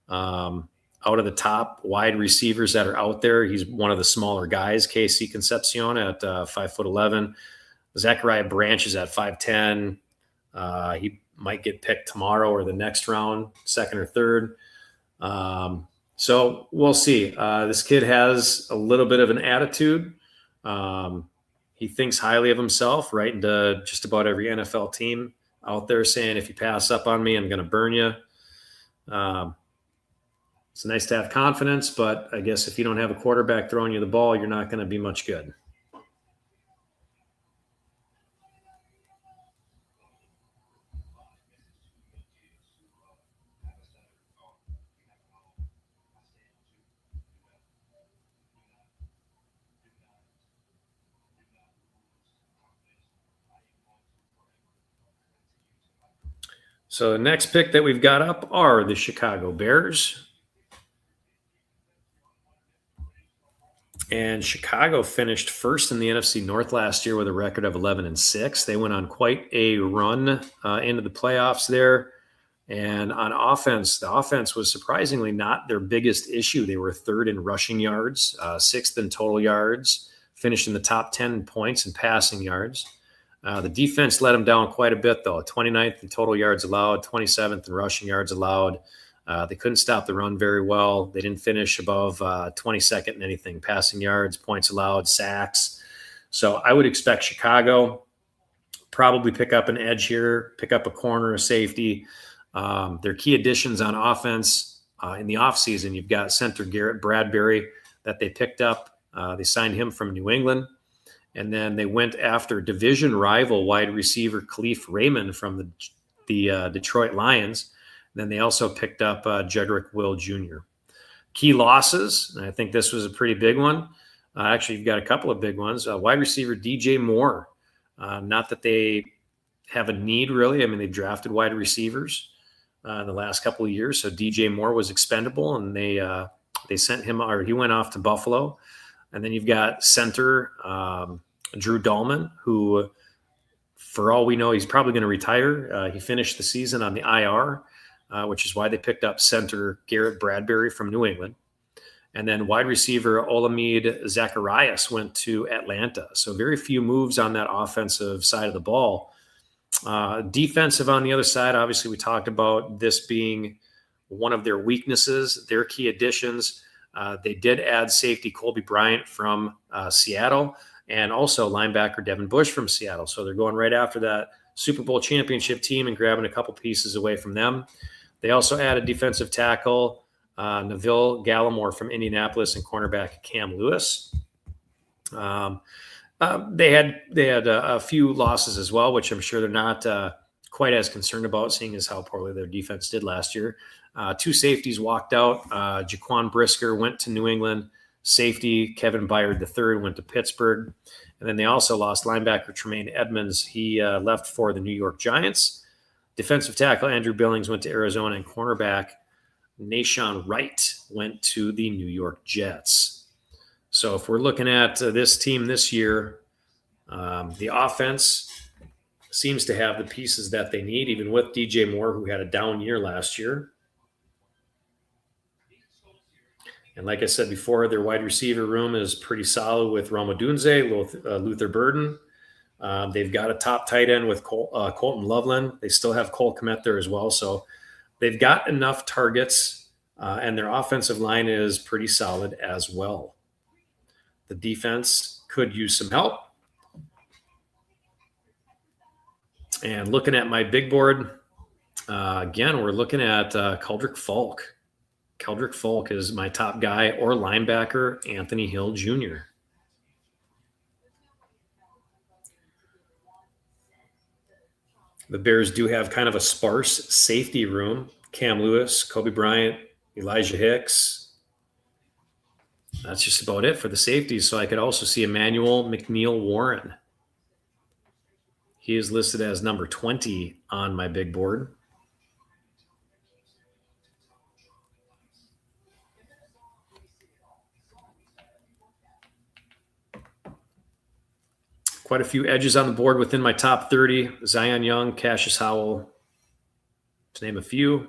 Out of the top wide receivers that are out there, he's one of the smaller guys, KC Concepcion at 5'11". Zachariah Branch is at 5'10". He might get picked tomorrow or the next round, second or third. So we'll see. This kid has a little bit of an attitude. He thinks highly of himself, right into just about every NFL team out there, saying, if you pass up on me, I'm going to burn you. It's nice to have confidence, but I guess if you don't have a quarterback throwing you the ball, you're not going to be much good. So the next pick that we've got up are the Chicago Bears. And Chicago finished first in the NFC North last year with a record of 11-6. They went on quite a run into the playoffs there. And on offense, the offense was surprisingly not their biggest issue. They were third in rushing yards, sixth in total yards, finished in the top 10 in points and passing yards. The defense let them down quite a bit, though. 29th in total yards allowed, 27th in rushing yards allowed. They couldn't stop the run very well. They didn't finish above 22nd in anything, passing yards, points allowed, sacks. So I would expect Chicago probably pick up an edge here, pick up a corner, a safety. Their key additions on offense in the offseason, you've got center Garrett Bradbury that they picked up. They signed him from New England. And then they went after division rival wide receiver Khalif Raymond from the Detroit Lions. Then they also picked up Jedrick Will Jr. Key losses, and I think this was a pretty big one. Actually, you've got a couple of big ones. Wide receiver DJ Moore. Not that they have a need, really. I mean, they drafted wide receivers in the last couple of years. So DJ Moore was expendable, and they sent him, or he went off to Buffalo. And then you've got center Drew Dahlman, who, for all we know, he's probably going to retire. He finished the season on the IR, which is why they picked up center Garrett Bradbury from New England. And then wide receiver Olamide Zacharias went to Atlanta. So very few moves on that offensive side of the ball. Defensive on the other side, obviously, we talked about this being one of their weaknesses, their key additions. They did add safety Colby Bryant from Seattle and also linebacker Devin Bush from Seattle. So they're going right after that Super Bowl championship team and grabbing a couple pieces away from them. They also added defensive tackle Neville Gallimore from Indianapolis and cornerback Cam Lewis. They had a few losses as well, which I'm sure they're not quite as concerned about, seeing as how poorly their defense did last year. Two safeties walked out. Jaquan Brisker went to New England. Safety Kevin Byard III went to Pittsburgh. And then they also lost linebacker Tremaine Edmonds. He left for the New York Giants. Defensive tackle Andrew Billings went to Arizona, and cornerback Nahshon Wright went to the New York Jets. So if we're looking at this team this year, the offense seems to have the pieces that they need, even with DJ Moore, who had a down year last year. And like I said before, their wide receiver room is pretty solid with Rome Odunze, Luther Burden. They've got a top tight end with Colton Loveland. They still have Cole Kmet there as well. So they've got enough targets, and their offensive line is pretty solid as well. The defense could use some help. And looking at my big board, again, we're looking at Keldrick Falk. Keldrick Falk is my top guy, or linebacker Anthony Hill Jr. The Bears do have kind of a sparse safety room. Cam Lewis, Kobe Bryant, Elijah Hicks. That's just about it for the safeties. So I could also see Emmanuel McNeil Warren. He is listed as number 20 on my big board. Quite a few edges on the board within my top 30. Zion Young, Cassius Howell, to name a few.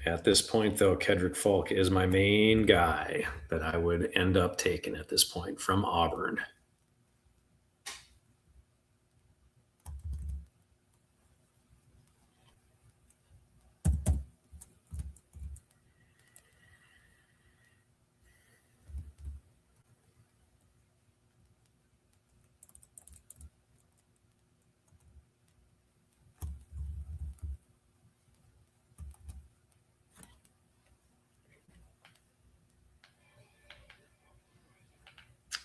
At this point, though, Keldrick Falk is my main guy that I would end up taking at this point from Auburn.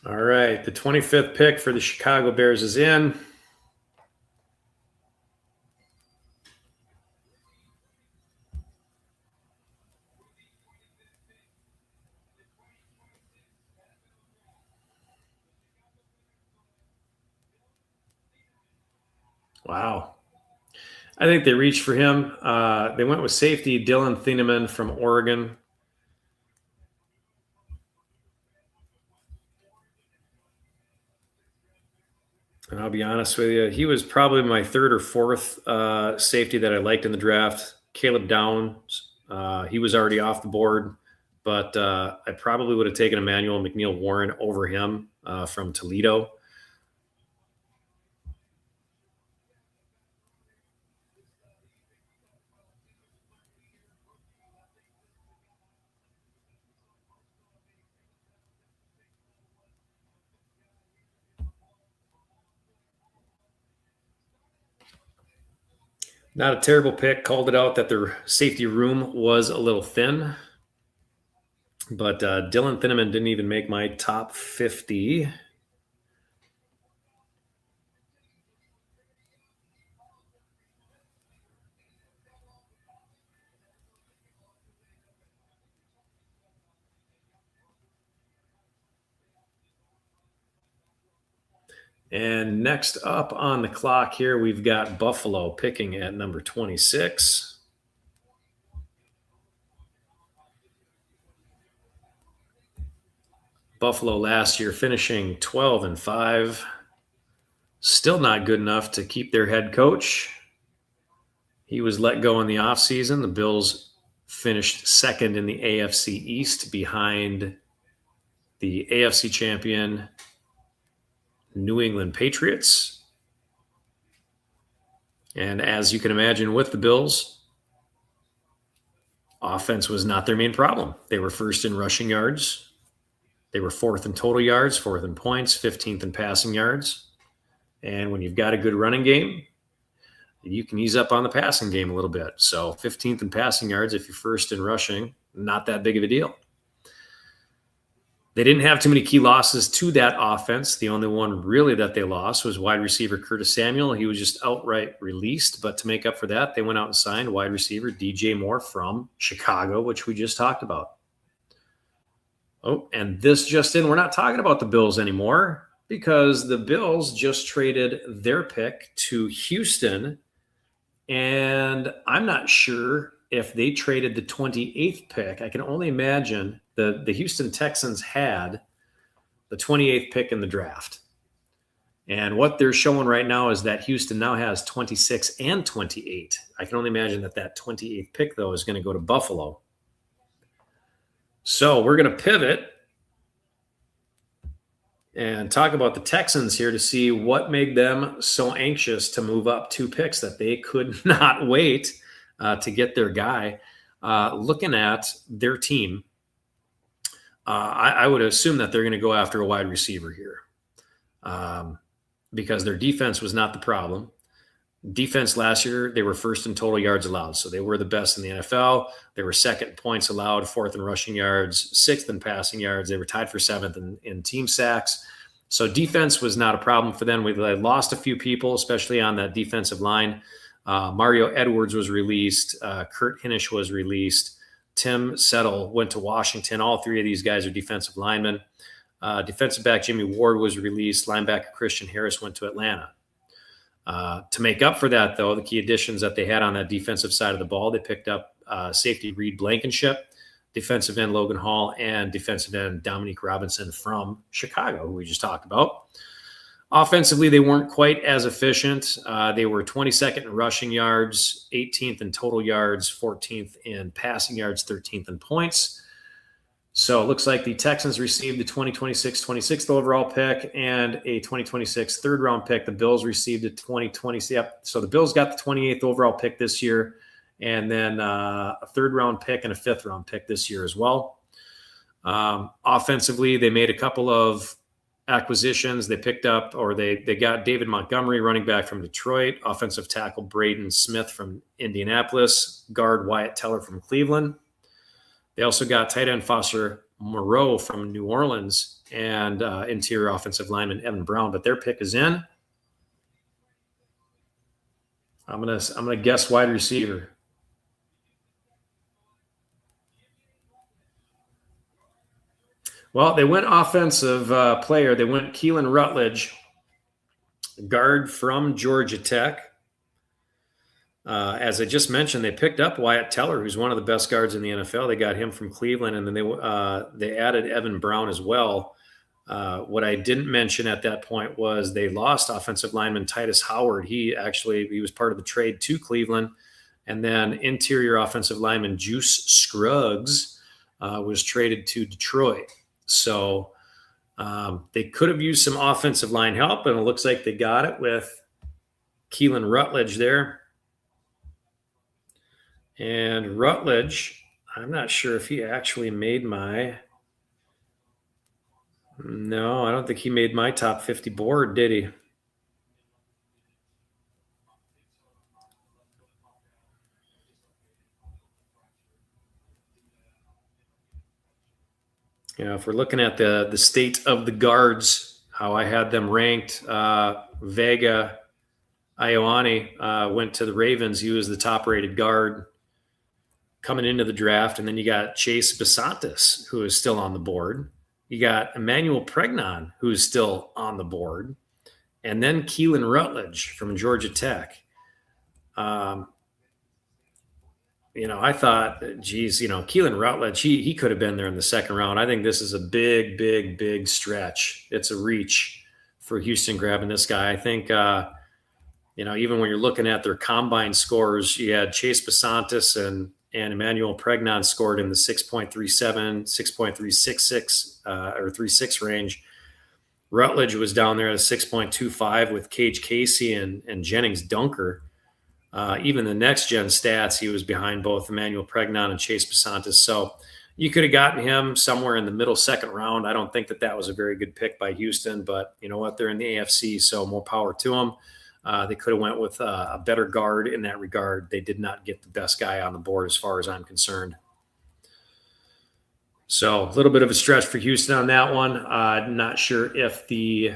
All right, the 25th pick for the Chicago Bears is in. Wow. I think they reached for him. They went with safety Dylan Thieneman from Oregon. And I'll be honest with you, he was probably my third or fourth safety that I liked in the draft. Caleb Downs, he was already off the board, but I probably would have taken Emmanuel McNeil Warren over him from Toledo. Not a terrible pick. Called it out that their safety room was a little thin. But Dylan Thieneman didn't even make my top 50. And next up on the clock here, we've got Buffalo picking at number 26. Buffalo last year finishing 12-5. Still not good enough to keep their head coach. He was let go in the offseason. The Bills finished second in the AFC East behind the AFC champion New England Patriots. And as you can imagine with the Bills, offense was not their main problem. They were first in rushing yards. They were fourth in total yards, fourth in points, 15th in passing yards. And when you've got a good running game, you can ease up on the passing game a little bit. So 15th in passing yards, if you're first in rushing, not that big of a deal. They didn't have too many key losses to that offense. The only one really that they lost was wide receiver Curtis Samuel. He was just outright released. But to make up for that, they went out and signed wide receiver DJ Moore from Chicago, which we just talked about. Oh, and this just in, we're not talking about the Bills anymore because the Bills just traded their pick to Houston. And I'm not sure if they traded the 28th pick. I can only imagine the Houston Texans had the 28th pick in the draft. And what they're showing right now is that Houston now has 26 and 28. I can only imagine that 28th pick, though, is going to go to Buffalo. So we're going to pivot and talk about the Texans here to see what made them so anxious to move up 2 picks that they could not wait to get their guy. Looking at their team, I would assume that they're going to go after a wide receiver here because their defense was not the problem. Defense last year, they were first in total yards allowed. So they were the best in the NFL. They were second in points allowed, fourth in rushing yards, sixth in passing yards. They were tied for seventh in team sacks. So defense was not a problem for them. We lost a few people, especially on that defensive line. Mario Edwards was released. Kurt Hinish was released. Tim Settle went to Washington. All 3 of these guys are defensive linemen. Defensive back Jimmy Ward was released. Linebacker Christian Harris went to Atlanta. To make up for that, though, the key additions that they had on that defensive side of the ball, they picked up safety Reed Blankenship, defensive end Logan Hall, and defensive end Dominique Robinson from Chicago, who we just talked about. Offensively, they weren't quite as efficient. They were 22nd in rushing yards, 18th in total yards, 14th in passing yards, 13th in points. So it looks like the Texans received the 2026 26th overall pick and a 2026 third-round pick. The Bills received a 2020. Yep. So the Bills got the 28th overall pick this year, and then a third-round pick and a fifth-round pick this year as well. Offensively, they made a couple of acquisitions. They picked up, or they got David Montgomery, running back from Detroit, offensive tackle Braden Smith from Indianapolis, guard Wyatt Teller from Cleveland. They also got tight end Foster Moreau from New Orleans and interior offensive lineman Evan Brown, but their pick is in. I'm gonna guess wide receiver. Well, they went offensive player. They went Keelan Rutledge, guard from Georgia Tech. As I just mentioned, they picked up Wyatt Teller, who's one of the best guards in the NFL. They got him from Cleveland, and then they added Evan Brown as well. What I didn't mention at that point was they lost offensive lineman Titus Howard. He was part of the trade to Cleveland, and then interior offensive lineman Juice Scruggs was traded to Detroit. So they could have used some offensive line help, and it looks like they got it with Keelan Rutledge there. And Rutledge, I'm not sure if he actually made no, I don't think he made my top 50 board, did he? Yeah, if we're looking at the state of the guards, how I had them ranked, Vega Ioane went to the Ravens. He was the top-rated guard coming into the draft. And then you got Chase Besantis, who is still on the board. You got Emmanuel Pregnon, who is still on the board. And then Keelan Rutledge from Georgia Tech. I thought, Keelan Rutledge, he could have been there in the second round. I think this is a big, big, big stretch. It's a reach for Houston grabbing this guy. I think even when you're looking at their combine scores, you had Chase Basantis and Emmanuel Pregnon scored in the 6.37, 6.366 or 36 range. Rutledge was down there at 6.25 with Cage Casey and Jennings Dunker. Even the next gen stats, he was behind both Emmanuel Pregnon and Chase Basantis. So you could have gotten him somewhere in the middle second round. I don't think that was a very good pick by Houston, but you know what? They're in the AFC, so more power to them. They could have went with a better guard in that regard. They did not get the best guy on the board as far as I'm concerned. So a little bit of a stretch for Houston on that one. Not sure if the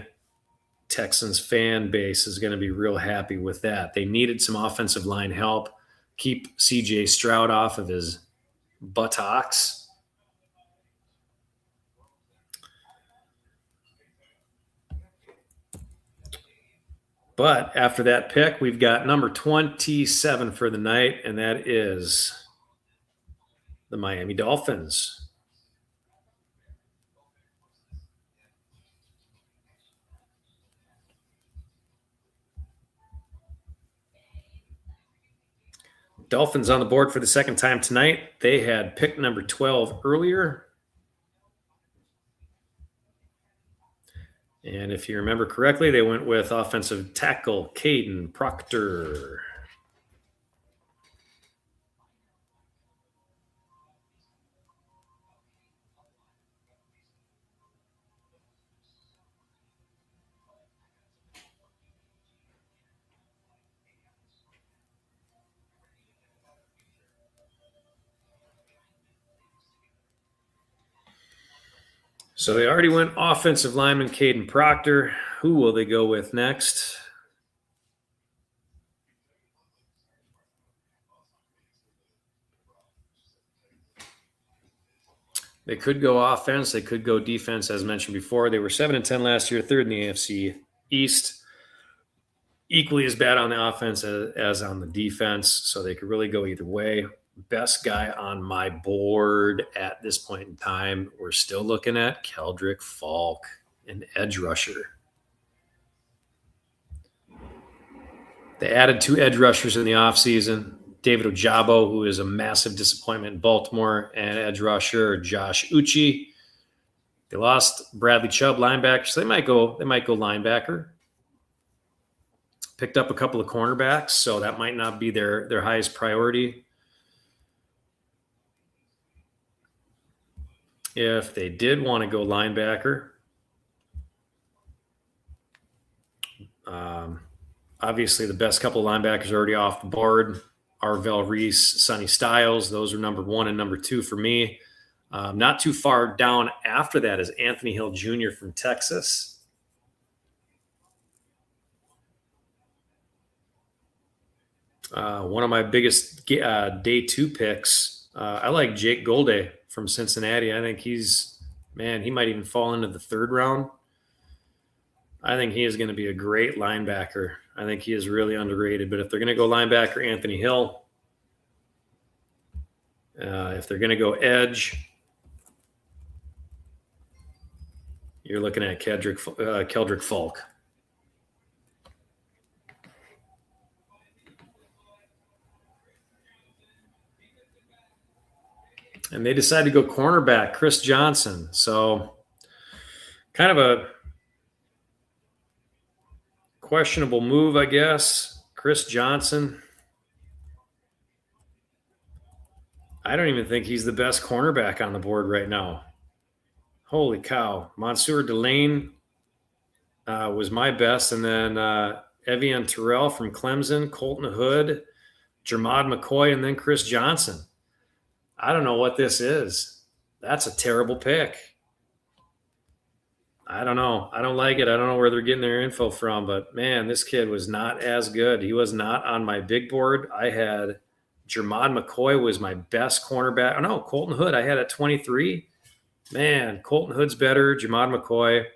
Texans fan base is going to be real happy with that. They needed some offensive line help, keep CJ Stroud off of his buttocks. But after that pick, we've got number 27 for the night, and that is the Miami Dolphins. Dolphins on the board for the second time tonight. They had pick number 12 earlier. And if you remember correctly, they went with offensive tackle Caden Proctor. So they already went offensive lineman Caden Proctor. Who will they go with next? They could go offense. They could go defense, as mentioned before. They were 7-10 last year, third in the AFC East. Equally as bad on the offense as on the defense, so they could really go either way. Best guy on my board at this point in time, we're still looking at Keldrick Falk, an edge rusher. They added 2 edge rushers in the offseason. David Ojabo, who is a massive disappointment in Baltimore, and edge rusher Josh Uche. They lost Bradley Chubb, linebacker, so they might go linebacker. Picked up a couple of cornerbacks, so that might not be their highest priority. If they did want to go linebacker, obviously the best couple of linebackers are already off the board. Arvell Reese, Sonny Styles, those are number 1 and number 2 for me. Not too far down after that is Anthony Hill Jr. from Texas. One of my biggest day 2 picks, I like Jake Golday from Cincinnati. I think he might even fall into the 3rd round. I think he is going to be a great linebacker. I think he is really underrated. But if they're going to go linebacker, Anthony Hill. If they're going to go edge, you're looking at Keldrick Falk. And they decided to go cornerback, Chris Johnson. So kind of a questionable move, I guess. Chris Johnson. I don't even think he's the best cornerback on the board right now. Holy cow. Mansour Delane was my best. And then Evian Terrell from Clemson, Colton Hood, Jermod McCoy, and then Chris Johnson. I don't know what this is. That's a terrible pick. I don't know. I don't like it. I don't know where they're getting their info from, but man, this kid was not as good. He was not on my big board. I had Jermod McCoy was my best cornerback. Oh, no, Colton Hood I had at 23. Man, Colton Hood's better. Jermod McCoy.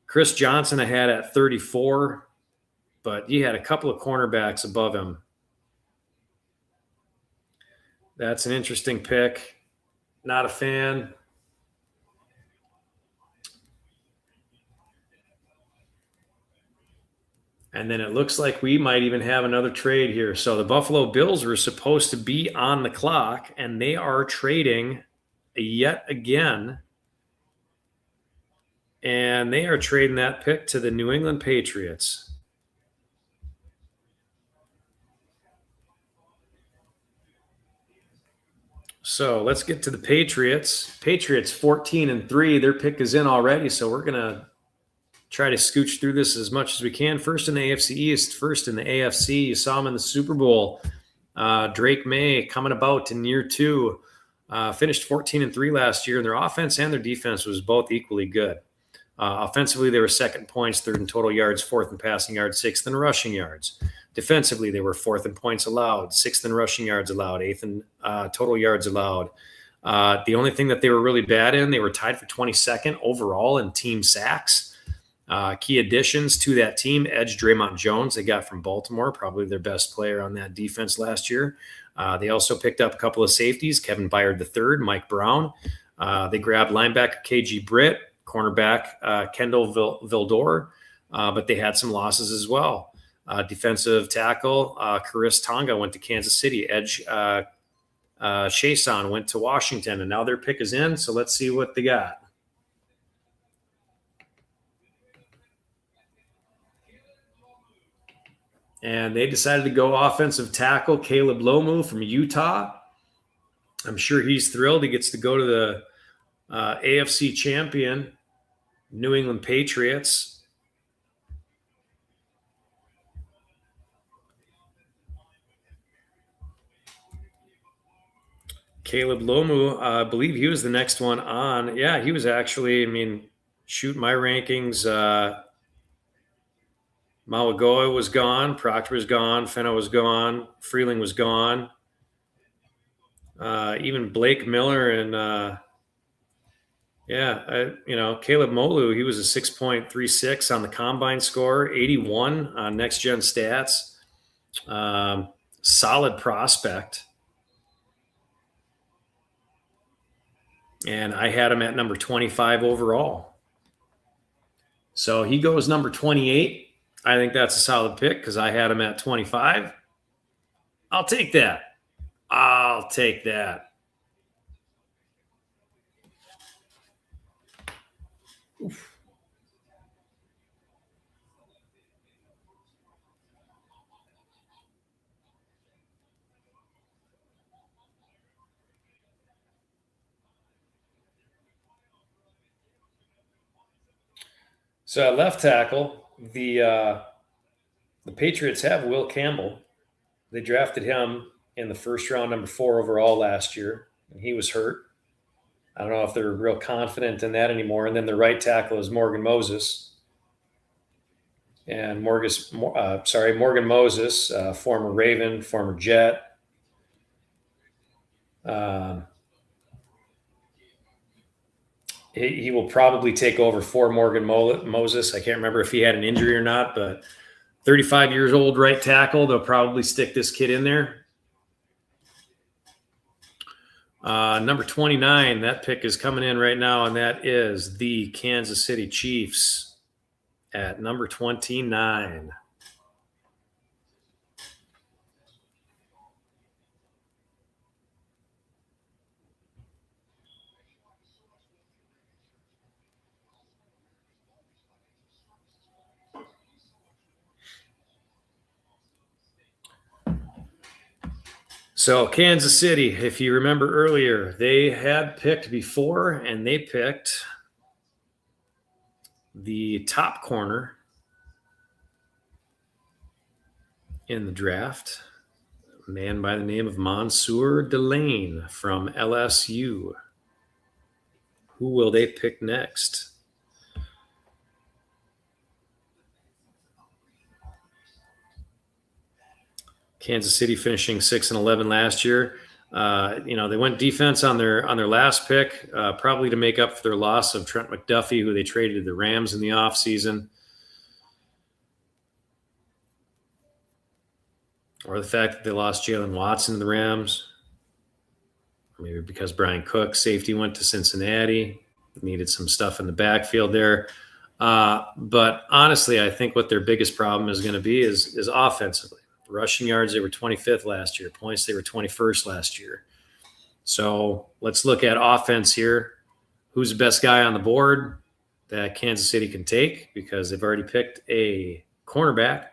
Chris Johnson I had at 34, but he had a couple of cornerbacks above him. That's an interesting pick. Not a fan. And then it looks like we might even have another trade here. So the Buffalo Bills were supposed to be on the clock, and they are trading yet again. And they are trading that pick to the New England Patriots. So let's get to the Patriots. Patriots 14-3. Their pick is in already. So we're going to try to scooch through this as much as we can. First in the AFC East, first in the AFC. You saw him in the Super Bowl. Drake May coming about in year 2. Finished 14-3 last year, and their offense and their defense was both equally good. Offensively, they were second in points, third in total yards, fourth in passing yards, sixth in rushing yards. Defensively, they were fourth in points allowed, sixth in rushing yards allowed, eighth in total yards allowed. The only thing that they were really bad in, they were tied for 22nd overall in team sacks. Key additions to that team, edge Draymond Jones, they got from Baltimore, probably their best player on that defense last year. They also picked up a couple of safeties, Kevin Byard III, Mike Brown. They grabbed linebacker KG Britt, cornerback Kendall Vildor, but they had some losses as well. Defensive tackle Karis Tonga went to Kansas City. Edge Chason went to Washington, and now their pick is in, so let's see what they got. And they decided to go offensive tackle Caleb Lomu from Utah. I'm sure he's thrilled. He gets to go to the AFC champion, New England Patriots. Caleb Lomu, I believe he was the next one on. Yeah, he was actually, shoot my rankings. Malagoa was gone. Proctor was gone. Fenno was gone. Freeling was gone. Even Blake Miller and Caleb Molu, he was a 6.36 on the combine score, 81 on next gen stats. Solid prospect. And I had him at number 25 overall. So he goes number 28. I think that's a solid pick because I had him at 25. I'll take that. Oof. So at left tackle, the Patriots have Will Campbell. They drafted him in the first round, number 4 overall last year, and he was hurt. I don't know if they're real confident in that anymore. And then the right tackle is Morgan Moses. And Morgan Moses, former Raven, former Jet. He will probably take over for Morgan Moses. I can't remember if he had an injury or not, but 35 years old right tackle. They'll probably stick this kid in there. Number 29, that pick is coming in right now, and that is the Kansas City Chiefs at number 29. So Kansas City, if you remember earlier, they had picked before, and they picked the top corner in the draft, a man by the name of Mansour Delane from LSU. Who will they pick next? Kansas City finishing 6-11 last year. They went defense on their last pick, probably to make up for their loss of Trent McDuffie, who they traded to the Rams in the offseason. Or the fact that they lost Jalen Watson to the Rams. Maybe because Brian Cook, safety, went to Cincinnati. Needed some stuff in the backfield there. But honestly, I think what their biggest problem is going to be is offensively. Rushing yards, they were 25th last year. Points, they were 21st last year. So let's look at offense here. Who's the best guy on the board that Kansas City can take? Because they've already picked a cornerback.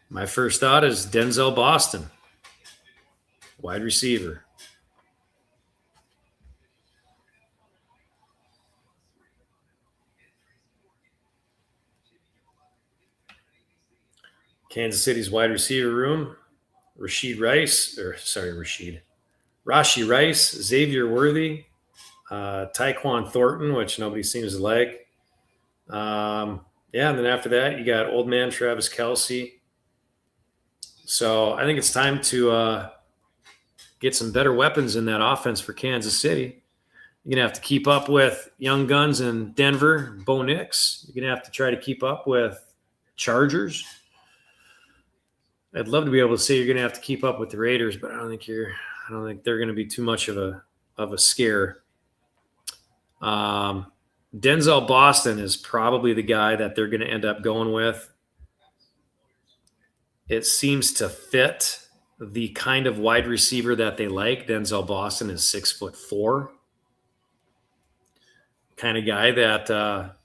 My first thought is Denzel Boston, wide receiver. Kansas City's wide receiver room, Rashi Rice, Xavier Worthy, Tyquan Thornton, which nobody seems to like. And then after that, you got old man Travis Kelce. So I think it's time to get some better weapons in that offense for Kansas City. You're going to have to keep up with young guns in Denver, Bo Nix. You're going to have to try to keep up with Chargers. I'd love to be able to say you're going to have to keep up with the Raiders, but I don't think they're going to be too much of a scare. Denzel Boston is probably the guy that they're going to end up going with. It seems to fit the kind of wide receiver that they like. Denzel Boston is 6'4", kind of guy that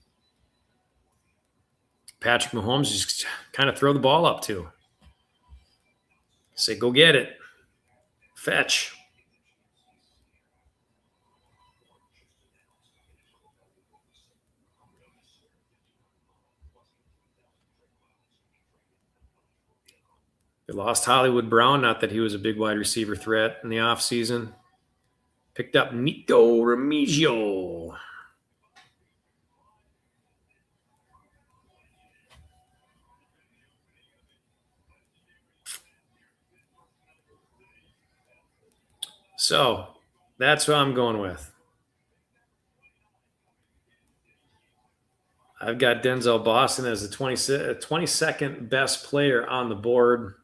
Patrick Mahomes just kind of throw the ball up to. Say, go get it. Fetch. They lost Hollywood Brown, not that he was a big wide receiver threat in the offseason. Picked up Nico Remigio. So that's who I'm going with. I've got Denzel Boston as the 22nd best player on the board.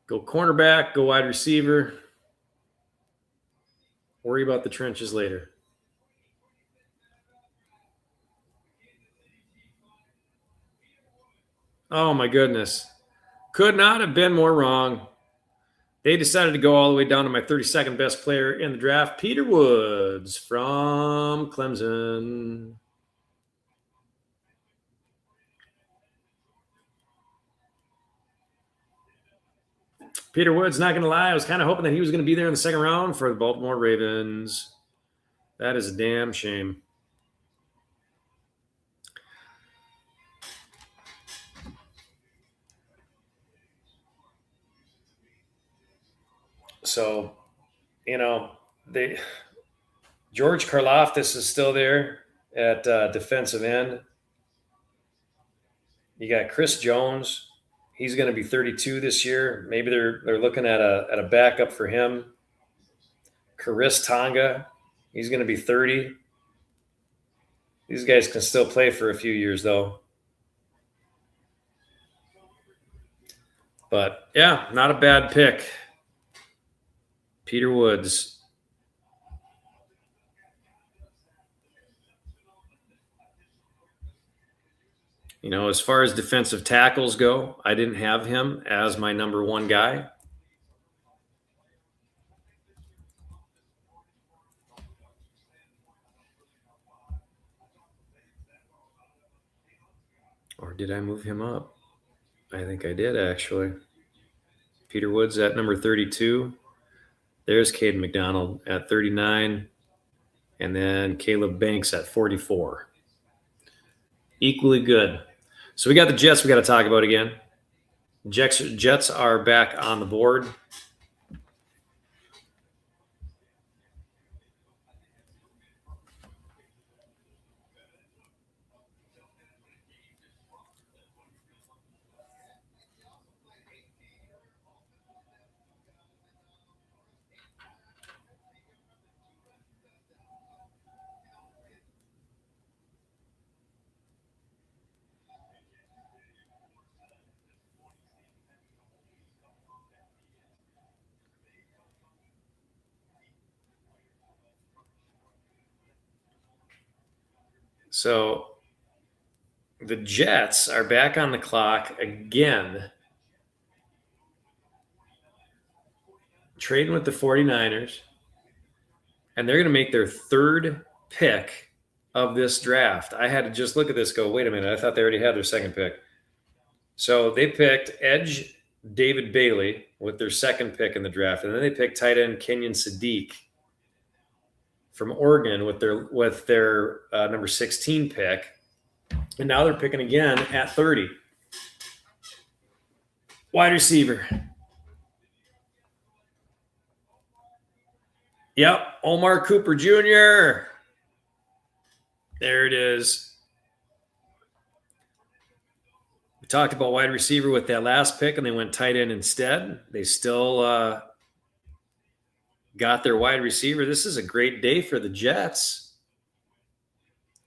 Go cornerback, go wide receiver. Worry about the trenches later. Oh, my goodness. Could not have been more wrong. They decided to go all the way down to my 32nd best player in the draft, Peter Woods from Clemson. Peter Woods, not going to lie, I was kind of hoping that he was going to be there in the second round for the Baltimore Ravens. That is a damn shame. So, George Karlaftis is still there at defensive end. You got Chris Jones. He's going to be 32 this year. Maybe they're looking at a backup for him. Karis Tonga, he's going to be 30. These guys can still play for a few years, though. But, yeah, not a bad pick. Peter Woods. As far as defensive tackles go, I didn't have him as my number one guy. Or did I move him up? I think I did, actually. Peter Woods at number 32. There's Caden McDonald at 39. And then Caleb Banks at 44. Equally good. So we got the Jets we got to talk about again. Jets are back on the board. So the Jets are back on the clock again, trading with the 49ers, and they're going to make their third pick of this draft. I had to just look at this, go, wait a minute, I thought they already had their second pick. So they picked edge David Bailey with their second pick in the draft, and then they picked tight end Kenyon Sadiq from Oregon with their number 16 pick, and now they're picking again at 30. Wide receiver. Yep, Omar Cooper Jr. There it is. We talked about wide receiver with that last pick, and they went tight end instead. They still got their wide receiver. This is a great day for the Jets.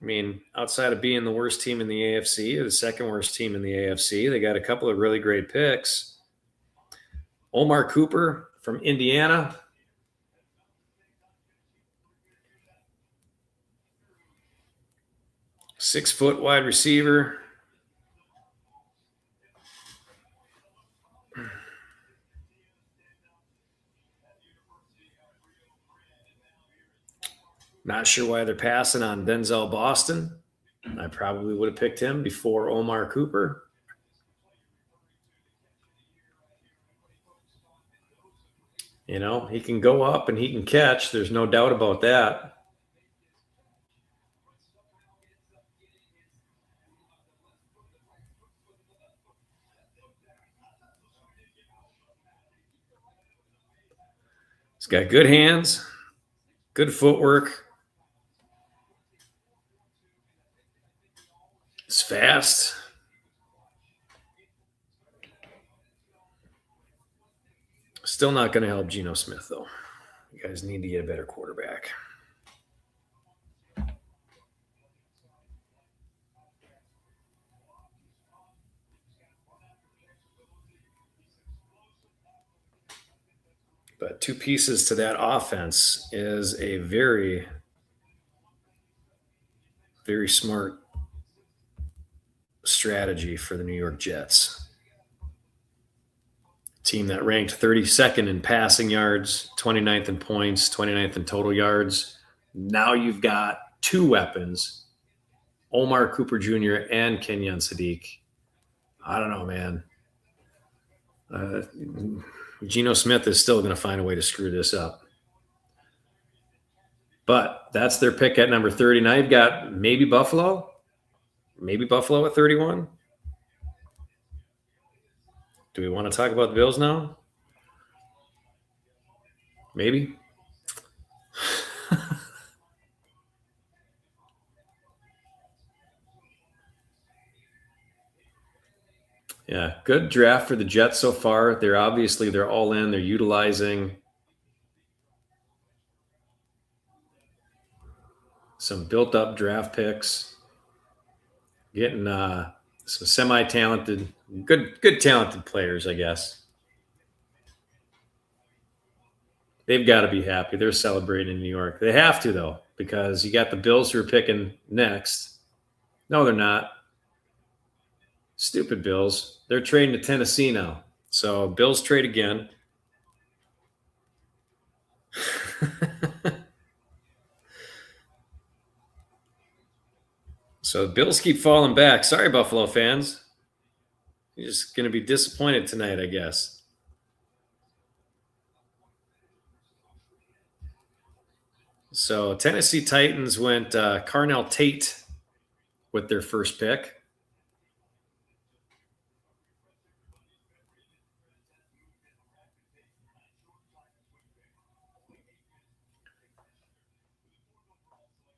I mean, outside of being the worst team in the AFC, or the second worst team in the AFC, they got a couple of really great picks. Omar Cooper from Indiana. Six-foot wide receiver. Not sure why they're passing on Denzel Boston. I probably would have picked him before Omar Cooper. You know, he can go up and he can catch. There's no doubt about that. He's got good hands, good footwork. He's fast. Still not going to help Geno Smith, though. You guys need to get a better quarterback. But two pieces to that offense is a very, very smart strategy for the New York Jets. Team that ranked 32nd in passing yards, 29th in points, 29th in total yards. Now you've got two weapons, Omar Cooper Jr. and Kenyon Sadiq. I don't know, man. Geno Smith is still going to find a way to screw this up. But that's their pick at number 30. Now you've got maybe Buffalo at 31. Do we want to talk about the Bills now? Maybe. Yeah, good draft for the Jets so far. They're all in. They're utilizing some built-up draft picks, getting some semi-talented, good talented players, I guess. They've got to be happy. They're celebrating in New York. They have to, though, because you got the Bills who are picking next. No, they're not. Stupid Bills. They're trading to Tennessee now. So Bills trade again. So the Bills keep falling back. Sorry, Buffalo fans. You're just going to be disappointed tonight, I guess. So Tennessee Titans went Carnell Tate with their first pick.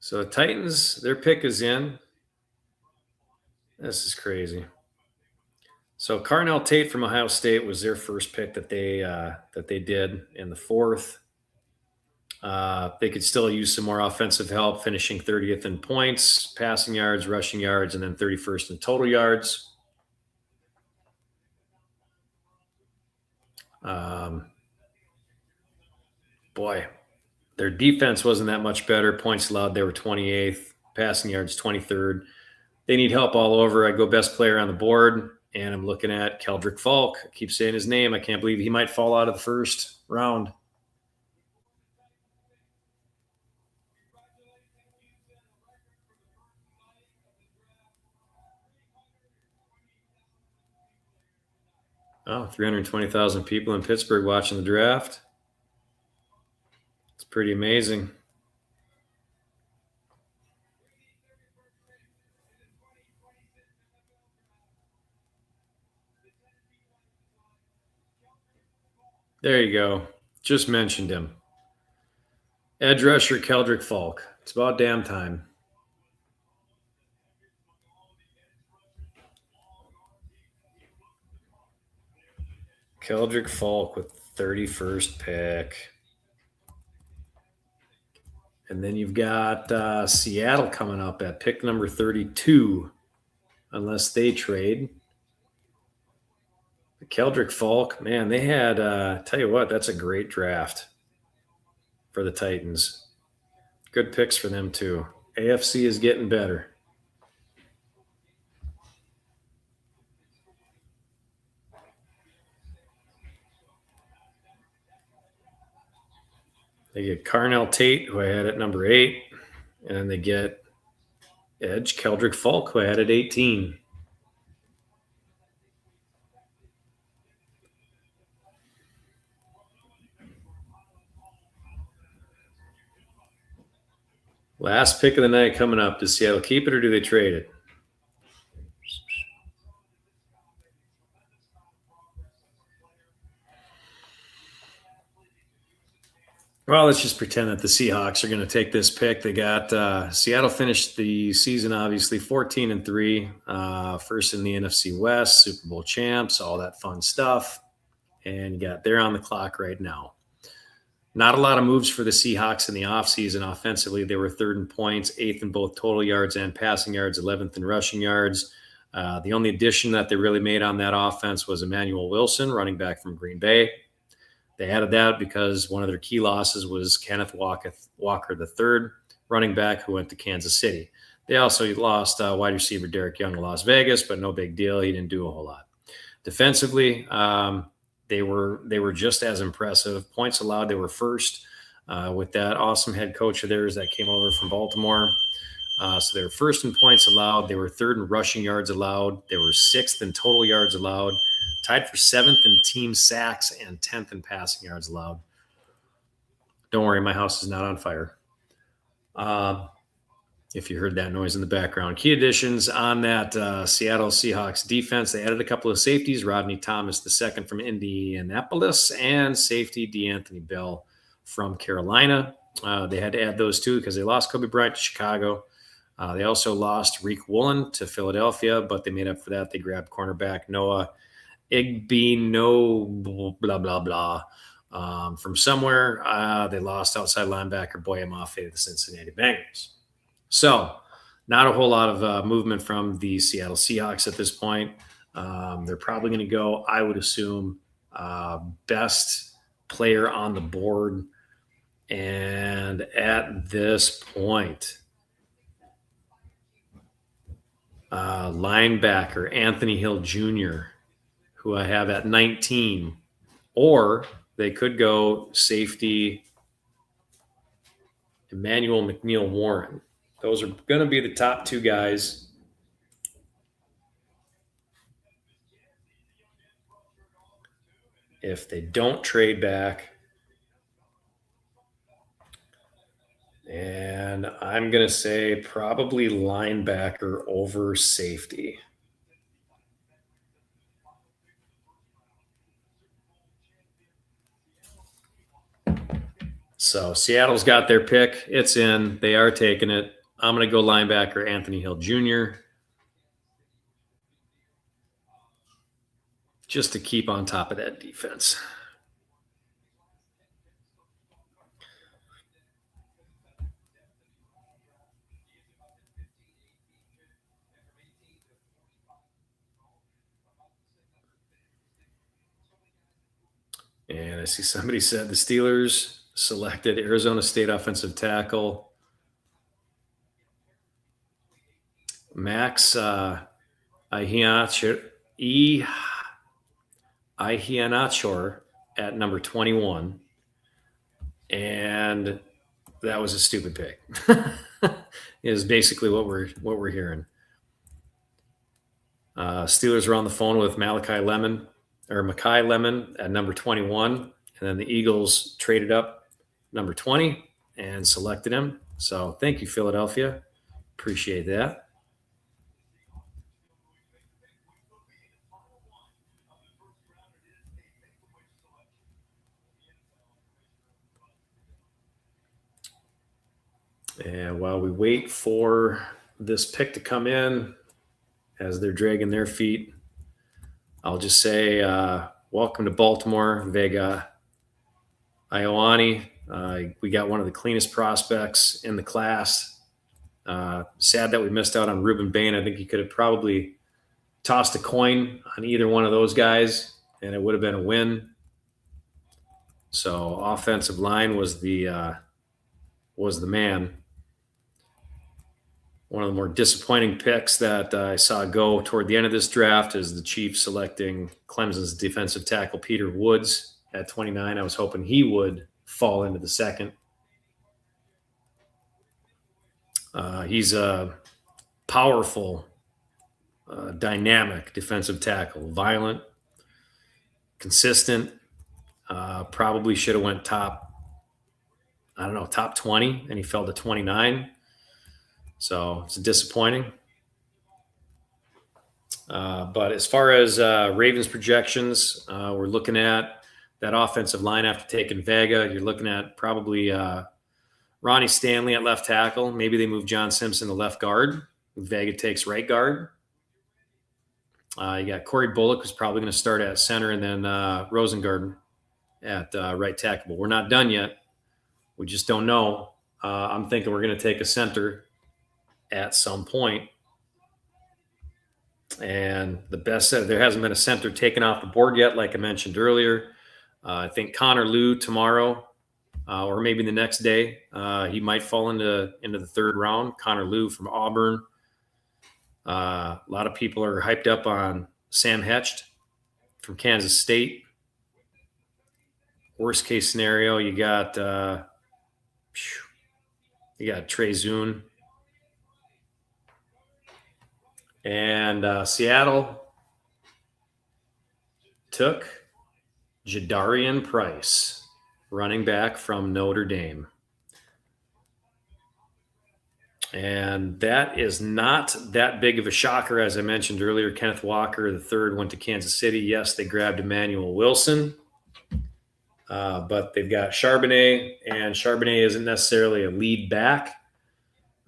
So the Titans, their pick is in. This is crazy. So Carnell Tate from Ohio State was their first pick that they did in the fourth. They could still use some more offensive help, finishing 30th in points, passing yards, rushing yards, and then 31st in total yards. Boy, their defense wasn't that much better. Points allowed, they were 28th. Passing yards, 23rd. They need help all over. I go best player on the board, and I'm looking at Keldrick Falk. I keep saying his name. I can't believe he might fall out of the first round. Oh, 320,000 people in Pittsburgh watching the draft. It's pretty amazing. There you go. Just mentioned him. Edge rusher Keldrick Falk. It's about damn time. Keldrick Falk with 31st pick. And then you've got Seattle coming up at pick number 32, unless they trade. Keldrick Falk, man, they had, tell you what, that's a great draft for the Titans. Good picks for them, too. AFC is getting better. They get Carnell Tate, who I had at number 8, and then they get edge Keldrick Falk, who I had at 18. Last pick of the night coming up. Does Seattle keep it or do they trade it? Well, let's just pretend that the Seahawks are going to take this pick. They got Seattle finished the season obviously 14-3, first in the NFC West, Super Bowl champs, all that fun stuff, and they're on the clock right now. Not a lot of moves for the Seahawks in the offseason. Offensively, they were 3rd in points, 8th in both total yards and passing yards, 11th in rushing yards. The only addition that they really made on that offense was Emmanuel Wilson, running back from Green Bay. They added that because one of their key losses was Kenneth Walker III, running back who went to Kansas City. They also lost wide receiver Derek Young to Las Vegas, but no big deal. He didn't do a whole lot. Defensively, they were just as impressive. Points allowed, they were first with that awesome head coach of theirs that came over from Baltimore. So they were first in points allowed. They were 3rd in rushing yards allowed. They were 6th in total yards allowed. Tied for 7th in team sacks and 10th in passing yards allowed. Don't worry, my house is not on fire. If you heard that noise in the background. Key additions on that Seattle Seahawks defense. They added a couple of safeties. Rodney Thomas II from Indianapolis and safety DeAnthony Bell from Carolina. They had to add those two because they lost Kobe Bryant to Chicago. They also lost Reek Woolen to Philadelphia, but they made up for that. They grabbed cornerback Noah Igbino, blah, blah, blah. From somewhere, they lost outside linebacker Boye Mafe to the Cincinnati Bengals. So not a whole lot of movement from the Seattle Seahawks at this point. They're probably going to go, I would assume, best player on the board. And at this point, linebacker Anthony Hill Jr., who I have at 19, or they could go safety Emmanuel McNeil-Warren. Those are going to be the top 2 guys. If they don't trade back. And I'm going to say probably linebacker over safety. So Seattle's got their pick. It's in. They are taking it. I'm going to go linebacker Anthony Hill Jr. just to keep on top of that defense. And I see somebody said the Steelers selected Arizona State offensive tackle Max Ihianachor at number 21. And that was a stupid pick. Is basically what we're hearing. Steelers are on the phone with Mackay Lemon at number 21, and then the Eagles traded up number 20 and selected him. So thank you, Philadelphia. Appreciate that. And while we wait for this pick to come in, as they're dragging their feet, I'll just say welcome to Baltimore, Vega Ioane. We got one of the cleanest prospects in the class. Sad that we missed out on Ruben Bain. I think he could have probably tossed a coin on either one of those guys, and it would have been a win. So offensive line was the man. One of the more disappointing picks that I saw go toward the end of this draft is the Chiefs selecting Clemson's defensive tackle Peter Woods at 29. I was hoping he would fall into the second. He's a powerful, dynamic defensive tackle, violent, consistent. Probably should have went top 20, and he fell to 29. So it's disappointing. But as far as Ravens projections, we're looking at that offensive line after taking Vega. You're looking at probably Ronnie Stanley at left tackle. Maybe they move John Simpson to left guard. Vega takes right guard. You got Corey Bullock, who's probably going to start at center, and then Rosengarten at right tackle. But we're not done yet. We just don't know. I'm thinking we're going to take a center at some point. And the best set, there hasn't been a center taken off the board yet, like I mentioned earlier. I think Connor Lew tomorrow, or maybe the next day, he might fall into the third round. Connor Lew from Auburn. A lot of people are hyped up on Sam Hecht from Kansas State. Worst case scenario, you got Trey Zune. And Seattle took Jadarian Price, running back from Notre Dame. And that is not that big of a shocker. As I mentioned earlier, Kenneth Walker, the third, went to Kansas City. Yes, they grabbed Emmanuel Wilson, but they've got Charbonnet, and Charbonnet isn't necessarily a lead back.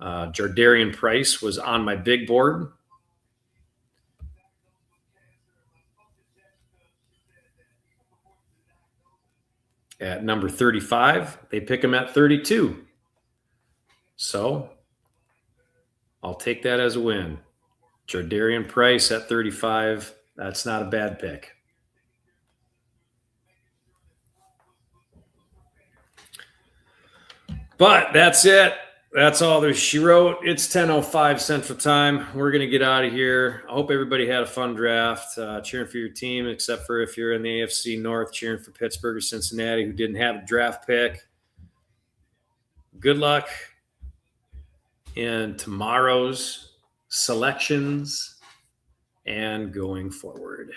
Jadarian Price was on my big board. At number 35, they pick him at 32. So I'll take that as a win. Jadarian Price at 35, that's not a bad pick. But that's it. That's all she wrote. It's 10:05 Central Time. We're going to get out of here. I hope everybody had a fun draft, cheering for your team, except for if you're in the AFC North, cheering for Pittsburgh or Cincinnati, who didn't have a draft pick. Good luck in tomorrow's selections and going forward.